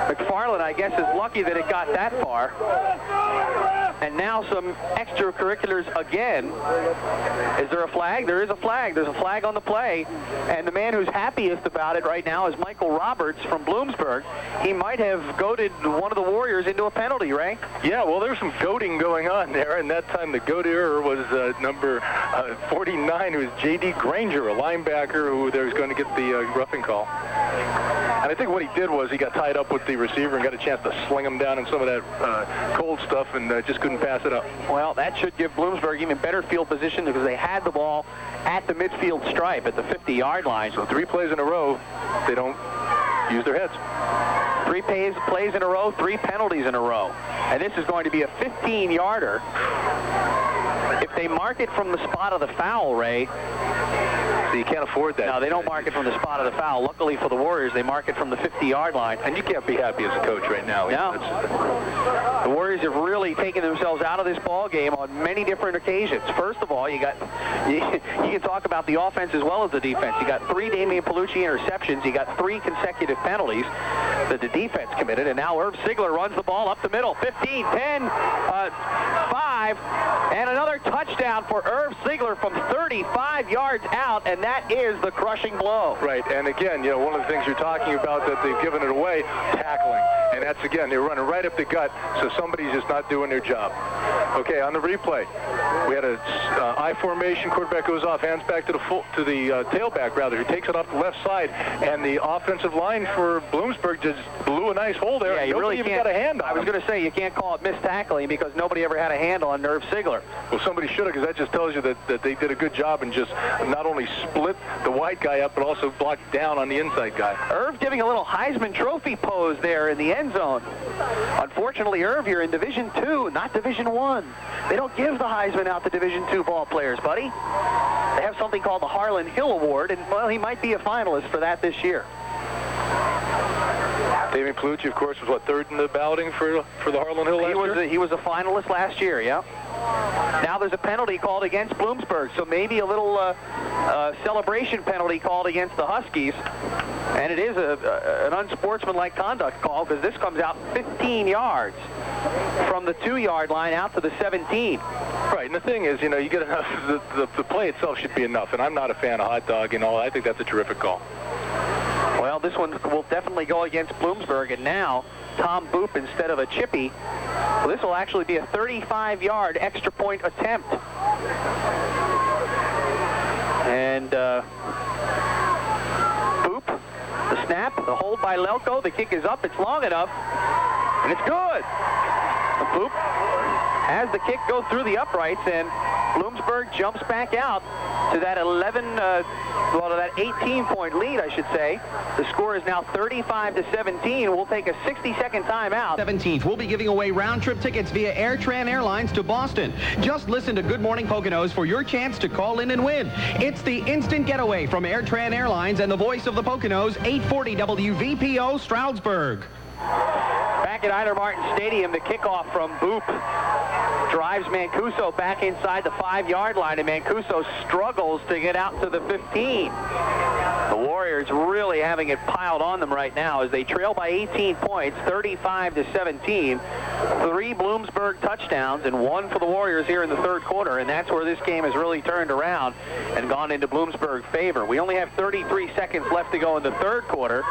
McFarland, I guess, is lucky that it got that far. And now some extracurriculars again. Is there a flag? There is a flag. There's a flag on the play. And the man who's happiest about it right now is Michael Roberts from Bloomsburg. He might have goaded one of the Warriors into a penalty, Ray. Yeah, well, there's some goading going on there, and that time the goader was number 49, who was J.D. Granger, a linebacker who was going to get the roughing call. And I think what he did was he got tied up with the receiver and got a chance to sling him down in some of that cold stuff and just couldn't pass it up. Well, that should give Bloomsburg even better field position because they had the ball at the midfield stripe at the 50-yard line. So 3 plays in a row, they don't use their heads. 3 plays in a row, 3 penalties in a row. And this is going to be a 15-yarder. If they mark it from the spot of the foul, Ray. So you can't afford that. No, they don't mark it from the spot of the foul. Luckily for the Warriors, they mark it from the 50-yard line. And you can't be happy as a coach right now. No. The Warriors have really taken themselves out of this ball game on many different occasions. First of all, you can talk about the offense as well as the defense. You got 3 Damian Palucci interceptions. You got 3 consecutive penalties that the defense committed. And now Irv Sigler runs the ball up the middle. 15, 10, 5, and another touchdown for Irv Sigler from 35 yards out, and that is the crushing blow. Right, and again, one of the things you're talking about that they've given it away, tackling. And that's, again, they're running right up the gut, so somebody's just not doing their job. Okay, on the replay, we had a I formation, quarterback goes off, hands back to the tailback, rather, who takes it off the left side, and the offensive line for Bloomsburg just blew a nice hole there. Yeah, you really even got a hand on I was going to say, you can't call it missed tackling because nobody ever had a handle on Irv Sigler. Well, somebody should have, because that just tells you that they did a good job and just not only split the wide guy up, but also blocked down on the inside guy. Irv giving a little Heisman Trophy pose there in the end zone. Unfortunately, Irv, you're in Division II, not Division I. They don't give the Heisman out to Division II ball players, buddy. They have something called the Harlan Hill Award, and, well, he might be a finalist for that this year. Damian Palucci, of course, was, 3rd in the balloting for the Harlan Hill last year? He was a finalist last year, yeah. Now there's a penalty called against Bloomsburg, so maybe a little celebration penalty called against the Huskies. And it is an unsportsmanlike conduct call because this comes out 15 yards from the 2-yard line out to the 17. Right, and the thing is, you get enough, the play itself should be enough, and I'm not a fan of hot dog and all. I think that's a terrific call. Well, this one will definitely go against Bloomsburg, and now Tom Boop instead of a chippy. Well, this will actually be a 35-yard extra point attempt. And Boop, the snap, the hold by Lelko, the kick is up, it's long enough, and it's good. And Boop has the kick go through the uprights, and Bloomsburg jumps back out to that 18-point lead, I should say. The score is now 35-17. We'll take a 60-second timeout. 17th, we'll be giving away round-trip tickets via AirTran Airlines to Boston. Just listen to Good Morning Poconos for your chance to call in and win. It's the instant getaway from AirTran Airlines and the voice of the Poconos, 840 WVPO Stroudsburg. Back at Eiler Martin Stadium, the kickoff from Boop drives Mancuso back inside the 5-yard line, and Mancuso struggles to get out to the 15. The Warriors really having it piled on them right now as they trail by 18 points, 35-17. 3 Bloomsburg touchdowns and 1 for the Warriors here in the 3rd quarter, and that's where this game has really turned around and gone into Bloomsburg favor. We only have 33 seconds left to go in the 3rd quarter.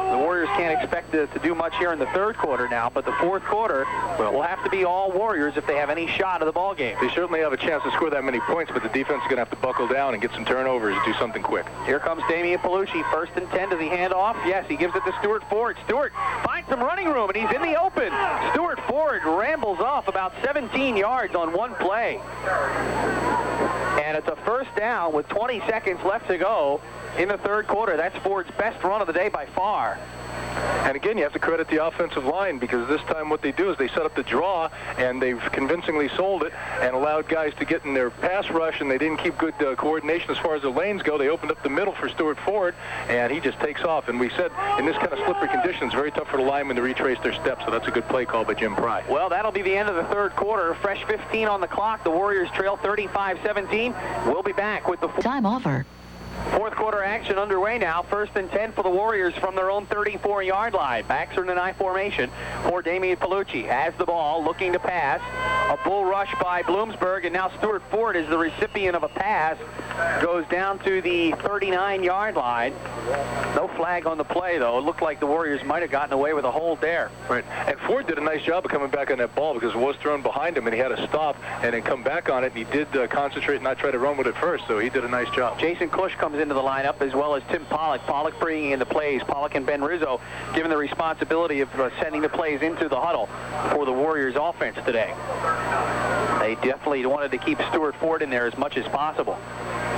The Warriors can't expect to do much here in the 3rd quarter now, but the 4th quarter will have to be all Warriors if they have any shot of the ball game. They certainly have a chance to score that many points, but the defense is going to have to buckle down and get some turnovers and do something quick. Here comes Damian Palucci, 1st and 10 to the handoff. Yes, he gives it to Stuart Ford. Stuart finds some running room, and he's in the open. Stuart Ford rambles off about 17 yards on one play. And it's a 1st down with 20 seconds left to go in the 3rd quarter. That's Ford's best run of the day by far. And again, you have to credit the offensive line because this time what they do is they set up the draw and they've convincingly sold it and allowed guys to get in their pass rush, and they didn't keep good coordination as far as the lanes go. They opened up the middle for Stuart Ford, and he just takes off. And we said in this kind of slippery conditions, very tough for the linemen to retrace their steps, so that's a good play call by Jim Pry. Well, that'll be the end of the 3rd quarter. Fresh 15 on the clock. The Warriors trail 35-17. We'll be back with the time offer. 4th quarter action underway now. 1st and 10 for the Warriors from their own 34-yard line. Backs are in an I formation for Damian Palucci. Has the ball, looking to pass. A bull rush by Bloomsburg, and now Stuart Ford is the recipient of a pass. Goes down to the 39-yard line. No flag on the play, though. It looked like the Warriors might have gotten away with a hold there. Right. And Ford did a nice job of coming back on that ball because it was thrown behind him, and he had to stop and then come back on it. And he did concentrate and not try to run with it first, so he did a nice job. Jason Cush comes into the lineup, as well as Tim Pollock. Pollock bringing in the plays. Pollock and Ben Rizzo given the responsibility of sending the plays into the huddle for the Warriors offense today. They definitely wanted to keep Stuart Ford in there as much as possible.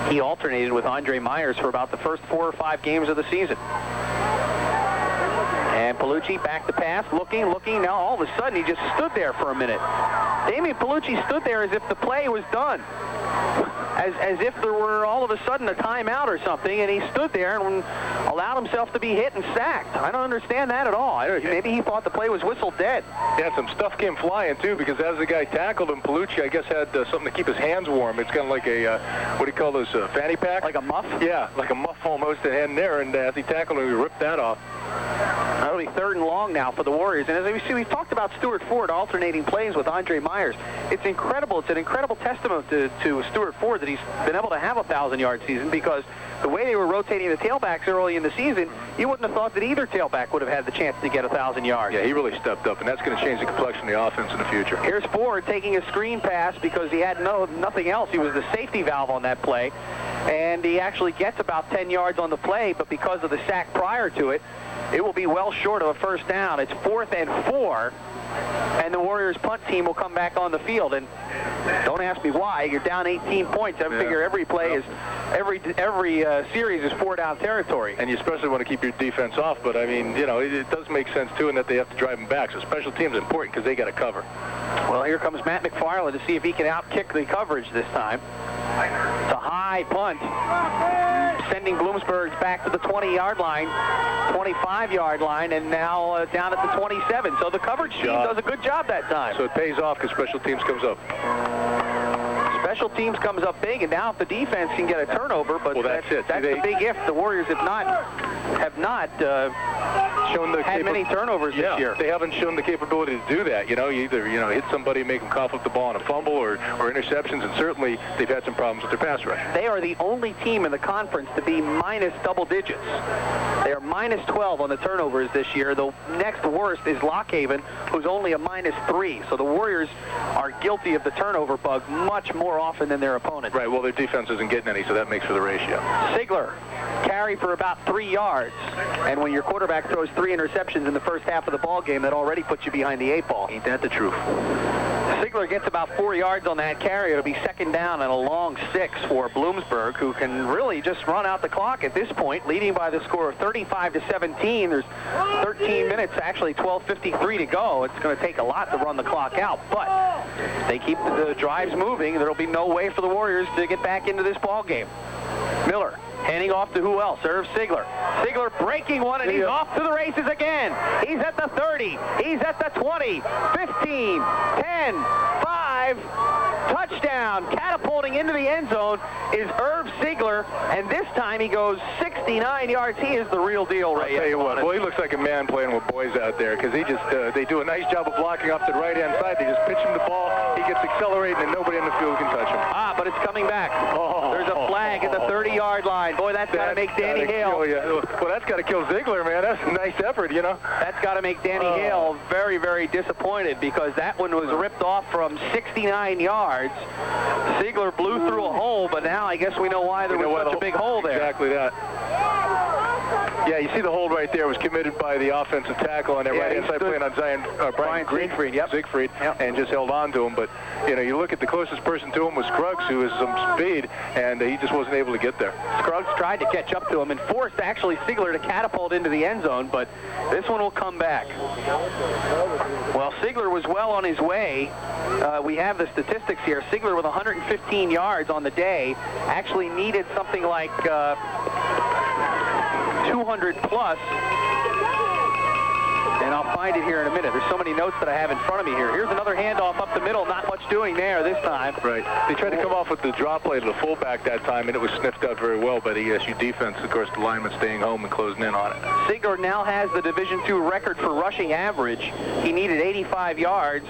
He alternated with Andre Myers for about the first 4 or 5 games of the season. And Palucci back to pass, looking. Now all of a sudden he just stood there for a minute. Damian Palucci stood there as if the play was done. As if there were all of a sudden a timeout or something, and he stood there and allowed himself to be hit and sacked. I don't understand that at all. Maybe he thought the play was whistled dead. Yeah, some stuff came flying, too, because as the guy tackled him, Palucci, I guess, had something to keep his hands warm. It's kind of like a, what do you call those, fanny pack? Like a muff? Yeah, like a muff almost in there, and as he tackled him, he ripped that off. That'll be 3rd and long now for the Warriors. And as we see, we've talked about Stuart Ford alternating plays with Andre Myers. It's incredible. It's an incredible testament to Stuart Ford that he's been able to have a 1,000-yard season, because the way they were rotating the tailbacks early in the season, you wouldn't have thought that either tailback would have had the chance to get 1,000 yards. Yeah, he really stepped up, and that's going to change the complexion of the offense in the future. Here's Ford taking a screen pass because he had nothing else. He was the safety valve on that play, and he actually gets about 10 yards on the play, but because of the sack prior to it, it will be well short of a first down. It's 4th and 4, and the Warriors punt team will come back on the field. And don't ask me why. You're down 18 points. I figure every play is, every series is 4-down territory. And you especially want to keep your defense off. But I mean, you know, it does make sense too, in that they have to drive them back. So special teams is important because they got to cover. Well, here comes Matt McFarland to see if he can outkick the coverage this time. It's a high punt, sending Bloomsburg back to the 20-yard line, 25-yard line, and now down at the 27. So the coverage team does a good job that time. So it pays off because special teams comes up. Special teams comes up big, and now if the defense can get a turnover, but well, that's the big if. The Warriors have not shown had many turnovers this year. They haven't shown the capability to do that. You know, either hit somebody, make them cough up the ball on a fumble, or interceptions, and certainly they've had some problems with their pass rush. They are the only team in the conference to be minus double digits. They are minus 12 on the turnovers this year. The next worst is Lock Haven, who's only a minus 3. So the Warriors are guilty of the turnover bug much more often than their opponents. Right, well, their defense isn't getting any, so that makes for the ratio. Sigler, carry for about 3 yards. And when your quarterback throws 3 interceptions in the first half of the ball game, that already puts you behind the 8 ball. Ain't that the truth? Sigler gets about 4 yards on that carry. It'll be 2nd down and a long 6 for Bloomsburg, who can really just run out the clock at this point, leading by the score of 35-17. There's 13 minutes, actually 12:53 to go. It's going to take a lot to run the clock out, but they keep the drives moving. There'll be no way for the Warriors to get back into this ball game. Miller handing off to who else? Irv Sigler. Sigler breaking one, and he's off to the races again. He's at the 30. He's at the 20. 15, 10, 5. Touchdown. Catapulting into the end zone is Irv Sigler, and this time he goes 69 yards. He is the real deal, Ray. I'll tell you what, well, he looks like a man playing with boys out there, because they do a nice job of blocking off to the right-hand side. They just pitch him the ball. He gets accelerating, and nobody in the field can touch him. But it's coming back. There's a flag at the 30-yard line. Boy, that's got to make Danny Hale. Well, that's got to kill Sigler, man. That's a nice effort, you know. That's got to make Danny Hale very, very disappointed, because that one was ripped off from 69 yards. Sigler blew through a hole, but now I guess we know why there was such a big hole there. Exactly that. Yeah, you see the hold right there was committed by the offensive tackle on that right-hand side, playing on Brian Siegfried, and just held on to him. But, you look at the closest person to him was Scruggs, who has some speed, and he just wasn't able to get there. Scruggs tried to catch up to him and forced actually Sigler to catapult into the end zone, but this one will come back. Well, Sigler was well on his way. We have the statistics here. Sigler with 115 yards on the day actually needed something like 200 plus, and I'll find it here in a minute. There's so many notes that I have in front of me here. Here's another handoff up the middle. Not much doing there this time. Right. They tried to come off with the drop play to the fullback that time, and it was sniffed out very well by the ESU defense. Of course, the lineman staying home and closing in on it. Sigler now has the Division II record for rushing average. He needed 85 yards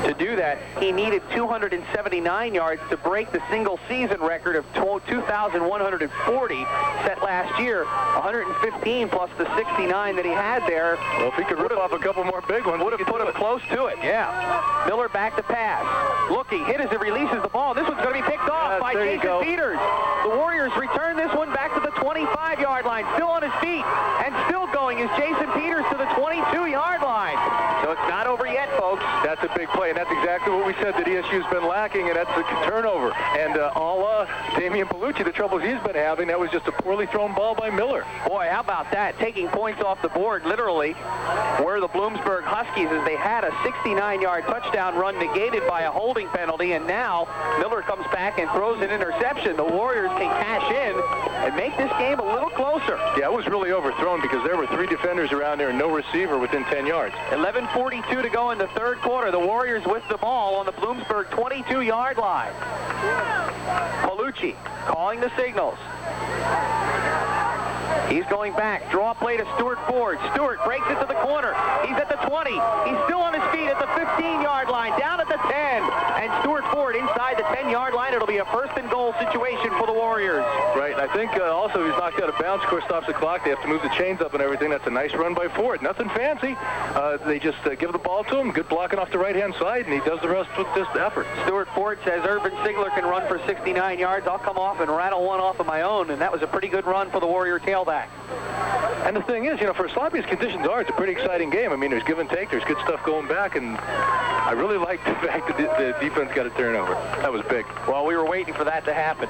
to do that. He needed 279 yards to break the single-season record of 2,140 set last year. 115 plus the 69 that he had there. Well, if he could rip off a couple more big ones, would have put him close to it. Yeah. Miller back to pass. Looking, hit as it releases the ball. This one's going to be picked off by Jason Peters. The Warriors return this one back to the feet, and still going is Jason Peters to the 22-yard line. So it's not over yet, folks. That's a big play, and that's exactly what we said that ESU's been lacking, and that's a turnover. And Damian Palucci, the troubles he's been having, that was just a poorly thrown ball by Miller. Boy, how about that? Taking points off the board, literally, were the Bloomsburg Huskies, as they had a 69-yard touchdown run negated by a holding penalty, and now Miller comes back and throws an interception. The Warriors can cash in and make this game a little closer. Yeah, it was really overthrown because there were 3 defenders around there and no receiver within 10 yards. 11:42 to go in the third quarter. The Warriors with the ball on the Bloomsburg 22-yard line. Palucci calling the signals. He's going back. Draw play to Stuart Ford. Stewart breaks it to the corner. He's at the 20. He's still on his feet at the 15-yard line. Down at the 10. And Stuart Ford inside the 10-yard line. It'll be a first and goal situation for the Warriors. Right. And I think also he's knocked out of bounds. Of course, stops the clock. They have to move the chains up and everything. That's a nice run by Ford. Nothing fancy. They just give the ball to him. Good blocking off the right-hand side, and he does the rest with just effort. Stuart Ford says Urban Sigler can run for 69 yards. I'll come off and rattle one off of my own. And that was a pretty good run for the Warrior tailback. And the thing is, for as sloppy as conditions are, it's a pretty exciting game. I mean, there's give and take. There's good stuff going back, and I really like the fact that the defense got a turnover. That was big. Well, we were waiting for that to happen.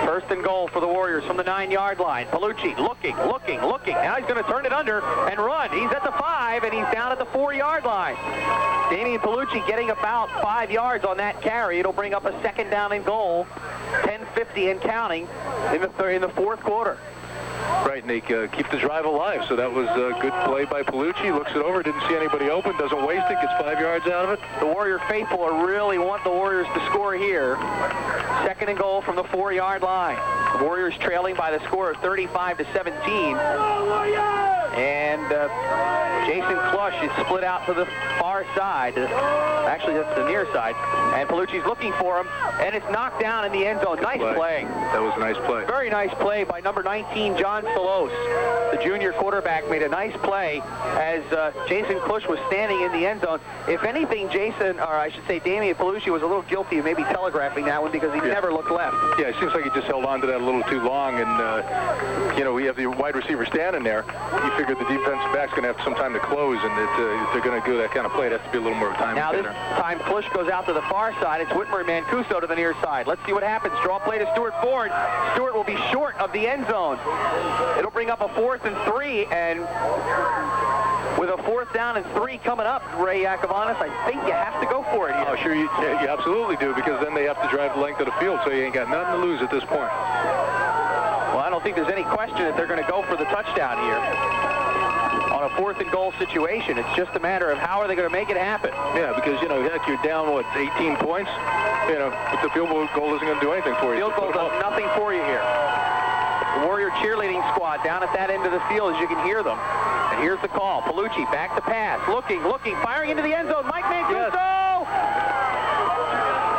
First and goal for the Warriors from the 9-yard line. Palucci looking. Now he's going to turn it under and run. He's at the 5, and he's down at the 4-yard line. Damian Palucci getting about 5 yards on that carry. It'll bring up a second down and goal. 10:50 and counting in the fourth quarter. Right, and they keep the drive alive, so that was a good play by Palucci. Looks it over, didn't see anybody open, doesn't waste it, gets 5 yards out of it. The Warrior faithful really want the Warriors to score here. Second and goal from the 4-yard line. The Warriors trailing by the score of 35-17. And Jason Klush is split out to the far side. Actually, that's the near side. And Palucci's looking for him, and it's knocked down in the end zone. Nice play. That was a nice play. Very nice play by number 19, John Salos. The junior quarterback made a nice play as Jason Klush was standing in the end zone. If anything, Damian Palucci was a little guilty of maybe telegraphing that one because he never looked left. Yeah, it seems like he just held on to that a little too long, and we have the wide receiver standing there. You figure the defensive back's going to have some time to close, and if they're going to do that kind of play, it has to be a little more time. Now this time, Klush goes out to the far side. It's Whitmer and Mancuso to the near side. Let's see what happens. Draw play to Stuart Ford. Stewart will be short of the end zone. It'll bring up a 4th and 3, and with a 4th down and 3 coming up, Ray Yakovanis, I think you have to go for it here. Oh, sure, you absolutely do, because then they have to drive the length of the field, so you ain't got nothing to lose at this point. Well, I don't think there's any question that they're going to go for the touchdown here. On a 4th and goal situation, it's just a matter of how are they going to make it happen. Yeah, because, heck, you're down, 18 points? But the field goal isn't going to do anything for you. Field goal does nothing for you here. The Warrior cheerleading squad down at that end of the field, as you can hear them. And here's the call. Palucci back to pass. Looking, firing into the end zone. Mike Mancuso! Yes.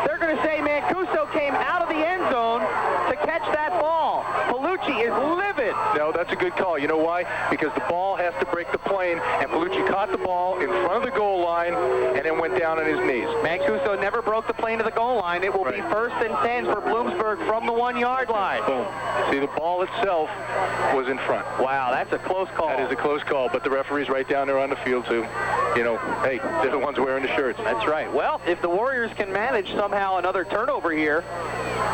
They're going to say Mancuso came out of the end zone to catch that ball. Palucci is livid. No, that's a good call. You know why? Because the ball has to break the plane, and Palucci caught the ball in front of the goal line and then went down on his knees. Mancuso never broke the plane to the goal line. It will be 1st and 10 for Bloomsburg from the 1-yard line. Boom. See, the ball itself was in front. Wow, that's a close call. That is a close call, but the referee's right down there on the field, too. Hey, they're the ones wearing the shirts. That's right. Well, if the Warriors can manage somehow another turnover here,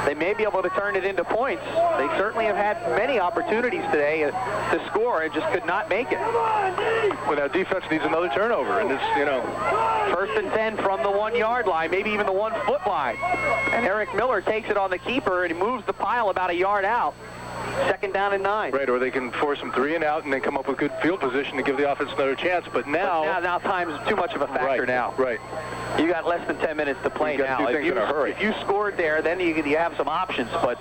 they may be able to turn it into points. They certainly have had many opportunities today to score and just could not make it. Well, now defense needs another turnover, and it's, 1st and 10 from the 1-yard line, maybe even the 1-foot line. And Eric Miller takes it on the keeper, and he moves the pile about a yard out. 2nd down and 9. Right, or they can force them 3 and out and then come up with good field position to give the offense another chance. But now time's too much of a factor now. Right. You got less than 10 minutes to play now. If you scored there, then you have some options, but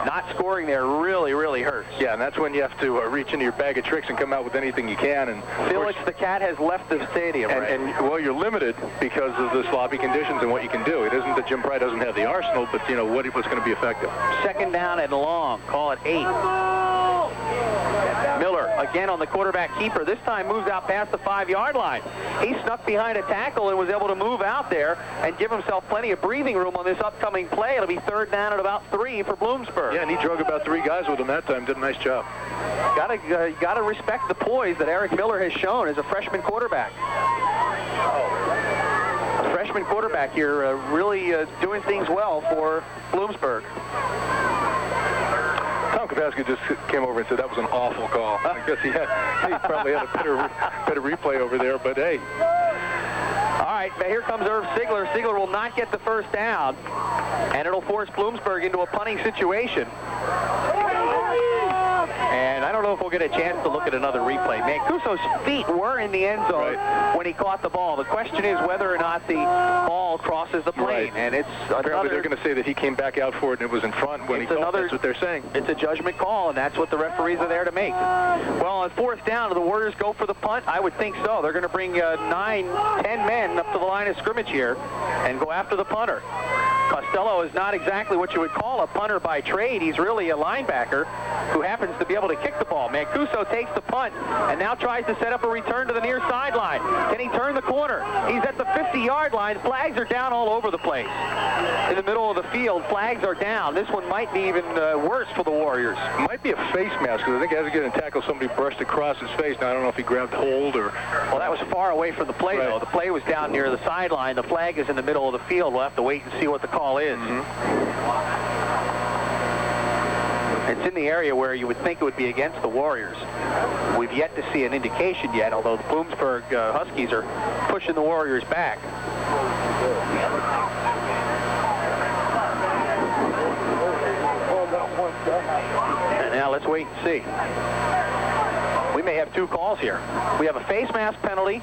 not scoring there really, really hurts. Yeah, and that's when you have to reach into your bag of tricks and come out with anything you can. And Felix the Cat has left the stadium, and you're limited because of the sloppy conditions and what you can do. It isn't that Jim Pry doesn't have the arsenal, but what's going to be effective. 2nd down and long. Call it 8. Miller again on the quarterback keeper. This time moves out past the 5-yard line. He snuck behind a tackle and was able to move out there and give himself plenty of breathing room on this upcoming play. It'll be 3rd down at about 3 for Bloomsburg. Yeah, and he drug about 3 guys with him that time. Did a nice job. Gotta respect the poise that Eric Miller has shown as a freshman quarterback. A freshman quarterback here really doing things well for Bloomsburg. Tom Kapowski just came over and said that was an awful call. I guess he probably had a better replay over there, but hey. All right, here comes Irv Sigler. Sigler will not get the 1st down, and it'll force Bloomsburg into a punting situation. And I don't know if we'll get a chance to look at another replay. Mancuso's feet were in the end zone when he caught the ball. The question is whether or not the ball crosses the plane. And it's apparently they're going to say that he came back out for it and it was in front when he caught. That's what they're saying. It's a judgment call, and that's what the referees are there to make. Well, on 4th down, do the Warriors go for the punt? I would think so. They're going to bring 9, 10 men up to the line of scrimmage here and go after the punter. Costello is not exactly what you would call a punter by trade. He's really a linebacker who happens to be able to kick the ball. Mancuso takes the punt and now tries to set up a return to the near sideline. Can he turn the corner? He's at the 50-yard line. Flags are down all over the place. In the middle of the field, flags are down. This one might be even worse for the Warriors. Might be a face mask, because I think as he get in tackle, somebody brushed across his face. Now, I don't know if he grabbed hold or... Well, that was far away from the play, though. The play was down near the sideline. The flag is in the middle of the field. We'll have to wait and see what the call is. It's in the area where you would think it would be against the Warriors. We've yet to see an indication yet, although the Bloomsburg Huskies are pushing the Warriors back. And now let's wait and see. We may have 2 calls here. We have a face mask penalty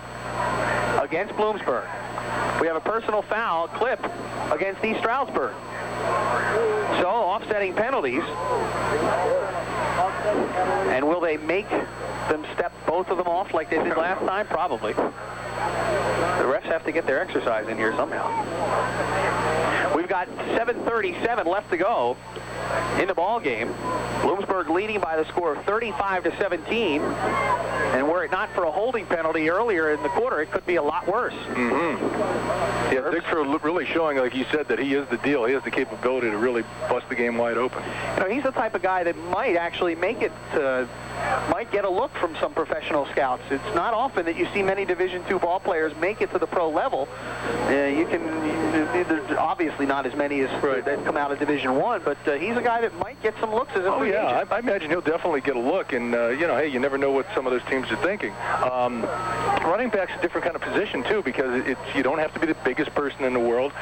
against Bloomsburg. We have a personal foul clip against East Stroudsburg. So, offsetting penalties. And will they make them step both of them off like they did last time? Probably. The refs have to get their exercise in here somehow. We've got 7:37 left to go in the ball game. Bloomsburg leading by the score of 35-17. And were it not for a holding penalty earlier in the quarter, it could be a lot worse. Yeah, Dickford really showing, like you said, that he is the deal. He has the capability to really bust the game wide open. You know, he's the type of guy that might actually make it might get a look from some professional scouts. It's not often that you see many Division II ball players make it to the pro level. There's obviously not as many as that come out of Division I, but he's a guy that might get some looks as a free agent. I imagine he'll definitely get a look, and hey, you never know what some of those teams are thinking. Running back's a different kind of position too, because you don't have to be the biggest person in the world.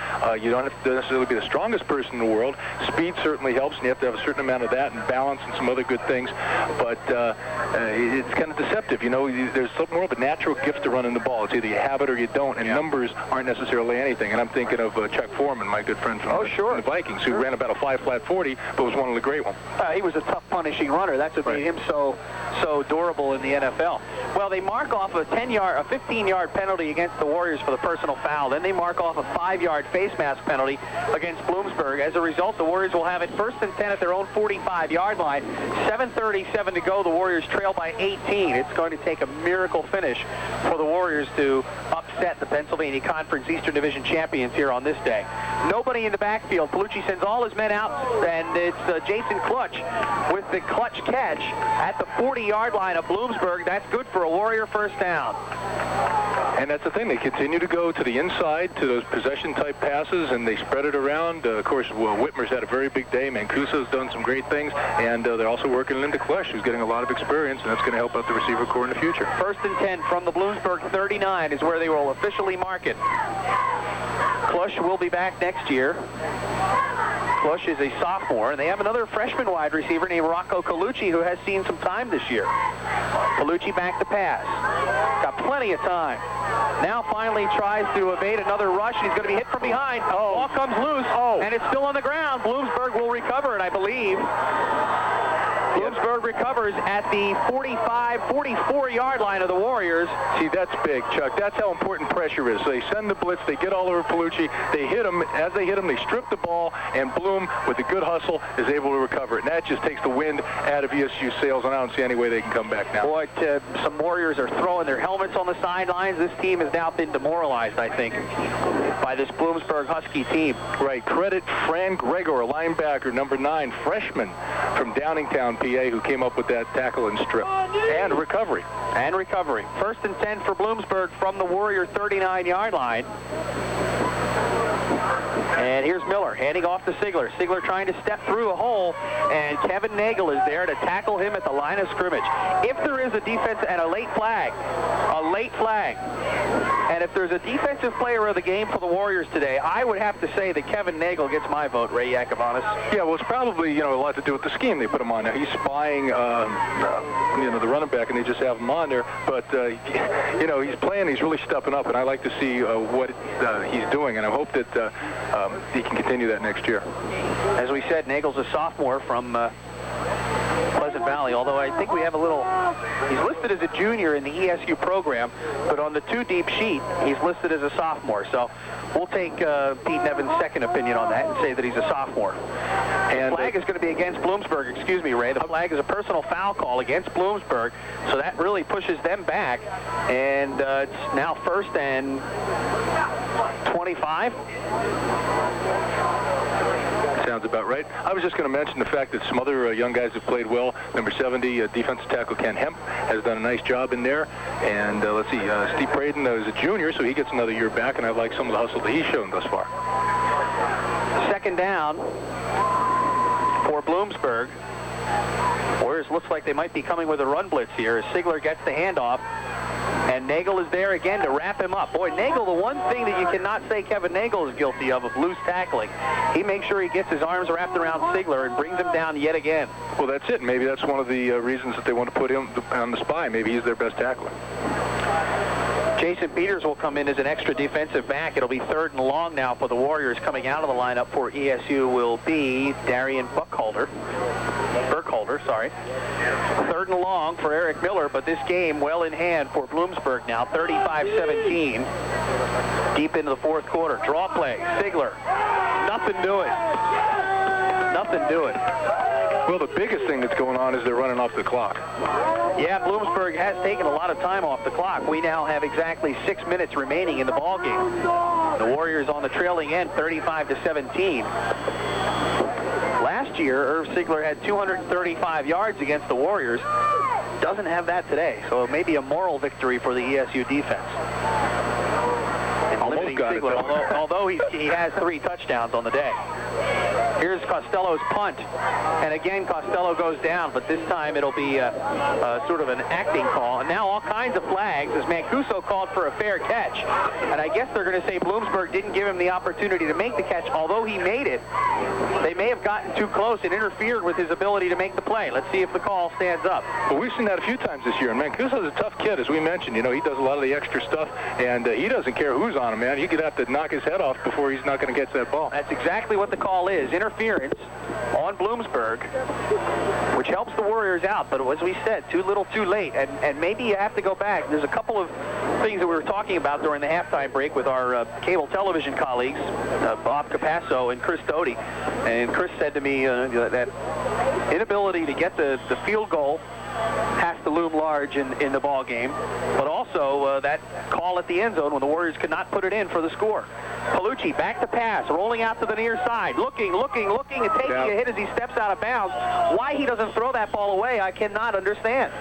You don't have to necessarily be the strongest person in the world. Speed certainly helps, and you have to have a certain amount of that, and balance and some other good things. But it's kind of deceptive. You know, there's more of a natural gift to running the ball. It's either you have it or you don't, and numbers aren't necessarily anything. And I'm thinking of Chuck Foreman, my good friend from the Vikings, who ran about a 5-flat 40, but was one of the great ones. He was a tough punishing runner. That's what made him so durable in the NFL. Well, they mark off a 15-yard penalty against the Warriors for the personal foul. Then they mark off a 5-yard face mask penalty against Bloomsburg. As a result, the Warriors will have it 1st and 10 at their own 45-yard line. 7:37 to go. The Warriors trail by 18. It's going to take a miracle finish for the Warriors to upset the Pennsylvania Conference Eastern Division champions here on this day. Nobody in the backfield. Palucci sends all his men out, and it's Jason Clutch with the clutch catch at the 40-yard line of Bloomsburg. That's good for a Warrior 1st down. And that's the thing. They continue to go to the inside, to those possession-type passes, and they spread it around. Of course, Whitmer's had a very big day. Mancuso's done some great things, and they're also working Linda Clutch, who's getting a lot of experience, and that's going to help out the receiver corps in the future. 1st and 10 from the Bloomsburg 39 is where they will officially mark it. Clutch will be back next year. Clutch is a sophomore, and they have another freshman wide receiver named Rocco Colucci, who has seen some time this year. Colucci back to pass. Got plenty of time. Now finally tries to evade another rush, and he's going to be hit from behind. Ball comes loose, and it's still on the ground. Bloomsburg will recover it, I believe. Bloomsburg recovers at the 45, 44-yard line of the Warriors. See, that's big, Chuck. That's how important pressure is. So they send the blitz, they get all over Palucci, they hit him. As they hit him, they strip the ball, and Bloom, with a good hustle, is able to recover it. And that just takes the wind out of ESU's sails, and I don't see any way they can come back now. Boy, some Warriors are throwing their helmets on the sidelines. This team has now been demoralized, I think, by this Bloomsburg Husky team. Right. Credit Fran Gregor, a linebacker, number 9, freshman from Downingtown, PA, who came up with that tackle and strip. And recovery. And recovery. 1st and 10 for Bloomsburg from the Warrior 39-yard line. And here's Miller handing off to Sigler. Sigler trying to step through a hole, and Kevin Nagel is there to tackle him at the line of scrimmage. If there is a defense and a late flag, and if there's a defensive player of the game for the Warriors today, I would have to say that Kevin Nagel gets my vote, Ray Yakubanis. Yeah, well, it's probably, a lot to do with the scheme they put him on. Now, he's spying, the running back, and they just have him on there. But, he's playing, he's really stepping up, and I like to see what he's doing, and I hope that he can continue that next year. As we said, Nagel's a sophomore from Pleasant Valley, although I think we have a little... He's listed as a junior in the ESU program, but on the 2-deep sheet, he's listed as a sophomore. So we'll take Pete Nevin's second opinion on that and say that he's a sophomore. And the flag is going to be against Bloomsburg. Excuse me, Ray. The flag is a personal foul call against Bloomsburg, so that really pushes them back. And it's now 1st and 25. Sounds about right. I was just going to mention the fact that some other young guys have played well. Number 70, defensive tackle Ken Hemp, has done a nice job in there. And let's see, Steve Braden is a junior, so he gets another year back, and I like some of the hustle that he's shown thus far. 2nd down for Bloomsburg. Warriors looks like they might be coming with a run blitz here as Sigler gets the handoff. And Nagel is there again to wrap him up. Boy, Nagel, the one thing that you cannot say Kevin Nagel is guilty of loose tackling. He makes sure he gets his arms wrapped around Sigler and brings him down yet again. Well, that's it. Maybe that's one of the reasons that they want to put him on the spy. Maybe he's their best tackler. Jason Peters will come in as an extra defensive back. It'll be 3rd and long now for the Warriors. Coming out of the lineup for ESU will be Darian Burkholder, sorry. 3rd and long for Eric Miller, but this game well in hand for Bloomsburg now, 35-17. Deep into the 4th quarter. Draw play. Sigler. Nothing doing. Well, the biggest thing that's going on is they're running off the clock. Yeah, Bloomsburg has taken a lot of time off the clock. We now have exactly 6 minutes remaining in the ball game. The Warriors on the trailing end, 35-17. Last year, Irv Sigler had 235 yards against the Warriors. Doesn't have that today, so it may be a moral victory for the ESU defense. Limiting Sigler, although he has 3 touchdowns on the day. Here's Costello's punt, and again Costello goes down, but this time it'll be sort of an acting call. And now all kinds of flags as Mancuso called for a fair catch, and I guess they're going to say Bloomsburg didn't give him the opportunity to make the catch. Although he made it, they may have gotten too close and interfered with his ability to make the play. Let's see if the call stands up. Well, we've seen that a few times this year, and Mancuso's a tough kid, as we mentioned. He does a lot of the extra stuff, and he doesn't care who's on him, man. You could have to knock his head off before he's not going to get that ball. That's exactly what the call is. Interference on Bloomsburg, which helps the Warriors out, but as we said, too little too late, and maybe you have to go back. There's a couple of things that we were talking about during the halftime break with our cable television colleagues, Bob Capasso and Chris Doty, and Chris said to me that inability to get the field goal has to loom large in the ball game, but also that call at the end zone when the Warriors could not put it in for the score. Palucci back to pass, rolling out to the near side, looking, and taking a hit as he steps out of bounds. Why he doesn't throw that ball away, I cannot understand.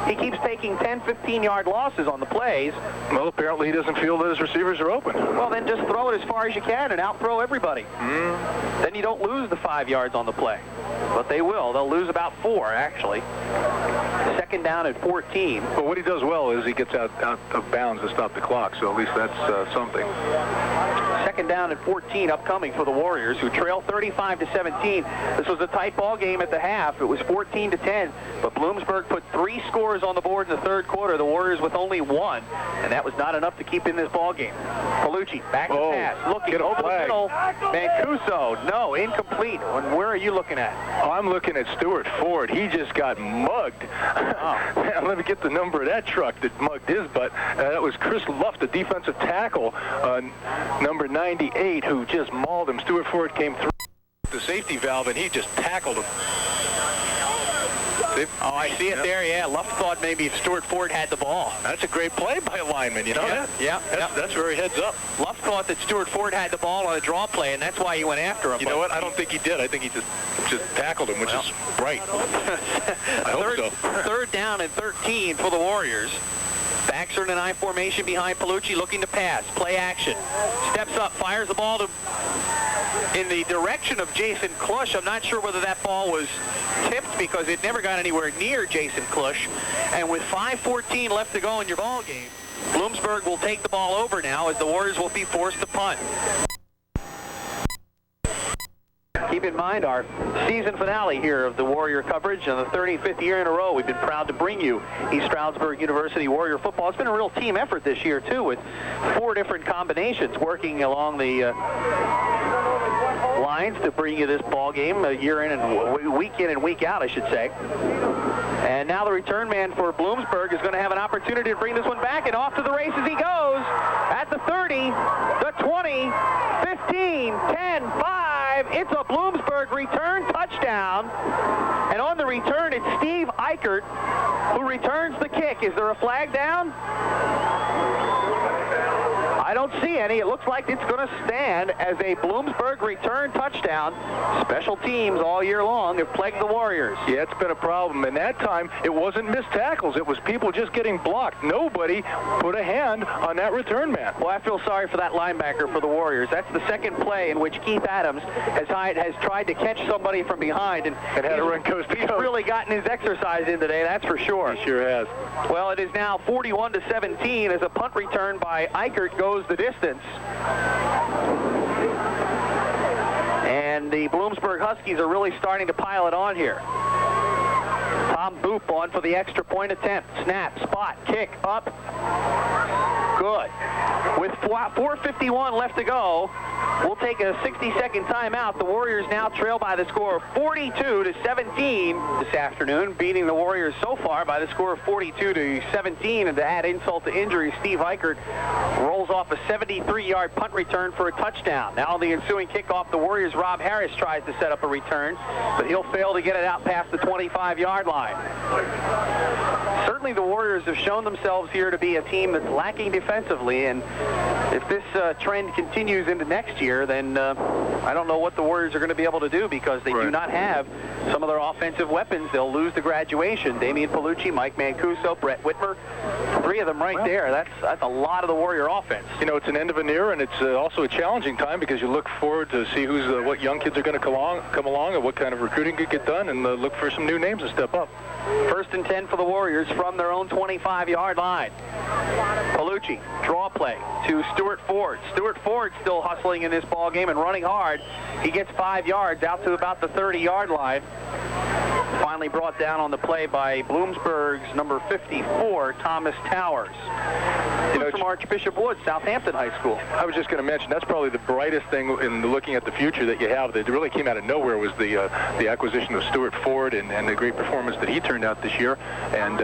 He keeps taking 10, 15-yard losses on the plays. Well, apparently he doesn't feel that his receivers are open. Well, then just throw it as far as you can and out-throw everybody. Then you don't lose the 5 yards on the play. But they will. They'll lose about 4, actually. 2nd down at 14. But what he does well is he gets out of bounds to stop the clock, so at least that's something. second down and 14 upcoming for the Warriors, who trail 35-17. This was a tight ball game at the half. It was 14-10, but Bloomsburg put 3 scores on the board in the third quarter. The Warriors with only 1, and that was not enough to keep in this ball game. Palucci back to pass, looking over the middle. Mancuso, no, incomplete. And where are you looking at? Oh, I'm looking at Stuart Ford. He just got mugged. Man, let me get the number of that truck that mugged his butt. That was Chris Luft, the defensive tackle, number 98, who just mauled him. Stuart Ford came through the safety valve, and he just tackled him. Oh, I see it there, yeah. Luft thought maybe Stuart Ford had the ball. That's a great play by a lineman, you know that? Yeah. That's very heads up. Luft thought that Stuart Ford had the ball on a draw play, and that's why he went after him. You know what? I don't think he did. I think he just tackled him, which is bright. I hope so. Third down and 13 for the Warriors. Backs are in an I formation behind Palucci, looking to pass. Play action. Steps up, fires the ball in the direction of Jason Klush. I'm not sure whether that ball was tipped because it never got anywhere near Jason Klush. And with 5:14 left to go in your ball game, Bloomsburg will take the ball over now as the Warriors will be forced to punt. Keep in mind our season finale here of the Warrior coverage. On the 35th year in a row, we've been proud to bring you East Stroudsburg University Warrior football. It's been a real team effort this year, too, with 4 different combinations working along the lines to bring you this ball game year in and week in and week out, I should say. And now the return man for Bloomsburg is going to have an opportunity to bring this one back, and off to the races he goes at the 30, the 20, 15, 10, 5. It's a Bloomsburg return touchdown. And on the return, it's Steve Eichert who returns the kick. Is there a flag down? I don't see any. It looks like it's going to stand as a Bloomsburg return touchdown. Special teams all year long have plagued the Warriors. Yeah, it's been a problem. And that time, it wasn't missed tackles. It was people just getting blocked. Nobody put a hand on that return man. Well, I feel sorry for that linebacker for the Warriors. That's the second play in which Keith Adams has tried to catch somebody from behind. And had to run coast to coast. He's really gotten his exercise in today, that's for sure. He sure has. Well, it is now 41-17 as a punt return by Eichert goes the distance. And the Bloomsburg Huskies are really starting to pile it on here. Tom Boop on for the extra point attempt. Snap, spot, kick, up. Good. With 4:51 left to go, we'll take a 60-second timeout. The Warriors now trail by the score of 42-17 this afternoon, beating the Warriors so far by the score of 42-17. And to add insult to injury, Steve Eichert rolls off a 73-yard punt return for a touchdown. Now the ensuing kickoff, the Warriors' Rob Harris tries to set up a return, but he'll fail to get it out past the 25-yard line. Certainly the Warriors have shown themselves here to be a team that's lacking defensively, and if this trend continues into next year, then I don't know what the Warriors are going to be able to do because they do not have some of their offensive weapons. They'll lose the graduation. Damian Palucci, Mike Mancuso, Brett Whitmer, 3 of them right there. That's a lot of the Warrior offense. You know, it's an end of an era, and it's also a challenging time because you look forward to see what young kids are going to come along and what kind of recruiting could get done, and look for some new names to step up. First and 10 for the Warriors from their own 25-yard line. Palucci, draw play to Stuart Ford. Stuart Ford still hustling in this ball game and running hard. He gets 5 yards out to about the 30-yard line. Finally brought down on the play by Bloomsburg's number 54, Thomas Towers. From Archbishop Woods, Southampton High School. I was just going to mention, that's probably the brightest thing in looking at the future that you have that really came out of nowhere was the acquisition of Stuart Ford and the great performance that he turned out this year. And,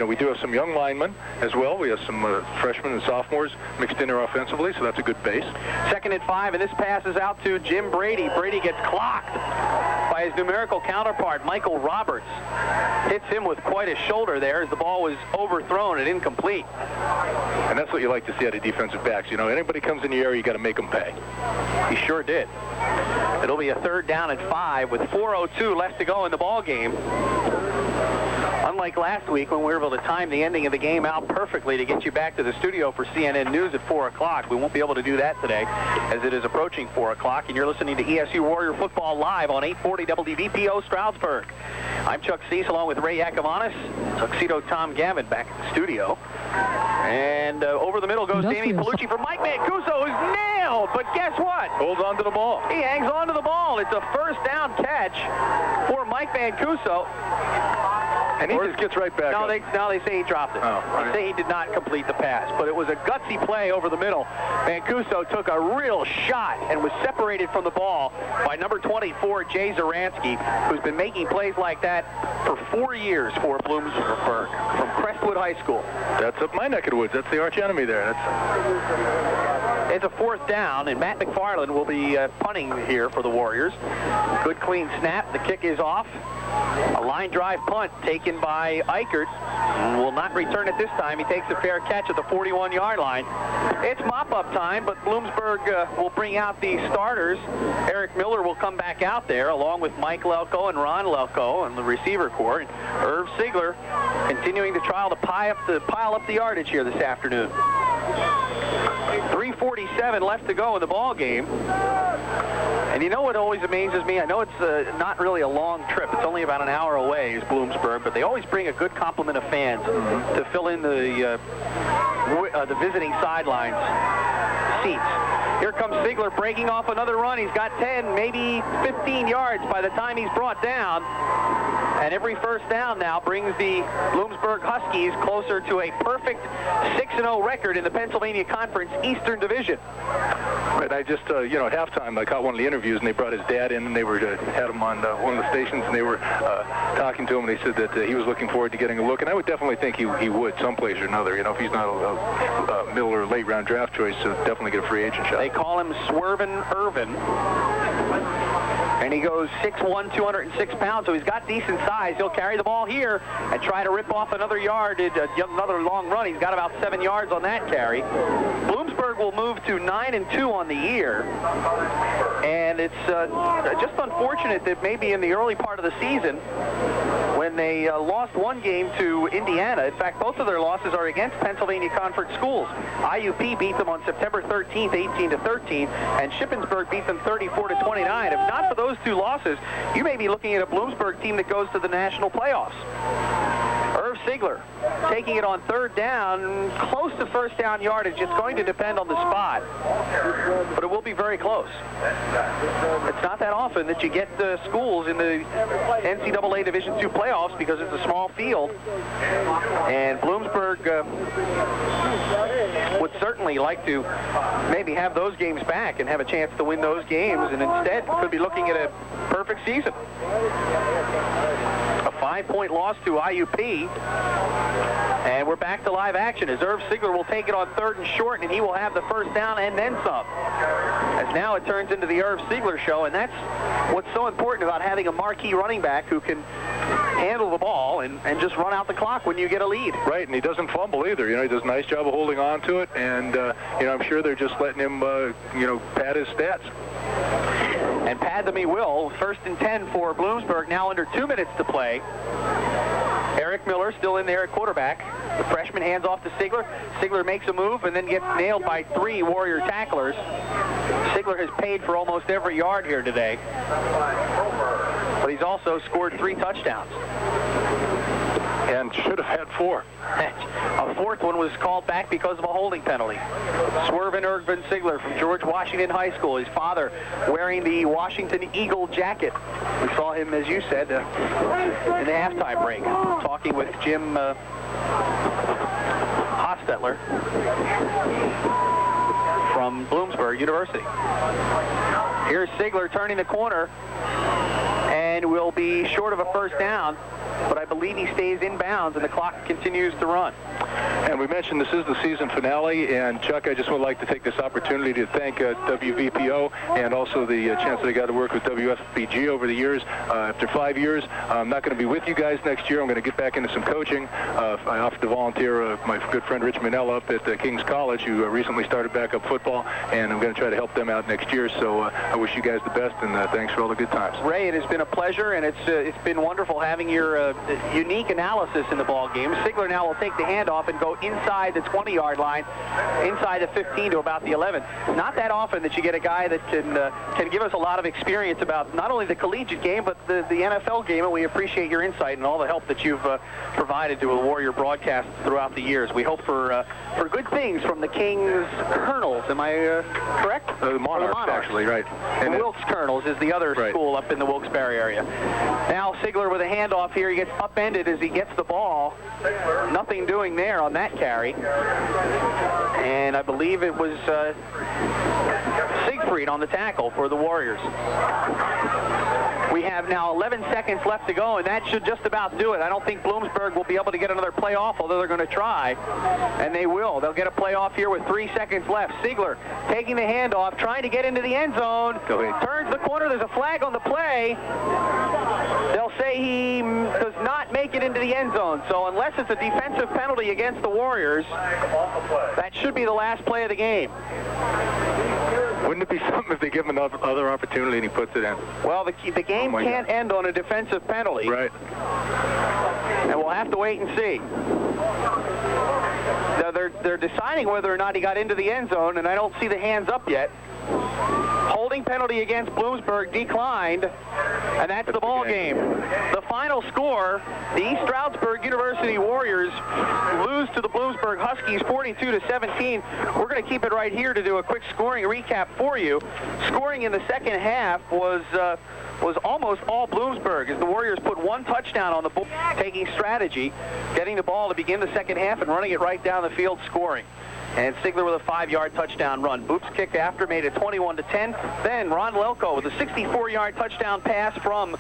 we do have some young linemen as well. We have some freshmen and sophomores mixed in there offensively, so that's a good base. Second and 5, and this pass is out to Jim Brady. Brady gets clocked by his numerical counterpart, Michael Roberts. Hits him with quite a shoulder there as the ball was overthrown and incomplete. And that's what you like to see out of defensive backs. Anybody comes in the area, you got to make them pay. He sure did. It'll be a third down and 5 with 4:02 left to go in the ball game. Unlike last week when we were able to time the ending of the game out perfectly to get you back to the studio for CNN News at 4 o'clock, we won't be able to do that today as it is approaching 4 o'clock, and you're listening to ESU Warrior Football live on 840 WVPO Stroudsburg. I'm Chuck Cease along with Ray Yakavanis, Tuxedo Tom Gavin back at the studio. And over the middle goes Danny Palucci for Mike Mancuso, who's nailed, but guess what? Holds on to the ball. He hangs on to the ball. It's a first down catch for Mike Mancuso. And he just gets right back up. Now they say he dropped it. They say he did not complete the pass, but it was a gutsy play over the middle. Mancuso took a real shot and was separated from the ball by number 24, Jay Zaransky, who's been making plays like that for 4 years for Bloomsburg from Crestwood High School. That's up my neck of the woods. That's the arch enemy there. It's a fourth down, and Matt McFarland will be punting here for the Warriors. Good clean snap. The kick is off. A line drive punt taken by Eichert. Will not return it this time. He takes a fair catch at the 41-yard line. It's mop-up time, but Bloomsburg will bring out the starters. Eric Miller will come back out there along with Mike Lelko and Ron Lelko and the receiver corps. And Irv Ziegler continuing to try to pile up the yardage here this afternoon. 3:47 left to go in the ball game. And you know what always amazes me? I know it's not really a long trip. It's only about an hour away, is Bloomsburg, but they always bring a good complement of fans to fill in the visiting sidelines seats. Here comes Ziegler breaking off another run. He's got 10, maybe 15 yards by the time he's brought down. And every first down now brings the Bloomsburg Huskies closer to a perfect 6-0 record in the Pennsylvania Conference Eastern Division. Right, I just, halftime, I caught one of the interviews, and they brought his dad in, and they were had him on one of the stations, and they were talking to him, and he said that he was looking forward to getting a look, and I would definitely think he would someplace or another. If he's not a middle or late round draft choice, so definitely get a free agent shot. They call him Swervin Irvin. And he goes 6'1", 206 pounds, so he's got decent size. He'll carry the ball here and try to rip off another yard, another long run. He's got about 7 yards on that carry. Bloomsburg will move to 9-2 on the year. And it's just unfortunate that maybe in the early part of the season, when they lost one game to Indiana, in fact, both of their losses are against Pennsylvania Conference schools. IUP beat them on September 13th, 18-13, and Shippensburg beat them 34-29. If not for those two losses, you may be looking at a Bloomsburg team that goes to the national playoffs. Irv Ziegler taking it on third down, close to first down yardage. It's going to depend on the spot, but it will be very close. It's not that often that you get the schools in the NCAA Division II playoffs because it's a small field, and Bloomsburg would certainly like to maybe have those games back and have a chance to win those games, and instead could be looking at a perfect season. A 5-point loss to IUP, and we're back to live action as Irv Ziegler will take it on third and short, and he will have the first down and then some. As now it turns into the Irv Ziegler show, and that's what's so important about having a marquee running back who can handle the ball and just run out the clock when you get a lead. Right, and he doesn't fumble either. He does a nice job of holding on to it, and I'm sure they're just letting him, pad his stats. And pad them he will. First and 10 for Bloomsburg, now under 2 minutes to play. Eric Miller still in there at quarterback. The freshman hands off to Ziegler. Ziegler makes a move and then gets nailed by 3 Warrior tacklers. Ziegler has paid for almost every yard here today, but he's also scored 3 touchdowns. And should have had 4. A fourth one was called back because of a holding penalty. Swervin Irvin Ziegler from George Washington High School. His father wearing the Washington Eagle jacket. We saw him, as you said, in the halftime break, talking with Jim Hostetler from Bloomsburg University. Here's Ziegler turning the corner and will be short of a first down, but I believe he stays in bounds and the clock continues to run. And we mentioned this is the season finale, and Chuck, I just would like to take this opportunity to thank WVPO and also the chance that I got to work with WFPG over the years. After 5 years, I'm not going to be with you guys next year. I'm going to get back into some coaching. I offered to volunteer my good friend Rich Manell up at King's College, who recently started back up football, and I'm going to try to help them out next year. So I wish you guys the best, and thanks for all the good times. Ray, it has been a pleasure. pleasure, and it's been wonderful having your unique analysis in the ball game. Sigler now will take the handoff and go inside the 20-yard line, inside the 15 to about the 11. Not that often that you get a guy that can give us a lot of experience about not only the collegiate game, but the NFL game, and we appreciate your insight and all the help that you've provided to a Warrior broadcast throughout the years. We hope for good things from the Kings Colonels. Am I correct? The Monarchs, actually, right. And Wilkes Colonels is the other school up in the Wilkes-Barre area. Now Sigler with a handoff here. He gets upended as he gets the ball. Nothing doing there on that carry. And I believe it was Siegfried on the tackle for the Warriors. We have now 11 seconds left to go, and that should just about do it. I don't think Bloomsburg will be able to get another playoff, although they're going to try, and they will. They'll get a playoff here with 3 seconds left. Sigler taking the handoff, trying to get into the end zone. Turns the corner. There's a flag on the play. They'll say he does not make it into the end zone. So unless it's a defensive penalty against the Warriors, that should be the last play of the game. Wouldn't it be something if they give him another opportunity and he puts it in? Well, the game can't end on a defensive penalty. Right. And we'll have to wait and see. Now they're deciding whether or not he got into the end zone, and I don't see the hands up yet. Holding penalty against Bloomsburg declined, and that's the ball game. The final score, the East Stroudsburg University Warriors lose to the Bloomsburg Huskies 42-17. We're going to keep it right here to do a quick scoring recap for you. Scoring in the second half was almost all Bloomsburg, as the Warriors put 1 touchdown on the board, taking strategy, getting the ball to begin the second half and running it right down the field, scoring. And Sigler with a 5-yard touchdown run. Boops kicked after, made it 21-10. Then Ron Lelko with a 64-yard touchdown pass from